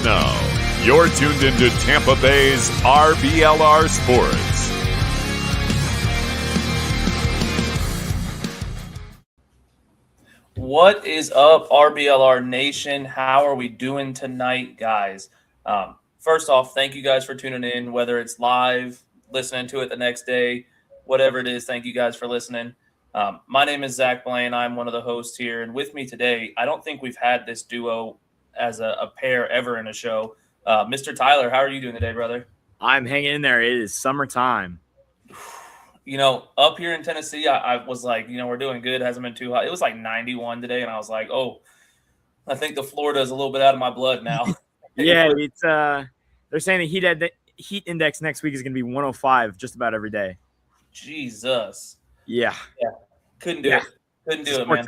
now, you're tuned into Tampa Bay's RBLR Sports. What is up, RBLR Nation? How are we doing tonight, guys? First off, thank you guys for tuning in, whether it's live, listening to it the next day, whatever it is. Thank you guys for listening. My name is Zach Blaine. I'm one of the hosts here. And with me today, I don't think we've had this duo as a pair ever in a show. Mr. Tyler, how are you doing today, brother? I'm hanging in there. It is summertime. You know, up here in Tennessee, I was like, you know, we're doing good. It hasn't been too hot. It was like 91 today, and I was like, oh, I think the Florida is a little bit out of my blood now. Yeah, it's they're saying the heat index next week is going to be 105 just about every day. Jesus. Yeah. Couldn't do it. Couldn't do it, man.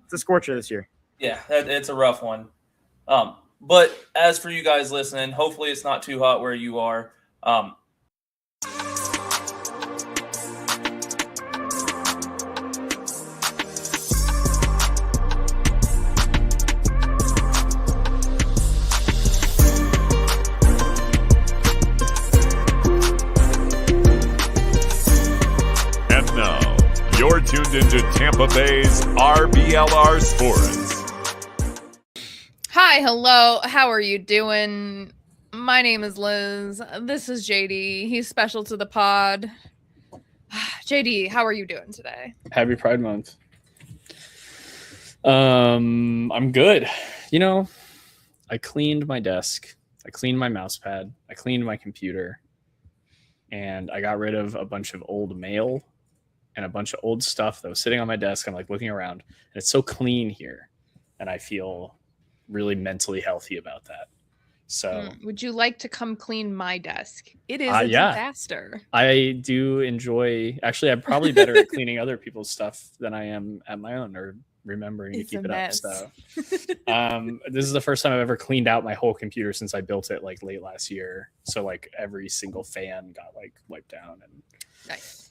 It's a scorcher this year. Yeah, it's a rough one. But as for you guys listening, hopefully it's not too hot where you are. You're tuned into Tampa Bay's RBLR Sports. Hi, hello. How are you doing? My name is Liz. This is JD. He's special to the pod. JD, how are you doing today? Happy Pride Month. I'm good. You know, I cleaned my desk. I cleaned my mouse pad. I cleaned my computer. And I got rid of a bunch of old mail and a bunch of old stuff that was sitting on my desk. I'm like looking around, and it's so clean here, and I feel really mentally healthy about that. So would you like to come clean my desk? It is a disaster. I do enjoy, actually, I'm probably better at cleaning other people's stuff than I am at my own, or remembering to keep it up. So this is the first time I've ever cleaned out my whole computer since I built it like late last year. So like every single fan got like wiped down. And nice.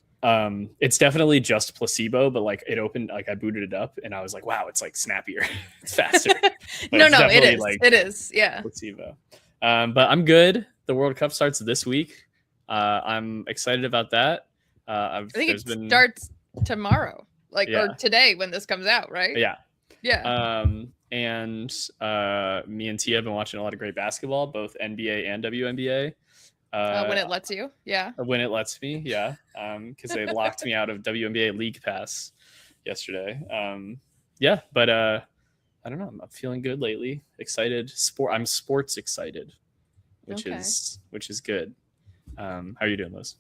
It's definitely just placebo, but like it opened, like I booted it up and I was like, wow, it's like snappier. It's faster. No, it is. Like it is. Yeah. Placebo. But I'm good. The World Cup starts this week. I'm excited about that. I think it starts tomorrow, or today when this comes out, right? Yeah. Yeah. And me and Tia have been watching a lot of great basketball, both NBA and WNBA. When it lets you, yeah. When it lets me, yeah. Because they locked me out of WNBA League Pass yesterday. But I don't know. I'm feeling good lately. Excited. I'm sports excited, which is good. How are you doing, Liz?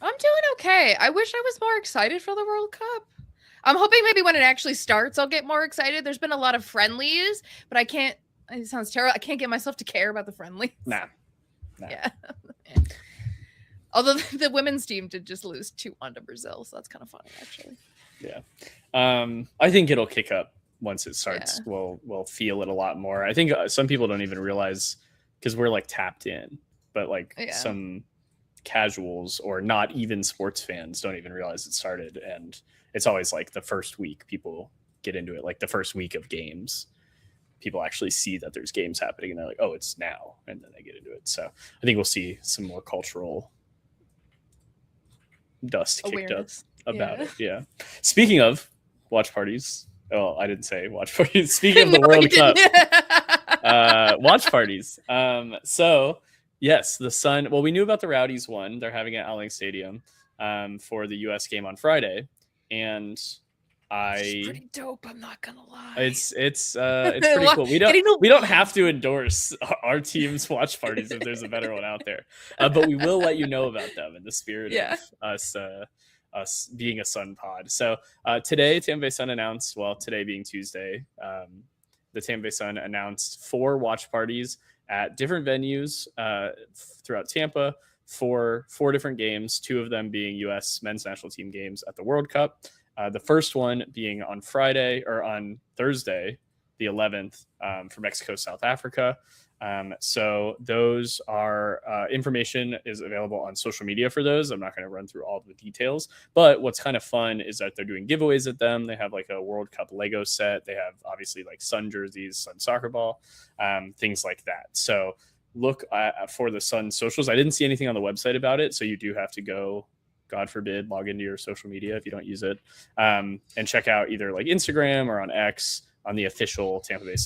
I'm doing okay. I wish I was more excited for the World Cup. I'm hoping maybe when it actually starts, I'll get more excited. There's been a lot of friendlies, but I can't. It sounds terrible. I can't get myself to care about the friendlies. Nah. Yeah. Although the women's team did just lose 2-1 to Brazil, so that's kind of funny, actually. Yeah. I think it'll kick up once it starts. Yeah. We'll feel it a lot more. I think some people don't even realize, because we're like tapped in, but like some casuals or not even sports fans don't even realize it started. And it's always like the first week people get into it, like the first week of games. People actually see that there's games happening and they're like, oh, it's now. And then they get into it. So I think we'll see some more cultural dust kicked up about it. Yeah. Speaking of watch parties. Oh, I didn't say watch parties. Speaking of the World Cup, watch parties. So yes, the Sun, well, we knew about the Rowdies one. They're having it at Alling Stadium for the US game on Friday. And it's pretty dope. I'm not gonna lie. It's pretty cool. We don't have to endorse our team's watch parties if there's a better one out there, but we will let you know about them in the spirit of us being a Sun pod. So today, Tampa Bay Sun announced. Well, today being Tuesday, the Tampa Bay Sun announced 4 watch parties at different venues throughout Tampa for 4 different games. 2 of them being U.S. men's national team games at the World Cup. The first one being on Friday or on Thursday the 11th for Mexico, South Africa. So those are information is available on social media for those. I'm not going to run through all the details, but what's kind of fun is that they're doing giveaways at them. They have like a World Cup Lego set. They have obviously like Sun jerseys, Sun soccer ball, things like that. So look for the Sun socials. I didn't see anything on the website about it, so you do have to go, God forbid, log into your social media if you don't use it, and check out either like Instagram or on X on the official Tampa Bay Sun